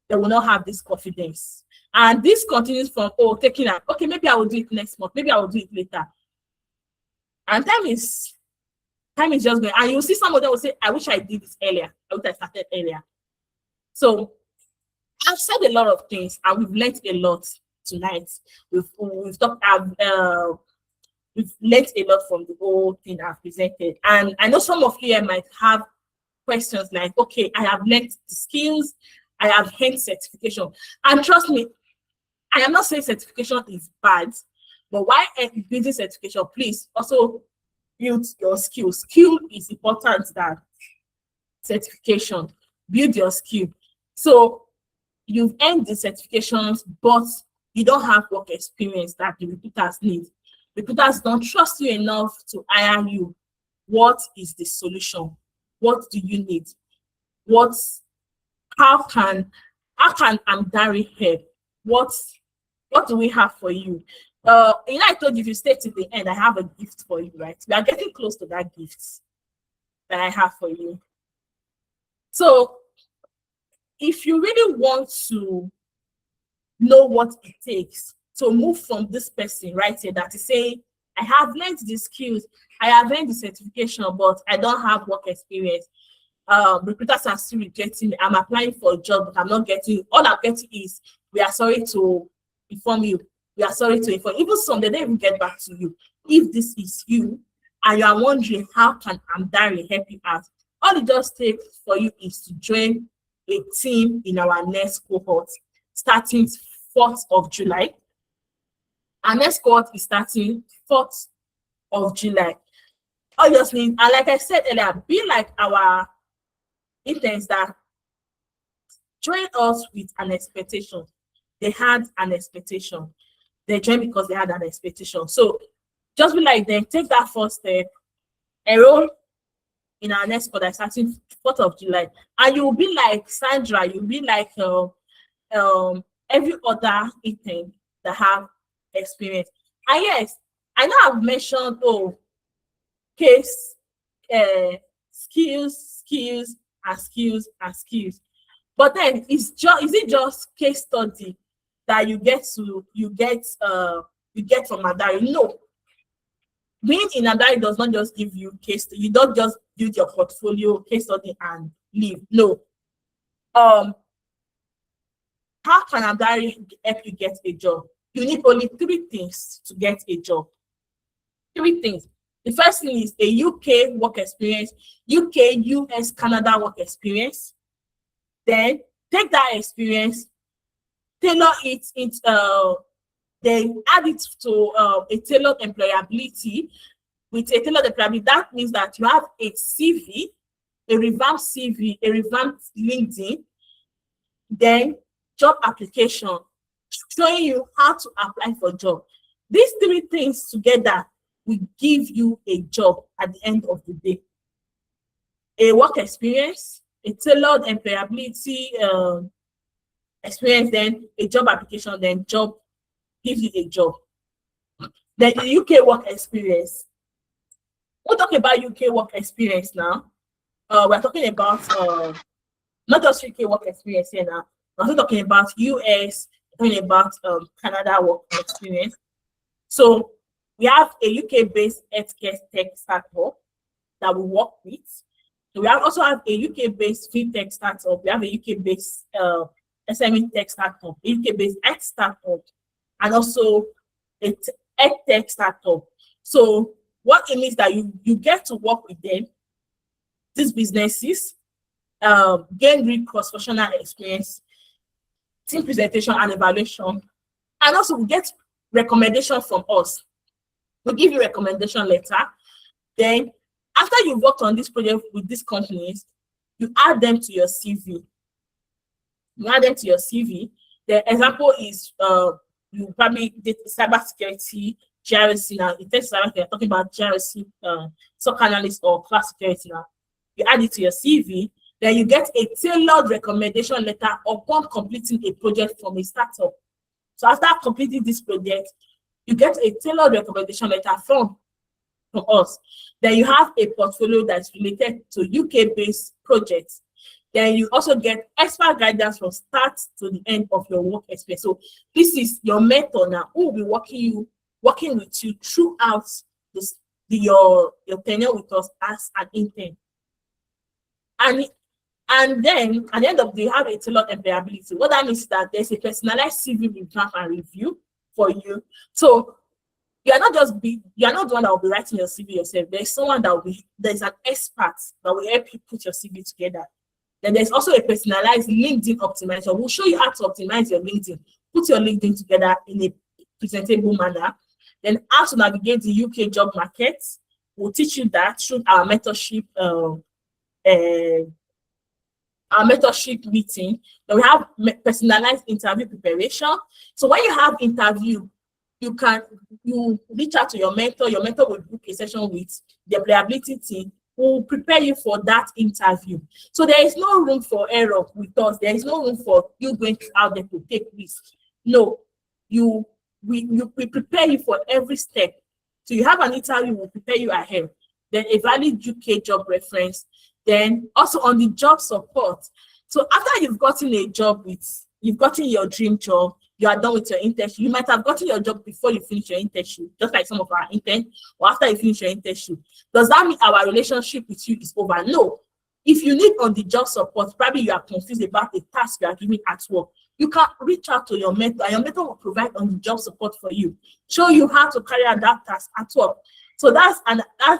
they will not have this confidence. And this continues from taking out, okay, maybe I will do it next month, maybe I will do it later. And time is just going. And you'll see some of them will say, I wish I did this earlier. I wish I started earlier. So I've said a lot of things, and we've learned a lot tonight. We've learned a lot from the whole thing I've presented. And I know some of you might have questions like, okay, I have learned the skills, I have learned certification. And trust me, I am not saying certification is bad, but while building certification, please also build your skills. Skill is important than certification. Build your skill. So you've earned the certifications, but you don't have work experience that the recruiters need. Recruiters don't trust you enough to hire you. What is the solution? What do you need? How can Amdari help? What do we have for you? I told you, if you stay to the end, I have a gift for you, right? We are getting close to that gift that I have for you. So if you really want to know what it takes to move from this person right here that is saying, I have learned the skills, I have learned the certification, but I don't have work experience. Recruiters are still rejecting me. I'm applying for a job, but I'm not getting. All I'm getting is, we are sorry to inform you. We are sorry to inform. Even some, they don't even get back to you. If this is you, and you are wondering how can Amdari help you out, all it just takes for you is to join a team in our next cohort, starting 4th of July. Our next cohort is starting 4th of July. All you just need, and like I said earlier, be like our interns that join us with an expectation. They had an expectation. they join because they had an expectation. So just be like them, take that first step, enroll in our next course starting 4th of July. And you will be like Sandra, you'll be like every other intern that have experience. And yes, I know I've mentioned case skills, and skills. But then is it just case study that you get from Adari? No. Being in Adari does not just give you case study. You don't just build your portfolio, case study, and leave. No. How can Adari help you get a job? You need only 3 things to get a job. 3 things. The first thing is a UK work experience, UK, US, Canada work experience. Then take that experience, tailor it into then add it to a tailored employability. With a tailored employability, that means that you have a CV, a revamped CV, a revamped LinkedIn, then job application showing you how to apply for job. These 3 things together will give you a job at the end of the day. A work experience, a tailored employability experience, then a job application, then job gives you a job. Then the UK work experience. We'll talk about UK work experience now. We're talking about not just UK work experience here now. We're also talking about US, talking about Canada work experience. So we have a UK-based healthcare tech startup that we work with. So we also have a UK-based fintech startup. We have a UK-based SME tech startup, a UK-based health startup, and also a tech startup. So what it means that you get to work with them, these businesses, gain real cross-functional experience, team presentation and evaluation, and also we get recommendation from us. We give you recommendation letter. Then after you've worked on this project with these companies, you add them to your CV. You add them to your CV. The example is you probably did cybersecurity, GRC now. In terms of cybersecurity, talking about GRC, SOC analyst or class security now. You add it to your CV, then you get a tailored recommendation letter upon completing a project from a startup. So after completing this project, you get a tailored recommendation letter from us. Then you have a portfolio that's related to UK-based projects. Then you also get expert guidance from start to the end of your work experience. So this is your mentor now who will be working with you throughout your tenure with us as an intern. And then at the end of the day, you have a tailored employability. What that means is that there's a personalized CV revamp and review for you. So you are not the one that will be writing your CV yourself. There's someone there's an expert that will help you put your CV together. Then there's also a personalized LinkedIn optimizer. We'll show you how to optimize your LinkedIn, put your LinkedIn together in a presentable manner. Then how to navigate the UK job market. We'll teach you that through our mentorship meeting. Then we have personalized interview preparation. So when you have interview, you reach out to your mentor. Your mentor will book a session with the employability team who will prepare you for that interview. So there is no room for error with us. There is no room for you going out there to take risks. No, we prepare you for every step. So you have an interview, we'll prepare you ahead. Then a valid UK job reference. Then also on the job support. So after you've gotten a job you've gotten your dream job, you are done with your internship. You might have gotten your job before you finish your internship, just like some of our interns, or after you finish your internship. Does that mean our relationship with you is over? No. If you need on the job support, probably you are confused about the task you are giving at work, you can reach out to your mentor, and your mentor will provide on the job support for you, show you how to carry out that task at work. So that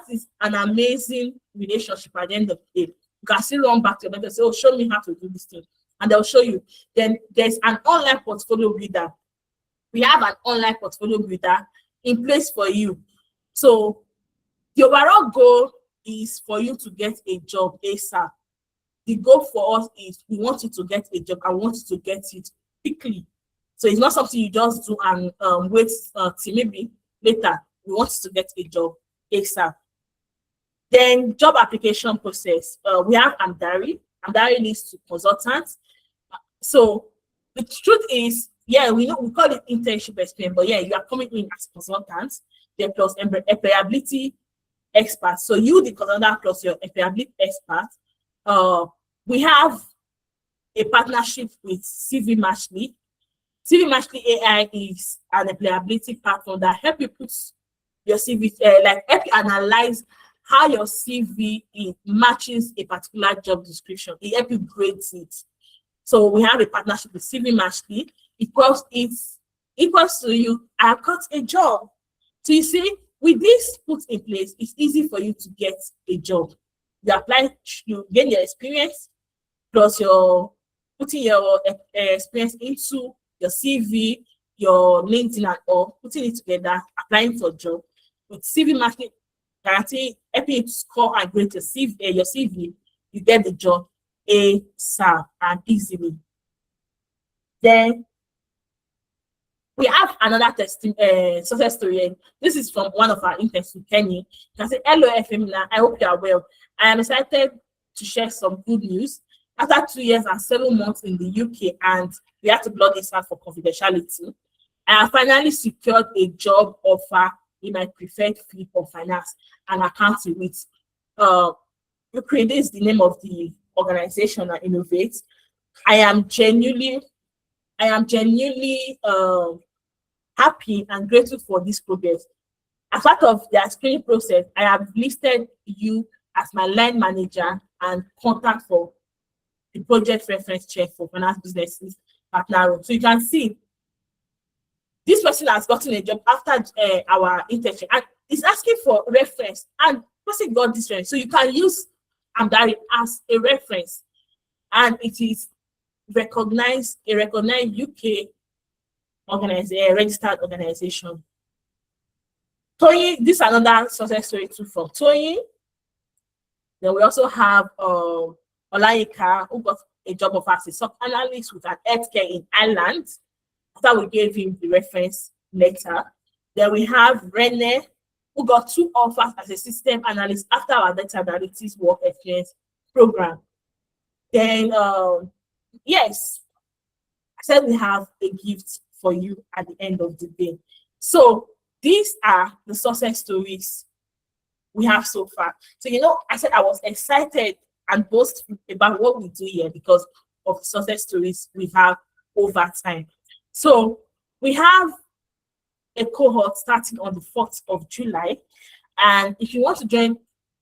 is an amazing relationship at the end of the day. You can still run back to your mentor and say, oh, show me how to do this thing. And they'll show you. Then there's an online portfolio builder. We have an online portfolio builder in place for you. So the overall goal is for you to get a job ASAP. The goal for us is we want you to get a job. I want you to get it quickly. So it's not something you just do and wait till maybe later you want to get a job ASAP. Then job application process. We have Amdari. Amdari leads to consultants. So the truth is, yeah, we call it internship experience, but yeah, you are coming in as consultants, then plus employability expert. So you, the consultant, plus your employability expert. We have a partnership with CV Matchly. CV Matchly AI is an employability platform that help you put your CV, like help you analyze how your CV matches a particular job description. It help you grade it. So we have a partnership with CV Matchly. Equals to you, I got a job. So you see, with this put in place, it's easy for you to get a job. You apply, you gain your experience, plus your putting your experience into your CV, your LinkedIn, and all, putting it together, applying for a job. With CV Matchly, guarantee helping you to score and grade your CV, you get the job ASAP and easily. Then we have another success story. This is from one of our interns in Kenya. You can say, hello, FMina. I hope you are well. I am excited to share some good news. After 2 years and 7 months in the UK, and we had to block this out for confidentiality, I have finally secured a job offer in my preferred field of finance and accounting with Ukraine. This is the name of the organization that innovates. I am genuinely happy and grateful for this progress. As part of the screening process, I have listed you as my line manager and contact for the project reference check for finance businesses partner role. So you can see this person has gotten a job after our internship and is asking for reference, and person got this reference. So you can use Amdari as a reference, and it is a recognized UK registered organization. Toyin, this is another success story too from Toyin. Then we also have Olayinka, who got a job of as a SOC analyst with an healthcare in Ireland after we gave him the reference letter. Then we have Rene, who got 2 offers as a system analyst after our data analytics work experience program. Then yes, I said we have a gift for you at the end of the day. So these are the success stories we have so far. So I said I was excited and boastful about what we do here because of the success stories we have over time. So we have a cohort starting on the 4th of July. And if you want to join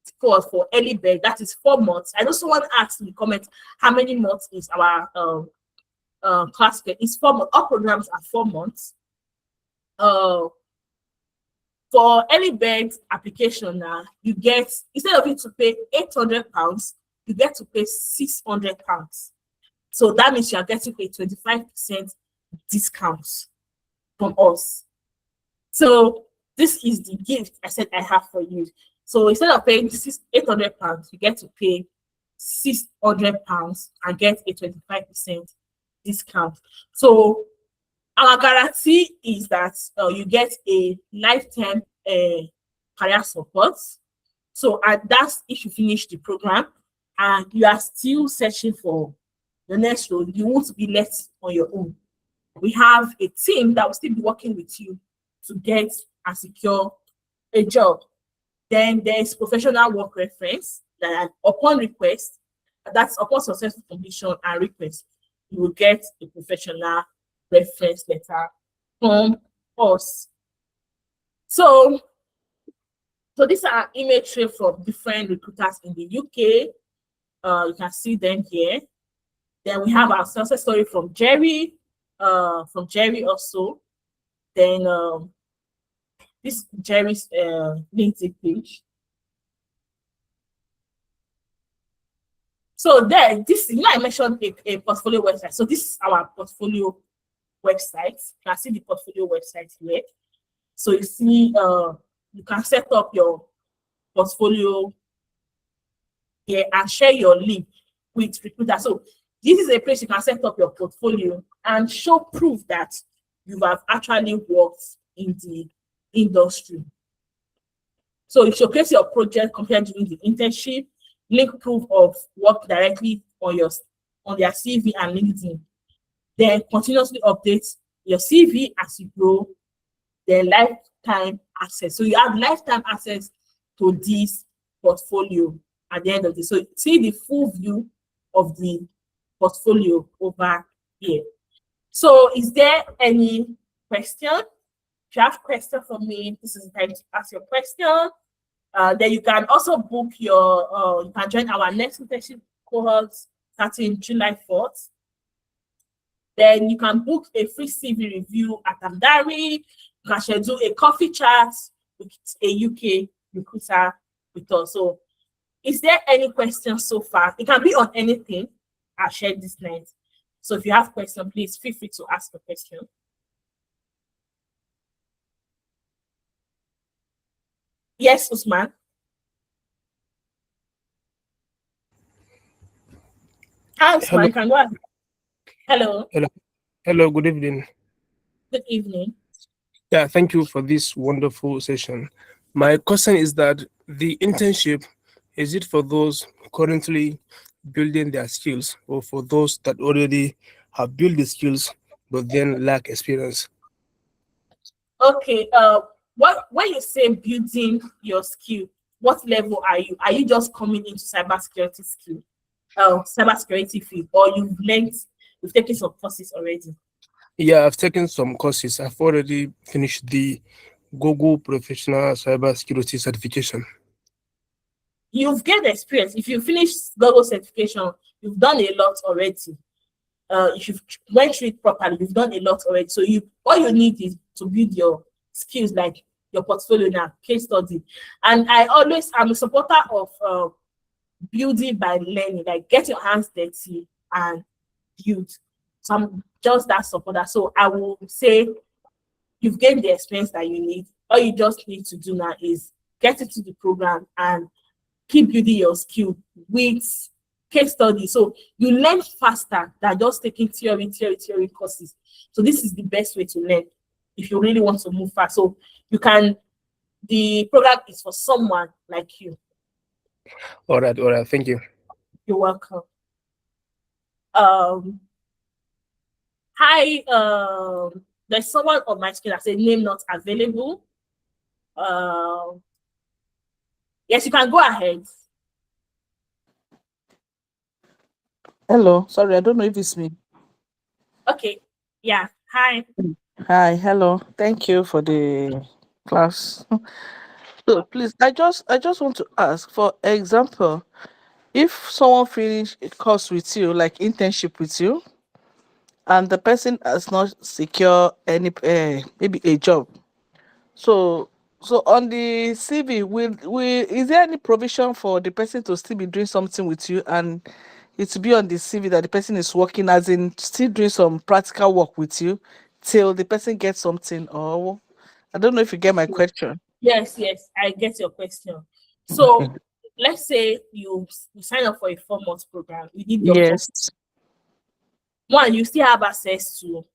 the cohort for early bird, that is 4 months. I also want to ask in the comments how many months is our class period. It's 4 months. All programs are 4 months. For early bird application now, you get, instead of you to pay £800, you get to pay £600. So that means you are getting a 25% discount from us. So this is the gift I said I have for you. So instead of paying £800, you get to pay £600 and get a 25% discount. So our guarantee is that you get a lifetime career support. So that's if you finish the program and you are still searching for the next role, you won't be left on your own. We have a team that will still be working with you to get and secure a job. Then there's professional work reference that upon request, that's upon successful completion and request, you will get a professional reference letter from us. So these are email trail from different recruiters in the UK. You can see them here. Then we have our success story from Jerry also. Then this Jerry's LinkedIn page. So there, this I mentioned a portfolio website. So this is our portfolio website. You can see the portfolio website here. So you see, you can set up your portfolio here and share your link with recruiters. So this is a place you can set up your portfolio and show proof that you have actually worked in the industry. So you showcase your project compared during the internship, link proof of work directly on their CV and LinkedIn. Then continuously update your CV as you grow. Then lifetime access. So you have lifetime access to this portfolio at the end of this. So see the full view of the portfolio over here. So is there any question? If you have question for me, this is the time to ask your question. Then you can also book you can join our next internship cohort starting July 4th. Then you can book a free CV review at Amdari. You can schedule a coffee chat with a UK recruiter with us. So is there any questions so far? It can be on anything I shared this night. So if you have questions, please feel free to ask a question. Yes, Usman. Hi, Usman. Hello. You can go ahead. Hello. Hello, good evening. Good evening. Yeah, thank you for this wonderful session. My question is that the internship, is it for those currently building their skills or for those that already have built the skills but then lack experience? Okay. When you say building your skill, what level are you? Are you just coming into cybersecurity skill, cybersecurity field, or you've taken some courses already? Yeah, I've taken some courses. I've already finished the Google Professional Cybersecurity certification. You've gained experience. If you finish Google certification, you've done a lot already. If you've went through it properly, you've done a lot already. So all you need is to build your skills, like your portfolio now, case study. And I'm a supporter of building by learning, like get your hands dirty and build. So I'm just that supporter. So I will say you've gained the experience that you need. All you just need to do now is get into the program and keep building your skill with case study. So you learn faster than just taking theory courses. So this is the best way to learn if you really want to move fast. So the program is for someone like you. All right, thank you. You're welcome. Hi, there's someone on my screen that said name not available. Yes, you can go ahead. Hello, sorry, I don't know if it's me. Okay, yeah, hi. Hi, hello. Thank you for the class. So please, I just want to ask, for example, if someone finish a course with you, like internship with you, and the person has not secure any maybe a job, so on the CV, is there any provision for the person to still be doing something with you, and it to be on the CV that the person is working, as in still doing some practical work with you till the person gets something? Or I don't know if you get my question. Yes, I get your question. Okay. So let's say you sign up for a 4-month program. You did your Yes. one, you still have access to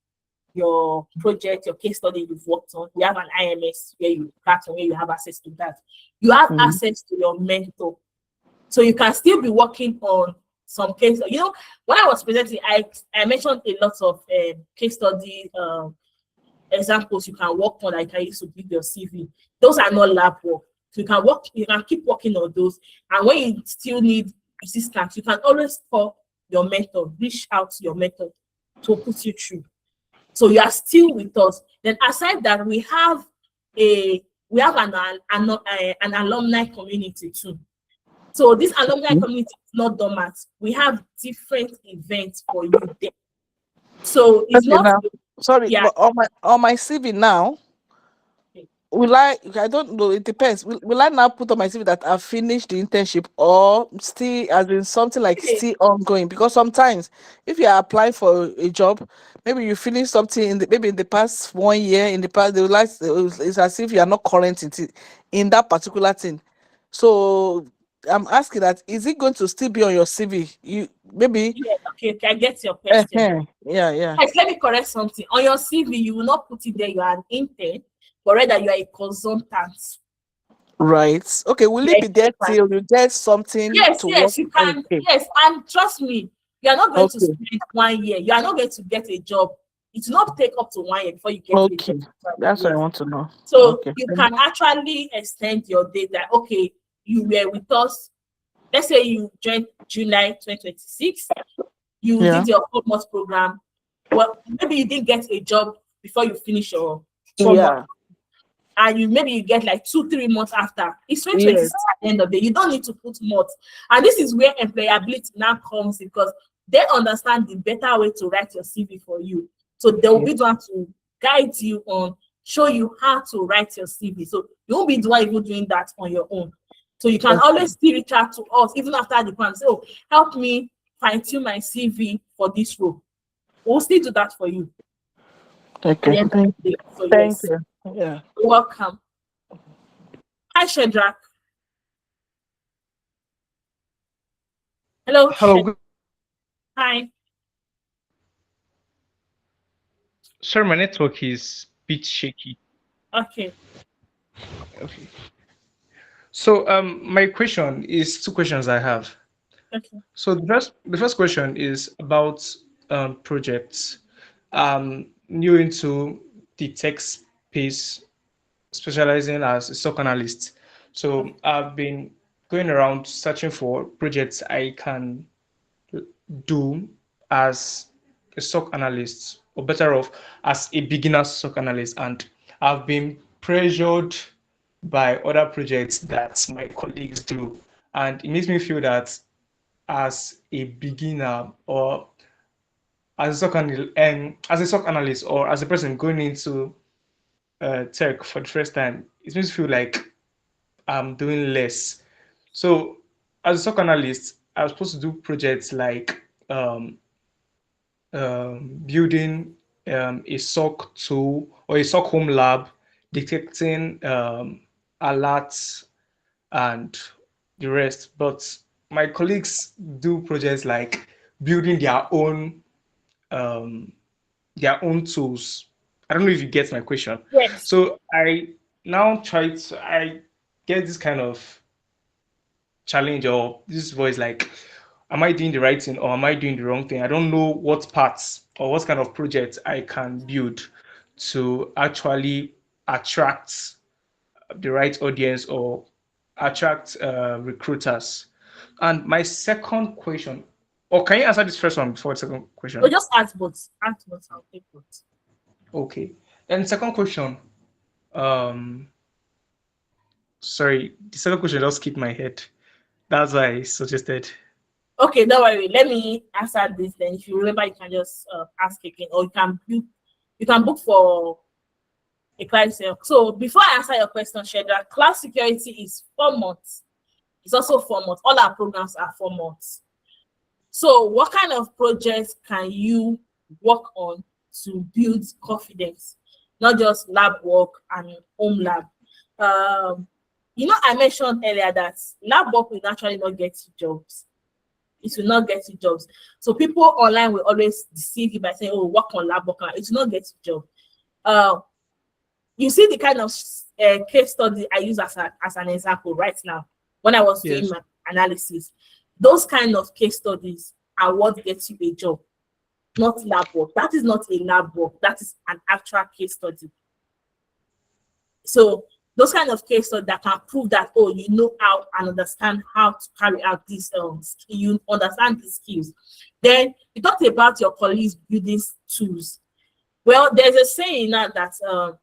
your project, your case study you've worked on. We have an IMS where you have access to that. You have Mhm. access to your mentor. So you can still be working on some case. You know, when I was presenting, I mentioned a lot of case study examples you can work on that you can use to build your CV. Those are not lab work. So you can keep working on those. And when you still need assistance, you can always call your mentor, reach out to your mentor to put you through. So you are still with us. Then aside that, we have an alumni community too. So this alumni community is not dormant. We have different events for you there. So it's Okay, not now, sorry, yeah. but on my CV now, I don't know, it depends. Will I now put on my CV that I've finished the internship, or still as in something like still ongoing? Because sometimes if you are applying for a job, maybe you finish something maybe in the past 1 year, in the past, it's as if you are not current in that particular thing. So I'm asking that, is it going to still be on your CV? maybe. Yeah, okay, I get your question. Yeah. Guys, let me correct something. On your CV, you will not put it there you are an intern, but rather you are a consultant. Right. Okay, will Yeah, it be there till you get something yes, to work? yes, you can. Okay. Yes, and trust me, you are not going to Okay. spend 1 year. You are not going to get a job. It will not take up to 1 year before you get a Okay. job. That's what I Yes. want to know. So Okay. you can actually extend your data. Okay, you were with us. Let's say you joined July 2026. You Yeah. did your 4 month program. Well, maybe you didn't get a job before you finish your 4 months. Yeah. And maybe you get like 2-3 months after. It's 2026 Yes. at the end of the day. You don't need to put months. And this is where employability now comes, because they understand the better way to write your CV for you. So they will be the one to guide you on, show you how to write your CV. So you won't be the one even doing that on your own. So you can always still reach out to us even after the plan. Say, oh, help me fine-tune my CV for this role. We'll still do that for you. Okay. Thank you. So Thank yes, you. Yeah. you're welcome. Hi, Shadrach. Hello. Hello. Hi. Sorry, my network is a bit shaky. Okay. Okay. So my question is 2 questions I have. Okay. So the first question is about projects. New into the tech space, specializing as a SOC analyst. So I've been going around searching for projects I can do as a SOC analyst, or better off, as a beginner SOC analyst. And I've been pressured by other projects that my colleagues do. And it makes me feel that as a beginner, or as a SOC analyst, or as a person going into tech for the first time, it makes me feel like I'm doing less. So as a SOC analyst, I was supposed to do projects like building a SOC tool or a SOC home lab, detecting alerts and the rest. But my colleagues do projects like building um, their own tools. I don't know if you get my question. Yes. So I now I get this kind of challenge, or this voice like, am I doing the right thing or am I doing the wrong thing? I don't know what parts or what kind of project I can build to actually attract the right audience or attract recruiters. And my second question, or can you answer this first one before the second question? So just ask both. Ask both. I'll take both. Okay. And second question, um, sorry, the second question just skipped my head. That's why I suggested. Okay, don't worry. Let me answer this. Then, if you remember, you can just ask again, or you can book for a client sale. So before I answer your question, Shadrach, cloud security is 4 months. It's also 4 months. All our programs are 4 months. So what kind of projects can you work on to build confidence, not just lab work and home lab? I mentioned earlier that lab work will naturally not get you jobs. It will not get you jobs. So people online will always deceive you by saying, oh, work on lab work. It will not get you job. You see the kind of case study I use as an example right now when I was doing my analysis. Those kind of case studies are what gets you a job, not lab work. That is not a lab work. That is an actual case study. So those kind of case studies that can prove that, oh, you know how and understand how to carry out these you understand these skills. Then you talked about your colleagues building tools. Well, there's a saying now that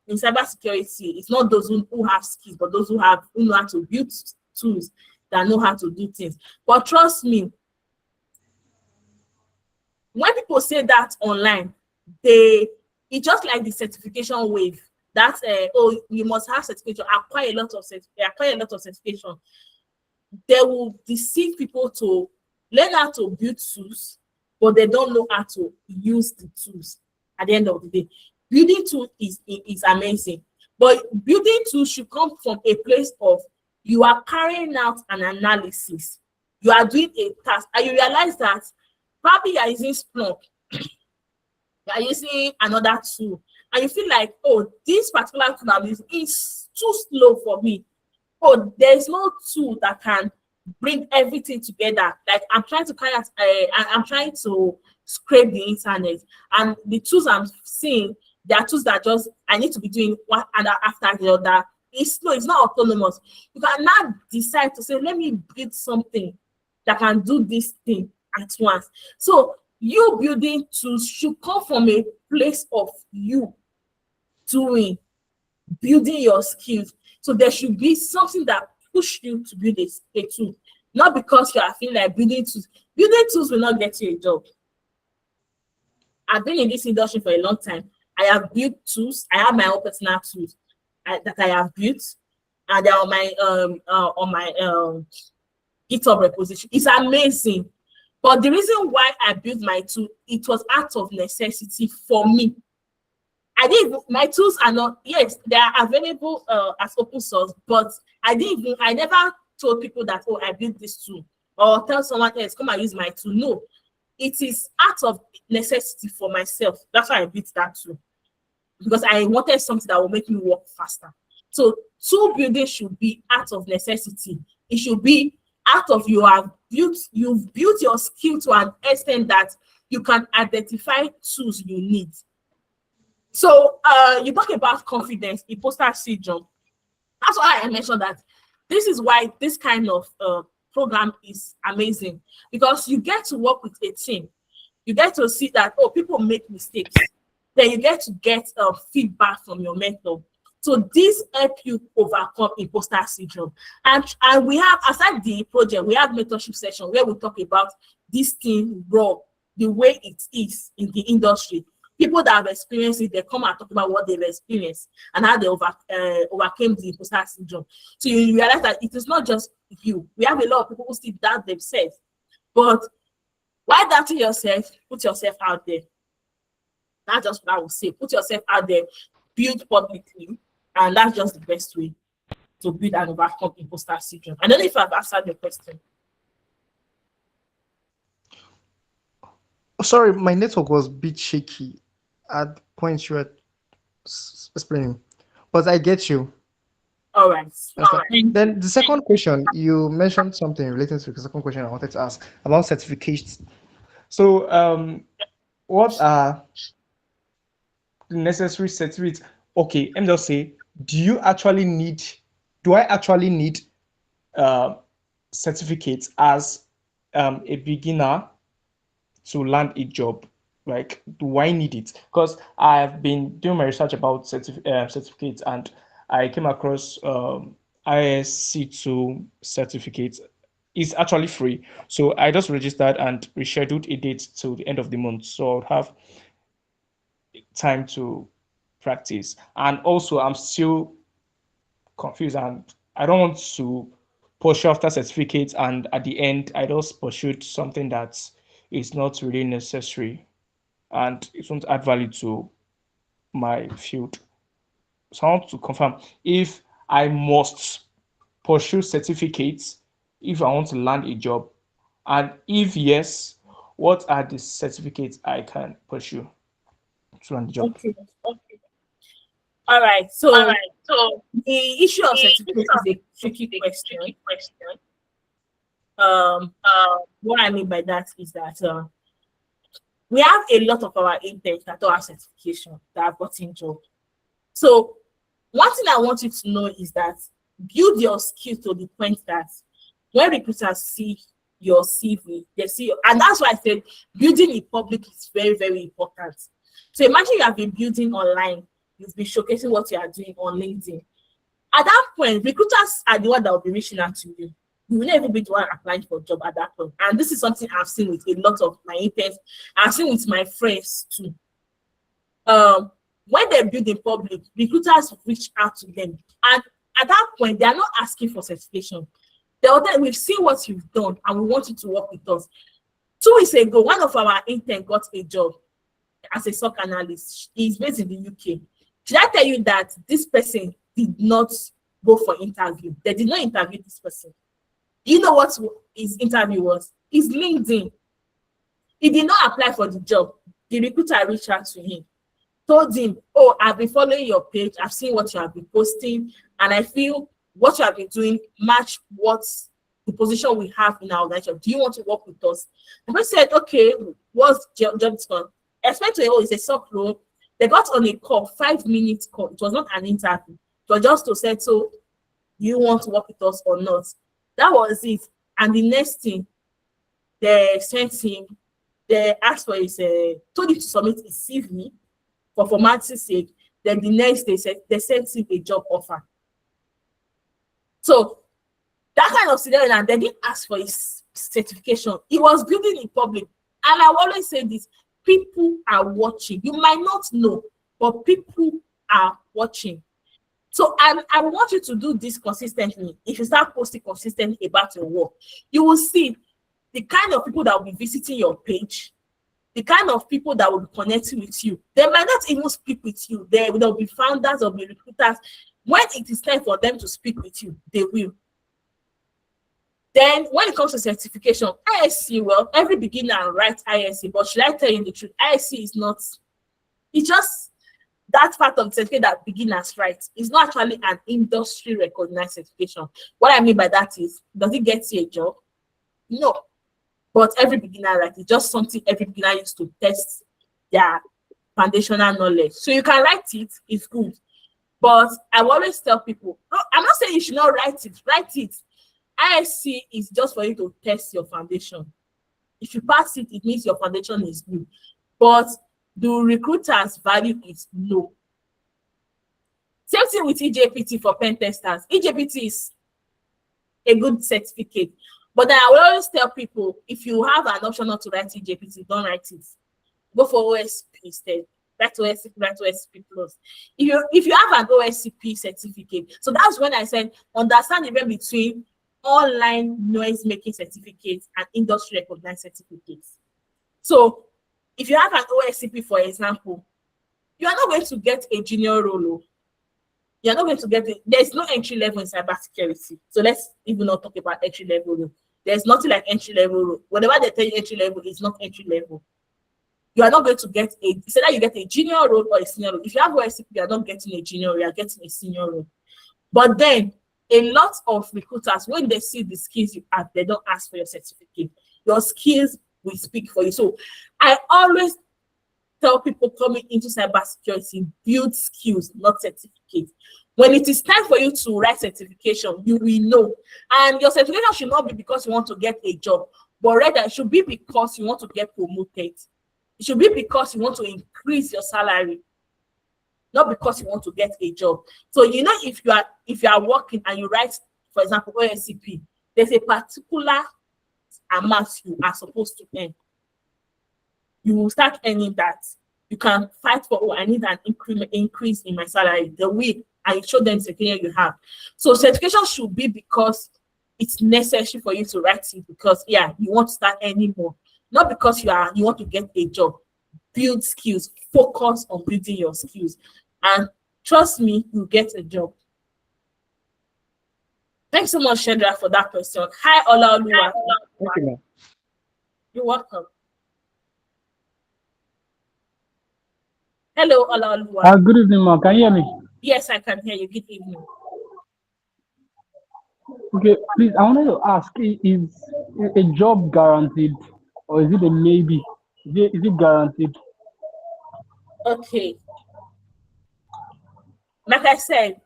in cybersecurity, it's not those who have skills, but those who know how to build tools that know how to do things. But trust me, when people say that online, it's just like the certification wave. That's oh, you must have certification, acquire a lot of certification. They will deceive people to learn how to build tools, but they don't know how to use the tools. At the end of the day, building tools is amazing, but building tools should come from a place of you are carrying out an analysis, you are doing a task, and you realize that Probably you are using Splunk, you are using another tool, and you feel like, oh, this particular tool is too slow for me. Oh, there's no tool that can bring everything together. Like I'm trying to kind of, I'm trying to scrape the internet, and the tools I'm seeing, there are tools that just I need to be doing one after the other. It's slow. It's not autonomous. You can now decide to say, let me build something that can do this thing at once. So you building tools should come from a place of you building your skills. So there should be something that push you to build a tool, not because you are feeling like building tools. Building tools will not get you a job. I've been in this industry for a long time. I have built tools. I have my own personal tools that I have built, and they're on my GitHub repository. It's amazing. But the reason why I built my tool, it was out of necessity for me. My tools are not, yes, they are available as open source, but I never told people that, oh, I built this tool, or tell someone else, come and use my tool. No, it is out of necessity for myself. That's why I built that tool, because I wanted something that will make me work faster. So tool building should be out of necessity. It should be out of you've built your skill to an extent that you can identify tools you need. So you talk about confidence, imposter syndrome. That's why I mentioned that this is why this kind of program is amazing, because you get to work with a team. You get to see that, oh, people make mistakes. Then you get to get feedback from your mentor. So this help you overcome imposter syndrome. And we have, aside the project, we have mentorship session where we talk about this thing raw, the way it is in the industry. People that have experienced it, they come and talk about what they've experienced and how they overcame the imposter syndrome. So you realize that it is not just you. We have a lot of people who still doubt themselves. But why doubting yourself? Put yourself out there. That's just what I would say. Put yourself out there, build publicly, and that's just the best way to build and overcome imposter syndrome. I don't know if I've answered your question. Sorry, my network was a bit shaky at the point you were explaining, but I get you. All right. Then the second question, you mentioned something related to the second question I wanted to ask about certificates. So, what are the necessary certificates? Okay, let me just say, do I actually need certificates as a beginner to land a job? Like, do I need it? Because I've been doing my research about certificates, and I came across ISC2 certificate. It's actually free. So I just registered and rescheduled a date till the end of the month. So I'll have time to practice. And also, I'm still confused, and I don't want to pursue after certificates, and at the end, I just pursued something that is not really necessary, and it won't add value to my field. So I want to confirm if I must pursue certificates if I want to land a job, and if yes, what are the certificates I can pursue to land the job? Okay. All right. So the issue of certificate is a tricky question. What I mean by that is that we have a lot of our interns that don't have certification that have gotten job. So one thing I want you to know is that build your skills to the point that when recruiters see your CV, they see, and that's why I said building in public is very, very important. So imagine you have been building online, you've been showcasing what you are doing on LinkedIn. At that point, recruiters are the one that will be reaching out to you. You will never be the one applying for a job at that point. And this is something I've seen with a lot of my interns. I've seen with my friends too. When they build in public, recruiters reach out to them. And at that point, they are not asking for certification. They'll tell, we've seen what you've done and we want you to work with us. 2 weeks ago, one of our interns got a job as a SOC analyst. He's based in the UK. Should I tell you that this person did not go for interview? They did not interview this person. You know what his interview was? His LinkedIn. He did not apply for the job. The recruiter reached out to him, told him, oh, I've been following your page, I've seen what you have been posting, and I feel what you have been doing match what the position we have in our organization. Do you want to work with us? The person said, okay, what's job description? Explain to him, oh, it's a sub role. They got on a call, 5-minute call. It was not an interview. It was just to say, so you want to work with us or not? That was it. And the next thing, they sent him, they asked for his, told him to submit his CV for formality's sake. Then the next day, they sent him a job offer. So that kind of scenario, and they didn't ask for his certification. He was building in public. And I always say this, people are watching. You might not know, but people are watching. So I want you to do this consistently. If you start posting consistently about your work, you will see the kind of people that will be visiting your page, the kind of people that will be connecting with you. They might not even speak with you. There will be founders or be recruiters. When it is time for them to speak with you, they will. Then when it comes to certification, ISC, well, every beginner writes ISC, but should I tell you the truth? ISC is not, it's just that part of the certificate that beginners write. It's not actually an industry recognized certification. What I mean by that is, does it get you a job? No. But every beginner writes. It's just something every beginner used to test their foundational knowledge. So you can write it, it's good. But I always tell people, no, I'm not saying you should not write it, write it. ISC is just for you to test your foundation. If you pass it, it means your foundation is good. But do recruiters value it? No. Same thing with EJPT for pen testers. EJPT is a good certificate. But I will always tell people, if you have an option not to write EJPT, don't write it. Go for OSP instead. Write OSP plus. If you have an OSCP certificate, so that's when I said understand the difference between online noise making certificates and industry recognized certificates. So if you have an OSCP, for example, you are not going to get a junior role. You're not going to get it. There's no entry level in cybersecurity. So let's even not talk about entry level. There's nothing like entry level. Whatever they tell you entry level is not entry level. You are not going to get so that you get a junior role or a senior role. If you have OSCP, you are not getting a junior role, you are getting a senior role. But then a lot of recruiters, when they see the skills you have, they don't ask for your certificate. Your skills will speak for you. So I always tell people coming into cybersecurity, build skills, not certificates. When it is time for you to write certification, you will know. And your certification should not be because you want to get a job, but rather it should be because you want to get promoted. It should be because you want to increase your salary, not because you want to get a job. So you know, if you are working and you write, for example, OSCP, there's a particular amount you are supposed to earn. You will start earning that. You can fight for, oh, I need an increase in my salary the week, and you show them the certificate you have. So certification should be because it's necessary for you to write it, because yeah, you want to start earning more, not because you want to get a job. Build skills, focus on building your skills, and trust me, you'll get a job. Thanks so much, Shedra, for that question. Hi, Olaoluwa. Thank you, ma'am. You're welcome. Hello, Olaoluwa. Good evening, ma'am. Can you hear me? Yes, I can hear you. Good evening. Okay, please, I wanted to ask, is a job guaranteed or is it a maybe? Is it guaranteed? Okay. Like I said,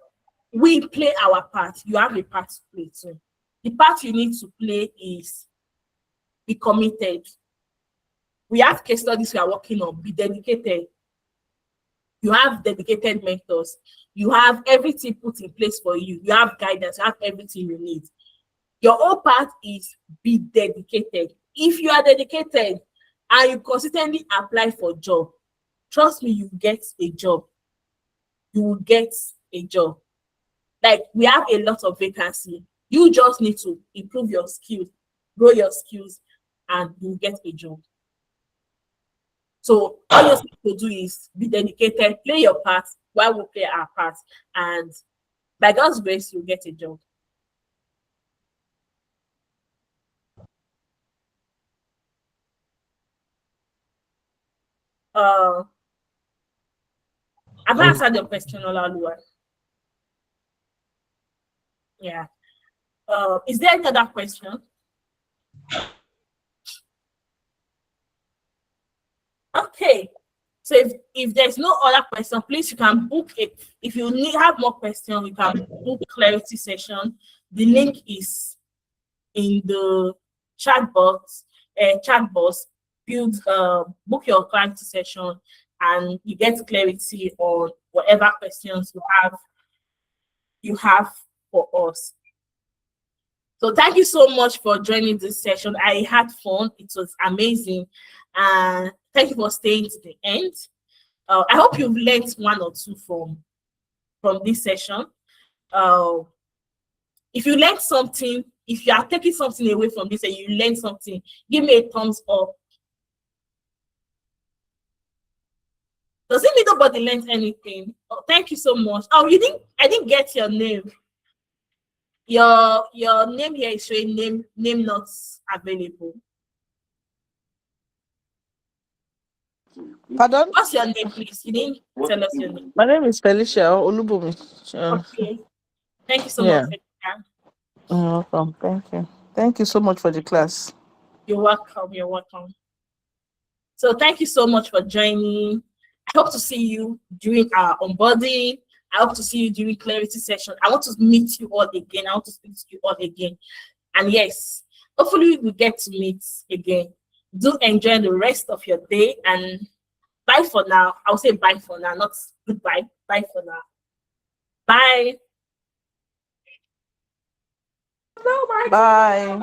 we play our part. You have a part to play too. The part you need to play is be committed. We have case studies we are working on. Be dedicated. You have dedicated mentors. You have everything put in place for you. You have guidance. You have everything you need. Your own part is be dedicated. If you are dedicated and you consistently apply for a job, trust me, you get a job. You will get a job. Like, we have a lot of vacancy. You just need to improve your skills, grow your skills, and you get a job. So all you need to do is be dedicated, play your part while we play our part, and by God's grace, you'll get a job. Have I answered your question, Olaoluwa? Yeah. Is there any other question? Okay. So if there's no other question, please you can book it. If you have more questions, you can book clarity session. The link is in the chat box. Book your clarity session, and you get clarity on whatever questions you have for us. So thank you so much for joining this session. I had fun. It was amazing. And thank you for staying to the end. I hope you've learned one or two from this session. If you learned something, if you are taking something away from this and you learned something, give me a thumbs up. Does it mean nobody learned anything? Oh, thank you so much. Oh, I didn't get your name. Your name here is showing name not available. Pardon? What's your name, please? You didn't tell us your name. My name is Felicia Olubumi. Okay. Thank you so Yeah. much, Felicia. You're welcome. Thank you. Thank you so much for the class. You're welcome. You're welcome. So thank you so much for joining. I hope to see you during our onboarding. I hope to see you during clarity session. I want to meet you all again. I want to speak to you all again. And yes, hopefully we get to meet again. Do enjoy the rest of your day, and bye for now. I'll say bye for now, not goodbye. Bye for now. Bye. Bye.